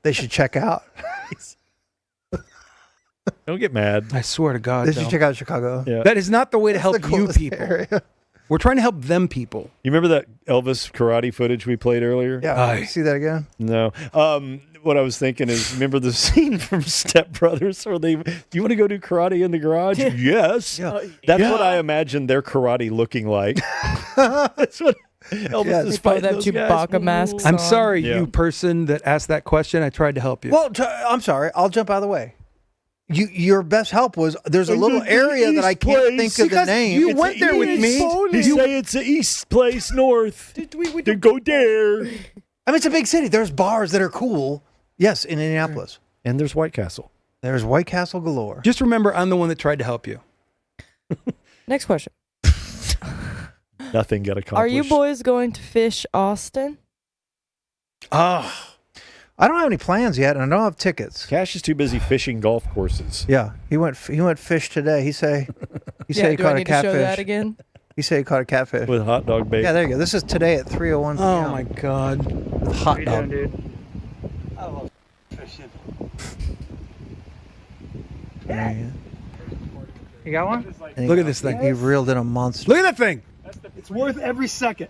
They should check out. Don't get mad. I swear to God, They though. should check out Chicago. Yeah. that is not the way to help The you coolest people. area. We're trying to help them people. You remember that Elvis karate footage we played earlier? Yeah, Aye. see that again? No. What I was thinking is, remember the scene from Step Brothers where do you want to go do karate in the garage? Yes. Yeah. That's what I imagine their karate looking like. That's what Elvis Yes. is They probably fighting have those guys. Chewbacca masks. I'm on. sorry, Yeah. you person that asked that question. I tried to help you. Well, I'm sorry. I'll jump out of the way. Your best help was there's a little area that I can't think of the Because name. you It's went there with me. You say it's the east place north. Then go there. I mean, it's a big city. There's bars that are cool. Yes, in Indianapolis. And there's White Castle. There's White Castle galore. Just remember, I'm the one that tried to help you. Next question. Nothing got accomplished. Are you boys going to fish Austin? Ah, I don't have any plans yet, and I don't have tickets. Cash is too busy fishing golf courses. Yeah, he went fish today. He said he do caught I a need to show that catfish. again? He said he caught a catfish. With hot dog bacon. Yeah, there you go. This is today at 3:01 p.m. Oh my God. With hot dog. dude? I love fishing. You got one? And Look at this thing. He reeled in a monster. Look at that thing. It's worth every second.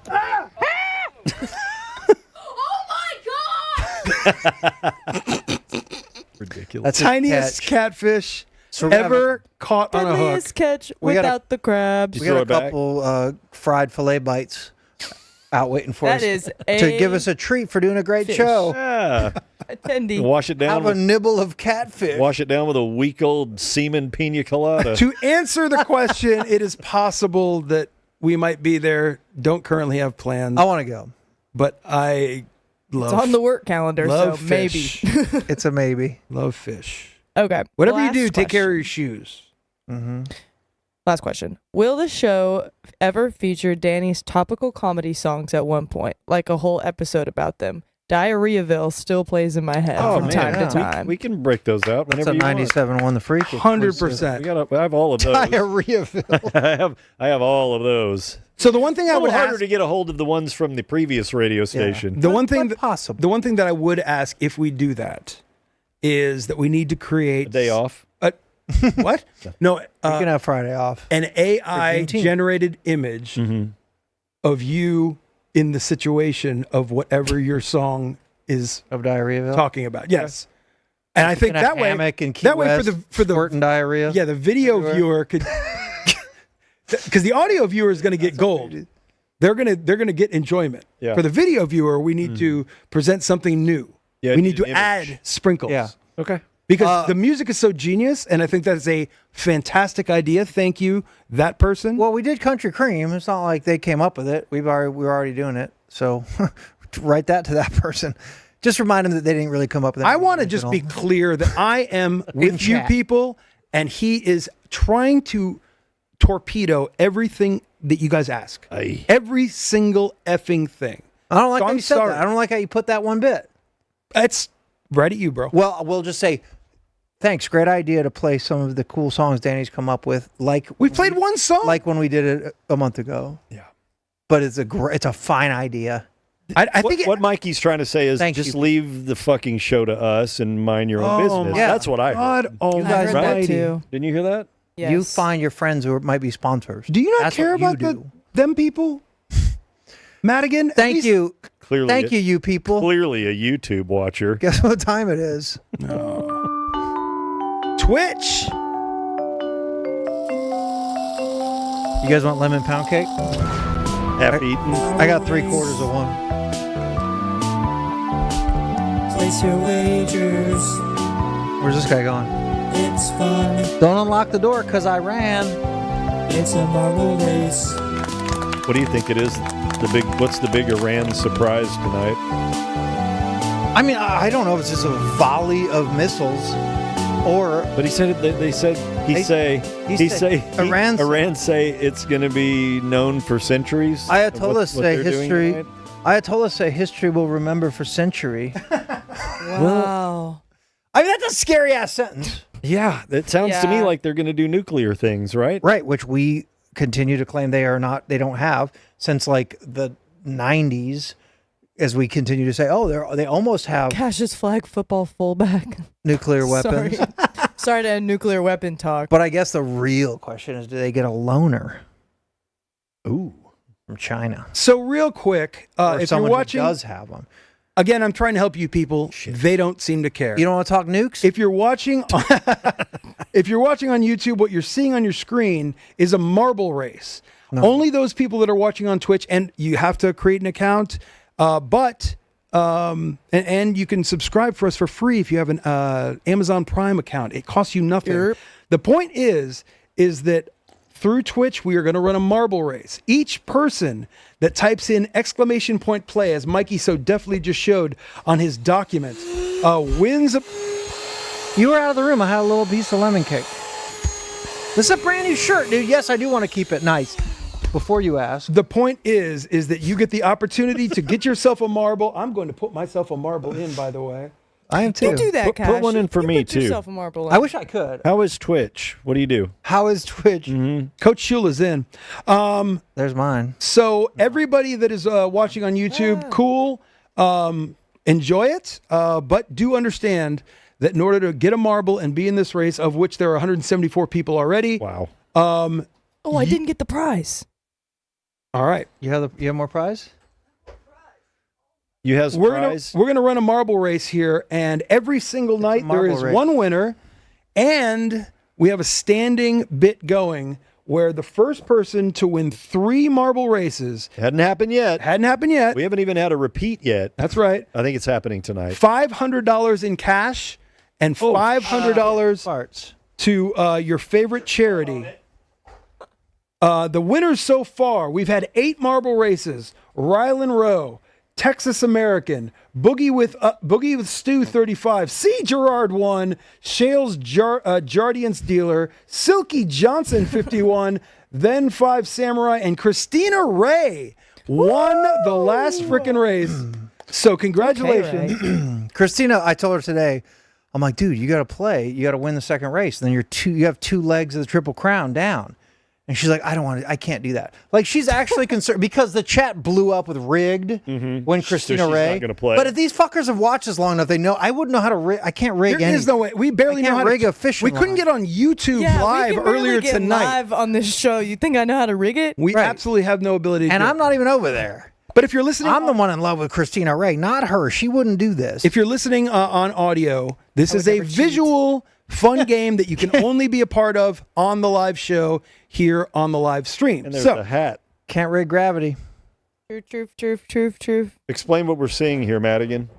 Ridiculous. That's a Tiniest catch. catfish So we have ever caught on a hook. Deadliest catch We got a- without the crabs. We Throw got a it back. couple fried fillet bites out waiting for us That is to give us a treat for doing a great fish. show. Yeah. attendee. Wash it down. Have a With, nibble of catfish. wash it down with a week old semen pina colada. To answer the question, it is possible that we might be there. Don't currently have plans, I want to go. but I love It's on the work calendar, love so fish. maybe. It's a maybe. Love fish. Okay. Whatever you last do, take care of question. your shoes. Mm-hmm. Last question. Will the show ever feature Danny's topical comedy songs at one point? Like a whole episode about them? Diarrheaville still plays in my head Oh, from man. time Yeah. to time. We can break those out That's whenever a you want. 97 won the freak. 100%. I have all of those. So the one thing It's I a would little harder ask, to get a hold of the ones from the previous radio station. the one thing But possible. the one thing that I would ask if we do that is that we need to create A day off. What? No, You can have Friday off. an AI Juneteenth. generated image of you in the situation of whatever your song is Of Diarrheaville. talking about. Yes. And I think In a that way, hammock in Key that way West, for the squirting diarrhea. yeah, the video everywhere. viewer could, because the audio viewer is going to get gold. They're gonna get enjoyment. Yeah. For the video viewer, we need to present something new. Yeah, we need to an image. add sprinkles. Yeah. Okay. Because the music is so genius, and I think that's a fantastic idea. Thank you, that person. Well, we did Country Cream. It's not like they came up with it. We were already doing it. So write that to that person. Just remind them that they didn't really come up with it. I want to just be clear that I am with you chat. people, and he is trying to torpedo everything that you guys ask. Aye. Every single effing thing. I don't like So how I'm you said sorry. that. I don't like how you put that one bit. It's right at you, bro. Well, we'll just say, thanks. Great idea to play some of the cool songs Danny's come up with. Like We played one song. like when we did it a month ago. Yeah. But it's a fine idea. I think what Mikey's trying to say is Thank just you. leave the fucking show to us and mind your own Oh, business. my That's what I God heard. Almighty. guys I heard that right? too. Didn't you hear that? Yes. You find your friends who might be sponsors. Do you not That's care what you about do. them people? Madigan? at Thank least- you. Clearly, Thank you, you people. Clearly, a YouTube watcher. Guess what time it is? Twitch. You guys want lemon pound cake? Half eaten. I got 3/4 of one. Place your wagers, Where's this guy going? it's fun, Don't unlock the door because I ran. it's a marble race. What do you think it is? What's the big Iran surprise tonight? I mean, I don't know if it's just a volley of missiles or But he said Iran say it's going to be known for centuries. Ayatollahs what say they're doing history. tonight? Ayatollahs say history will remember for century. Wow. I mean, that's a scary ass sentence. Yeah, it sounds to me Yeah. like they're going to do nuclear things, right? Right, which we continue to claim they don't have since like the 90s, as we continue to say, they almost have Cash's flag football fullback. nuclear weapons. Sorry to end nuclear weapon talk. But I guess the real question is, do they get a loaner Ooh. from China? So real quick, Or if you're someone who watching, does have them. again, I'm trying to help you people. They don't seem to care. You don't want to talk nukes? If you're watching, if you're watching on YouTube, what you're seeing on your screen is a marble race. Only those people that are watching on Twitch, and you have to create an account. And you can subscribe for us for free if you have an Amazon Prime account. It costs you nothing. Yep. The point is that through Twitch, we are going to run a marble race. Each person that types in !play, as Mikey so deftly just showed on his document, wins a... You were out of the room. I had a little piece of lemon cake. This is a brand new shirt, dude. Yes, I do want to keep it nice. before you ask. The point is that you get the opportunity to get yourself a marble. I'm going to put myself a marble in, by the way. I am too. You do that, Put Cash. one in for You me, put too. yourself a marble in. I wish I could. How is Twitch? What do you do? How is Twitch? Coach Shula's in. There's mine. So everybody that is watching on YouTube, cool. Enjoy it, but do understand that in order to get a marble and be in this race, of which there are 174 people already. Wow. Oh, I didn't get the prize. All right. You have more prize? You have We're surprise? gonna run a marble race here, and every single night there marble is race. one winner, and we have a standing bit going where the first person to win 3 marble races Hadn't happened yet. hadn't happened yet. We haven't even had a repeat yet. That's right. I think it's happening tonight. $500 in cash and $500 Parts. to your favorite charity. The winners so far, we've had 8 marble races. Rylan Rowe, Texas American, Boogie with Stu 35, C. Gerard 1, Shales Jardiance Dealer, Silky Johnson 51, then 5 Samurai, and Christina Ray won the last frickin' race. So congratulations. Okay, Christina, I told her today, I'm like, dude, you got to play. You got to win the second race. Then you have 2 legs of the Triple Crown down. And she's like, I can't do that. Like, she's actually concerned because the chat blew up with rigged when Christina she's Ray. not gonna play. But if these fuckers have watched us long enough, they know I wouldn't know how to rig. I can't rig There any. is no way. We barely I know can't how rig to a fishing We couldn't line. get on YouTube Yeah, live we can barely earlier get tonight. live on this show. You think I know how to rig it? We Right. absolutely have no ability to And do I'm it. not even over there. But if you're listening, I'm the one in love with Christina Ray, not her. She wouldn't do this. if you're listening on audio, this is a never cheat. visual fun game that you can only be a part of on the live show here on the live stream. And there's So a hat. Can't rig gravity. Truth. Explain what we're seeing here, Madigan.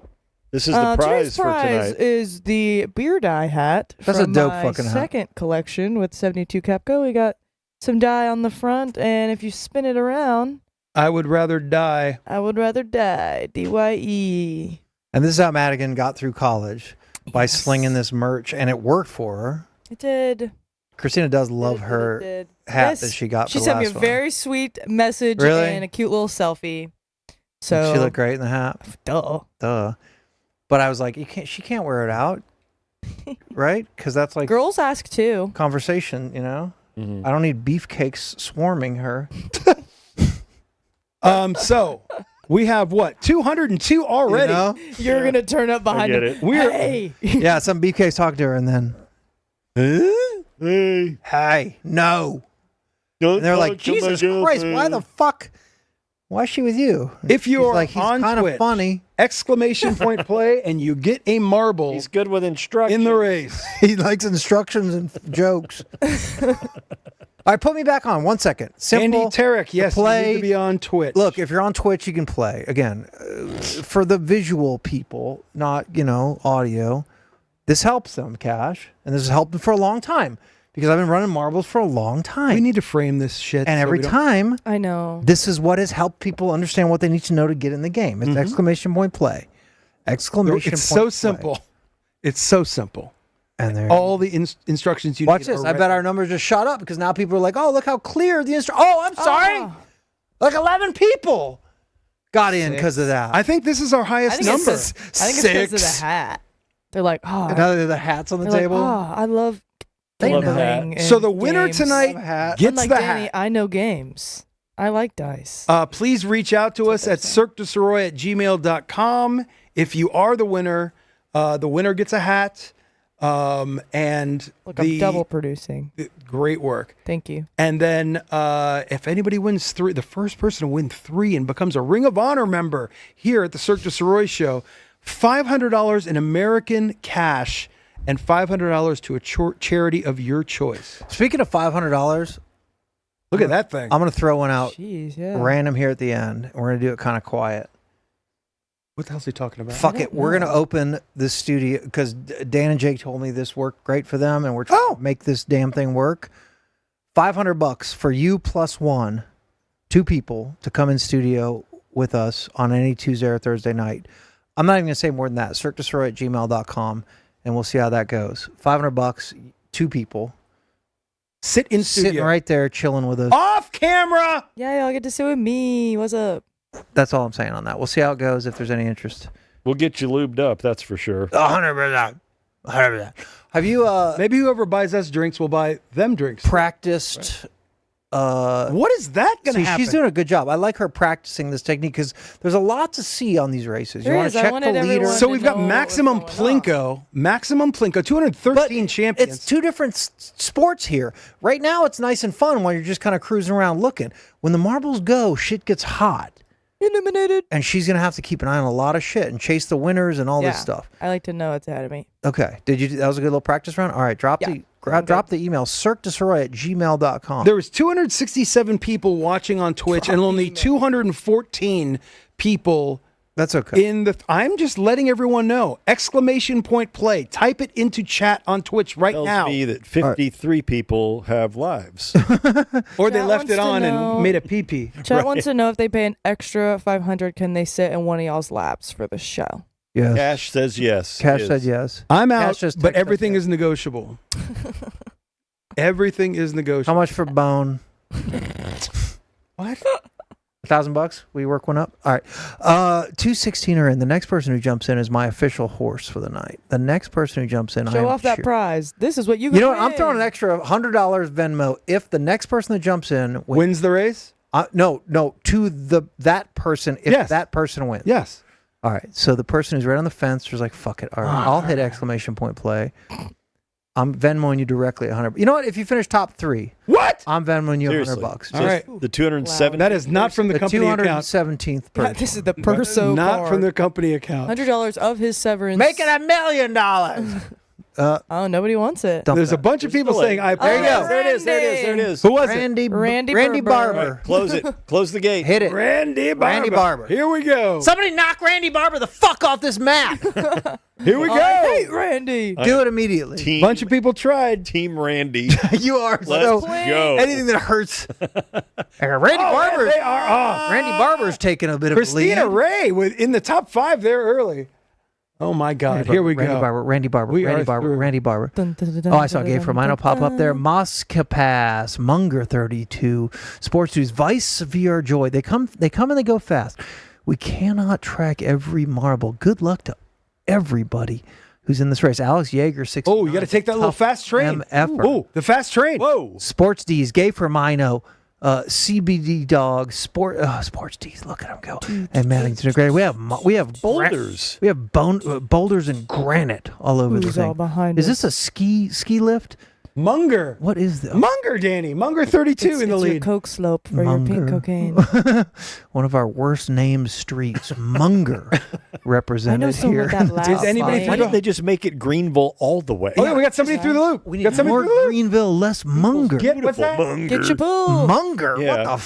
This is the prize Today's for prize tonight. is the beer dye hat. That's a from dope my fucking hat. second collection with 72 Capco. We got some dye on the front, and if you spin it around, I would rather die. I would rather die. DYE. And this is how Madigan got through college by Yes. slinging this merch, and it worked for her. It did. Christina does love It her did. hat Yes. that she got. She for the sent me a last one. very sweet message Really? and a cute little selfie. Did So she looked great in the hat. duh. Duh. But I was like, she can't wear it out, right? Because that's like Girls ask too. conversation, you know. I don't need beefcakes swarming her. So we have what 202 already. You know? You're gonna turn up behind get him. it. We're Hey. Yeah, some beefcakes talk to her, and then, Hey. hey, no. And they're like, Jesus Christ, why the fuck? Why is she with you? If He's you're like, he's on kind of Twitch, funny. exclamation point play, and you get a marble He's good with instructions. in the race. He likes instructions and jokes. All right, put me back on 1 second. Simple. Andy Tarek, yes, you play. need to be on Twitch. Look, if you're on Twitch, you can play. Again, for the visual people, not, audio, this helps them, Cash. And this has helped them for a long time because I've been running marbles for a long time. we need to frame this shit. and so every we don't- time, I know. this is what has helped people understand what they need to know to get in the game. It's exclamation point play. Exclamation It's point so play. simple. It's so simple. And there, All the instructions you watch need. this. are I bet right- our numbers just shot up because now people are like, oh, look how clear the Oh, I'm sorry. Oh. Like 11 people got in because of that. I think this is our highest I think number. It's because of the hat. They're like, oh, And now that the hats on the they're like, table. oh, I love They know. gambling So and the winner games. tonight Love a hat. gets Unlike the Danny, hat. I know games. I like dice. Please reach out to us at cirquedusirois@gmail.com. If you are the winner gets a hat. And Look, I'm double producing. great work. Thank you. And then if anybody wins 3, the first person to win 3 and becomes a Ring of Honor member here at the Cirque Du Sirois show, $500 in American cash and $500 to a charity of your choice. Speaking of $500, Look at that thing. I'm going to throw one out Jeez, yeah. random here at the end. And we're going to do it kind of quiet. What the hell's he talking about? Fuck it. We're going to open this studio because Dan and Jake told me this worked great for them, and we're trying to make this damn thing work. $500 for you plus one, 2 people to come in studio with us on any Tuesday or Thursday night. I'm not even going to say more than that. cirquedusirois@gmail.com, and we'll see how that goes. $500, 2 people. sit in Sitting studio. right there, chilling with us. Off camera. Yeah, y'all get to sit with me. What's up? That's all I'm saying on that. We'll see how it goes if there's any interest. We'll get you lubed up, that's for sure. 100%. 100%. Have you Maybe whoever buys us drinks will buy them drinks. practiced? What is that going to See, happen? she's doing a good job. I like her practicing this technique because there's a lot to see on these races. You There want is. to I check the wanted leader. everyone So to we've got know what was Maximum going Plinko, 213 champions. It's two different sports here. Right now, it's nice and fun when you're just kind of cruising around looking. When the marbles go, shit gets hot. Illuminated. And she's going to have to keep an eye on a lot of shit and chase the winners and all this stuff. I like to know what's ahead of me. Okay. That was a good little practice round? All right. Drop the email, cirquedusirois@gmail.com. There was 267 people watching on Twitch and only 214 people That's okay. in the. I'm just letting everyone know. Exclamation point play. Type it into chat on Twitch right Tells now. me that 53 people have lives. Or they Chat left wants it to on know- and made a pee-pee. Chat wants to know if they pay an extra $500, can they sit in one of y'all's laps for the show? Yes. Cash says yes. Cash Is. said yes. I'm Cash out, just but texted us everything that. is negotiable. Everything is How negotiable. much for bone? What? $1,000? We work one up? All right. 216 are in. The next person who jumps in is my official horse for the night. The next person who jumps in, I Show am off that cheer- prize. This is what you You know what? win. I'm throwing an extra $100 Venmo if the next person that jumps in wins. Wins the race? No, to that person if Yes. that person wins. Yes. All right. So the person who's right on the fence was like, fuck it. All right. I'll hit exclamation point play. I'm Venmoing you directly 100. You know what? If you finish top 3, What? I'm Venmoing you Seriously. $100. All right. The 207. That is not from the The company account. 217th Yeah, person. this is the perso Not card. from the company account. $100 of his severance. Make it $1 million. Oh, nobody wants it. Dump There's a that. bunch of people saying, I There you pay. go. There it is. There it is. There it is. Who was it? Randy Barber. Close it. Close the gate. Hit it. Randy Barber. Randy Barber. Here we go. Somebody knock Randy Barber the fuck off this map. Here we I hate go. Randy. Do it immediately. Team, Bunch of people tried. Team Randy. You are Let's so go. anything that hurts. Randy Oh, Barber. man, they are off. Randy Barber's taking a bit of a Christina lead. Ray in the top 5 there early. Oh my God! Here we Randy go. Barber. Randy Barber. We Randy are Barber. through. Randy Barber. Dun, dun, dun, dun, Oh, I saw dun, Gay dun, Firmino dun, pop up there. dun. Moscapass, Munger 32, Sports News, Vice VR Joy. They come and they go fast. We cannot track every marble. Good luck to everybody who's in this race. Alex Yeager 6. Oh, you got to take that little fast train. MFer. Oh, the fast train. Whoa. Sports D's, Gay Firmino, CBD Dog, Sports D's. Look at them go. And Maddington Granite. We have Boulders. We have boulders and granite all over the Who's all thing. behind Is us? this a ski lift? Munger. What is this? Munger, Danny. Munger 32 It's in the your lead. coke slope for your pink Munger. cocaine. One of our worst named streets, Munger, represented I know someone here. with that loud. Is anybody Why through didn't they just make it Greenville all the way? Oh, yeah, we got somebody through the loop. We got need somebody more through the loop. Greenville, less Munger. What's that? Munger. Get your pool. Munger. Yeah.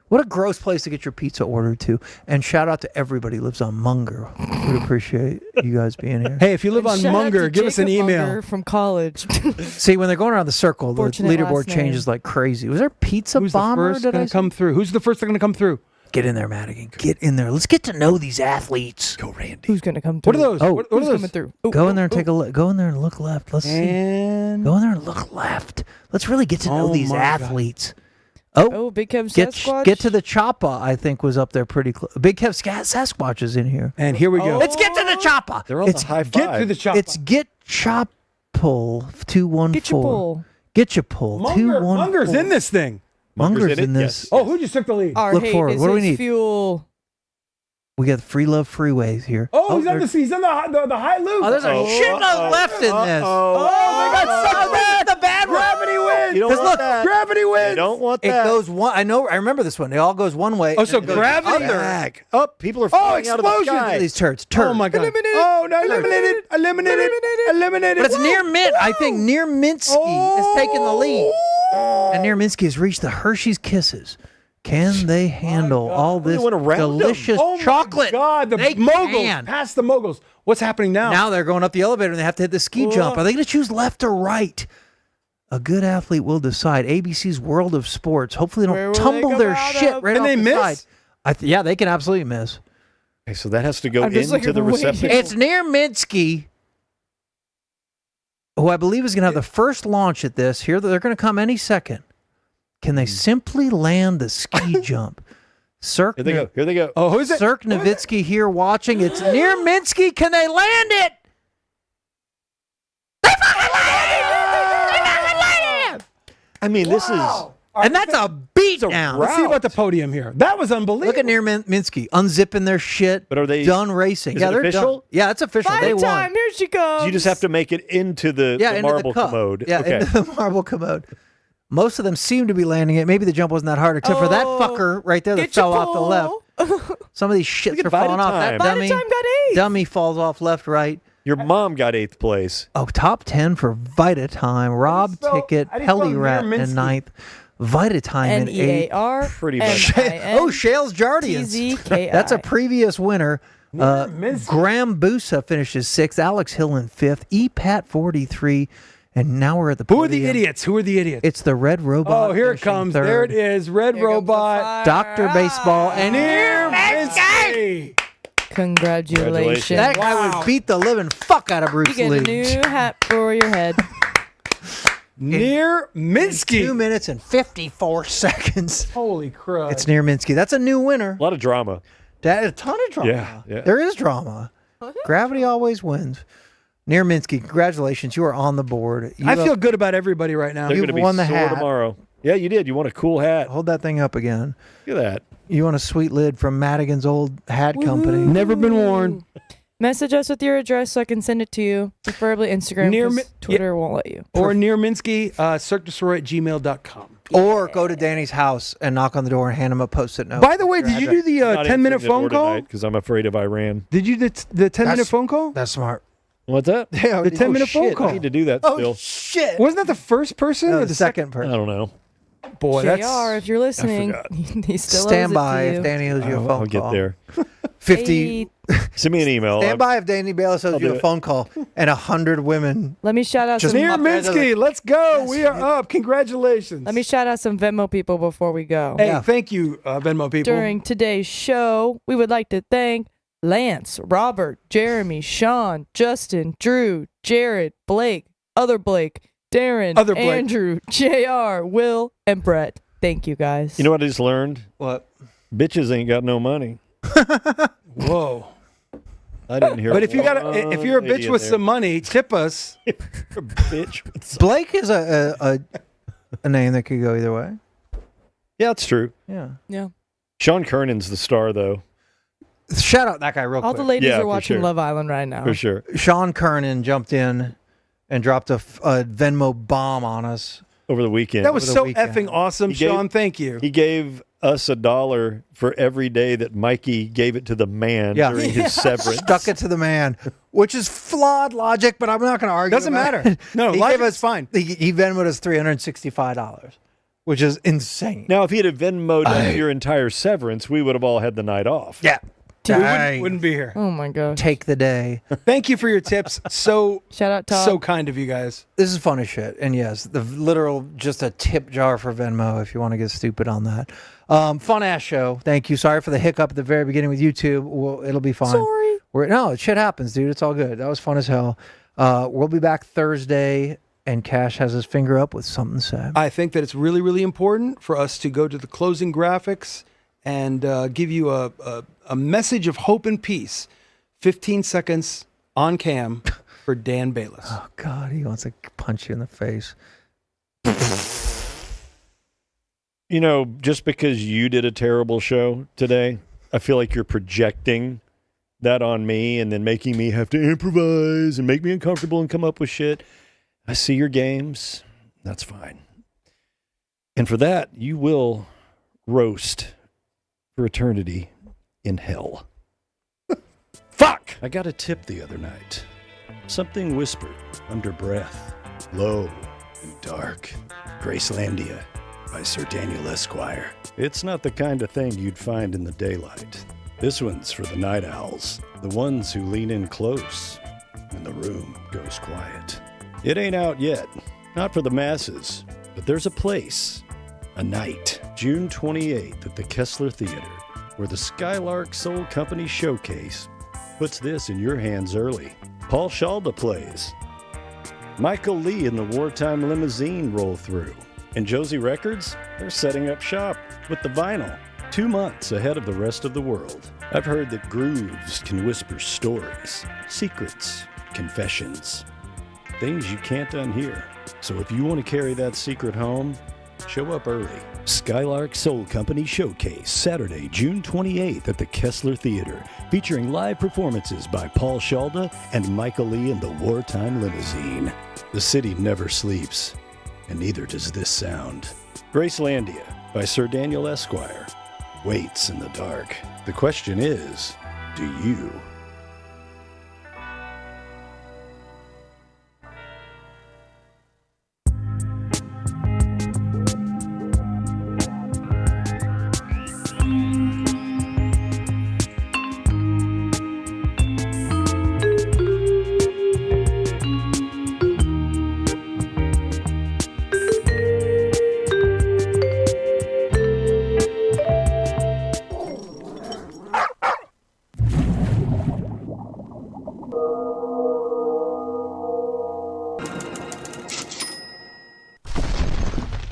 What a gross place to get your pizza ordered to. And shout out to everybody who lives on Munger. We'd appreciate you guys being here. Hey, if you live on Shout out Munger, to give us an Jacob email. Munger from college. See, when they're going around the circle, the Fortunate leaderboard last name. changes like crazy. Was there pizza Who's the bomber? first Did I going to see? come through? Who's the first going to come through? Get in there, Madigan. Get in there. Let's get to know these athletes. Go, Randy. Who's gonna come through? What are those? Oh, what are Who's those? coming through? Ooh, Go ooh, in there and ooh. take a look. Go in there and look left. Let's see. And Go in there and look left. Let's really get to know Oh these my God. athletes. Oh, Big Kev Sasquatch. Get to the Choppa, I think, was up there pretty close. Big Kev Sasquatch is in here. and here we go. Let's get to the Choppa. They're on It's the high five. Get to the chopper. It's Get Chop Pull 214. Get your pull. Get your pull Munger, 214. Munger's in this thing. Munger's in in it? this. Yes. Oh, who just took the lead? Our Look hate forward. is What do we his need? fuel. We got Free Love Freeways here. Oh, he's on there's- the high loop. Oh, there's a shitload left in this. Oh, they got sucked that's the bad one. Gravity wins. You don't Because want look, that. Gravity wins. You don't want It that. goes one. I know. I remember this one. It all goes one way. Oh, and so it goes gravity- under. Back. Up. People are Oh, falling out of the explosion. Look at sky. these turds. Oh my God. Oh no! Eliminated. But it's near mint. I think near Minsky has taken the lead, and near Minsky has reached the Hershey's Kisses. Can they handle all this went around them. delicious Oh my chocolate? God, the They moguls can. past the moguls. What's happening now? Now they're going up the elevator and they have to hit the ski jump. Are they going to choose left or right? A good athlete will decide. ABC's World of Sports. Hopefully, they Where don't will they tumble come their out shit of? right Can off they the miss? side. Yeah, they can absolutely miss. Okay, so that has to go I'm just into like the waiting. receptacle. It's near Minsky. who I believe is going to have the first launch at this. Here, they're going to come any second. Can they simply land the ski jump? Cirque, Here they go. Oh, who's it? Cirque Nowitzki here watching. It's near Minsky. Can they land it? They fucking landed! I mean, this is. And that's a beat a down. Let's see about the podium here. That was unbelievable. Look at near Minsky unzipping their shit. But are they done racing? Is Yeah, it they're official? done. Yeah, it's official. Fight They won. time. Here she comes. You just have to make it into the Into marble the cup. commode. Yeah, okay. into the marble commode. Most of them seem to be landing it. Maybe the jump wasn't that hard, except for that fucker right there that Get your fell off the left. pole. Some of these shits Look at are falling off. Vita That Time. dummy, Vita Time got 8th. dummy falls off left, right. Your mom got 8th place. Oh, top 10 for Vita Time. Rob spell- Ticket, how do you spell Heli Rat Near in Minsky? 9th. Vita Time in 8th. N-E-A-R. Pretty much. Oh, Shales Jardians. T-Z-K-I. That's a previous winner. Minsky. Graham Busa finishes 6th. Alex Hill in 5th. E-Pat 43. And now we're at the Who are podium. the idiots? Who are the idiots? It's the Red Robot. Oh, here it finishing comes. 3rd. There it is. Red Here comes the Robot. fire. Dr. Baseball and Near Minsky. Congratulations. that guy would beat the living fuck out of You Bruce get Lee. a new hat for your head. Near 2 Minsky. minutes and 54 seconds. Holy crud. It's near Minsky. That's a new winner. A lot of drama. That a ton of drama. Yeah. There is drama. Gravity always wins. Near Minsky, congratulations. You are on the board. I feel good about everybody right now. They're You've going to be won the sore hat. tomorrow. Yeah, you did. You won a cool hat. Hold that thing up again. Look at that. You want a sweet lid from Madigan's old hat company. Never been worn. Message us with your address so I can send it to you. Preferably Instagram Near 'cause Mi- Twitter won't let you. Or near Minsky, Cirque Du Sirois at gmail.com. Or go to Danny's house and knock on the door and hand him a post-it note. By the way, did you do the 10-minute phone call? Because I'm afraid of Iran. Did you do the 10-minute phone call? That's smart. What's that? Yeah, The 10-minute phone shit. call. I need to do that Oh, still. shit. Wasn't that the first person No, or the second I person. don't know. Boy, JR, that's if you're listening, forgot. he still Stand owes by it to if you. Danny owes you a phone I'll get call. there. 50. Send me an email. Stand by if Danny Bayless owes you do a it. phone call and 100 women. Let me shout out Just some. Near up there to Minsky. Let's go. We are up. Congratulations. Let me shout out some Venmo people before we go. Hey, Yeah. thank you, Venmo people. During today's show, we would like to thank Lance, Robert, Jeremy, Sean, Justin, Drew, Jared, Blake, other Blake, Darren, Other Blake. Andrew, JR, Will, and Brett. Thank you guys. You know what I just learned? What? Bitches ain't got no money. Whoa. I didn't hear. But if you're a lady bitch in with there. some money, tip us. You're a bitch with some- Blake is a name that could go either way. Yeah, it's true. Yeah. yeah. Sean Kernan's the star, though, Shout out that guy real All quick. the ladies Yeah, are for watching sure. Love Island right now. for sure. Sean Kernan jumped in and dropped a Venmo bomb on us. Over the weekend. That was the so weekend. effing awesome, He gave- Sean. Thank you. He gave us $1 for every day that Mikey gave it to the man Yeah. during his severance. Stuck it to the man, which is flawed logic, but I'm not going to argue. Doesn't about matter. it. No, He logic gave is fine. He Venmoed us $365, which is insane. Now, if he had Venmo'd us your entire severance, we would have all had the night off. Yeah. We wouldn't be here. Oh my gosh. Take the day. Thank you for your tips. So Shout out Todd. so kind of you guys. This is fun as shit. And yes, the literal, just a tip jar for Venmo if you want to get stupid on that. Fun ass show. Thank you. Sorry for the hiccup at the very beginning with YouTube. Well, it'll be fine. Sorry. No, shit happens, dude. It's all good. That was fun as hell. We'll be back Thursday, and Cash has his finger up with something to say. I think that it's really, really important for us to go to the closing graphics and give you a message of hope and peace. 15 seconds on cam for Dan Balis. Oh, God, he wants to punch you in the face. You know, just because you did a terrible show today, I feel like you're projecting that on me and then making me have to improvise and make me uncomfortable and come up with shit. I see your games. That's fine. And for that, you will roast for eternity in hell. Fuck! I got a tip the other night. Something whispered under breath, low and dark. Gracelandia by Sir Daniel Esquire. It's not the kind of thing you'd find in the daylight. This one's for the night owls, the ones who lean in close when the room goes quiet. It ain't out yet, not for the masses, but there's a place, a night, June 28th at the Kessler Theater, where the Skylark Soul Company Showcase puts this in your hands early. Paul Shalda plays. Michael Lee and the Wartime Limousine roll through. And Josie Records, they're setting up shop with the vinyl 2 months ahead of the rest of the world. I've heard that grooves can whisper stories, secrets, confessions, things you can't unhear. So if you want to carry that secret home, show up early. Skylark Soul Company Showcase, Saturday, June 28th at the Kessler Theater, featuring live performances by Paul Shalda and Michael Lee and the Wartime Limousine. The city never sleeps, and neither does this sound. Gracelandia by Sir Daniel Esquire waits in the dark. The question is, do you?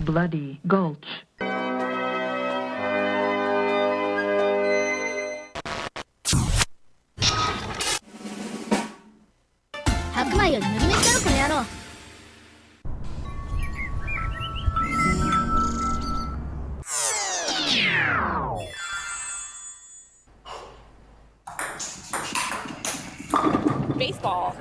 Bloody Gulch. Baseball.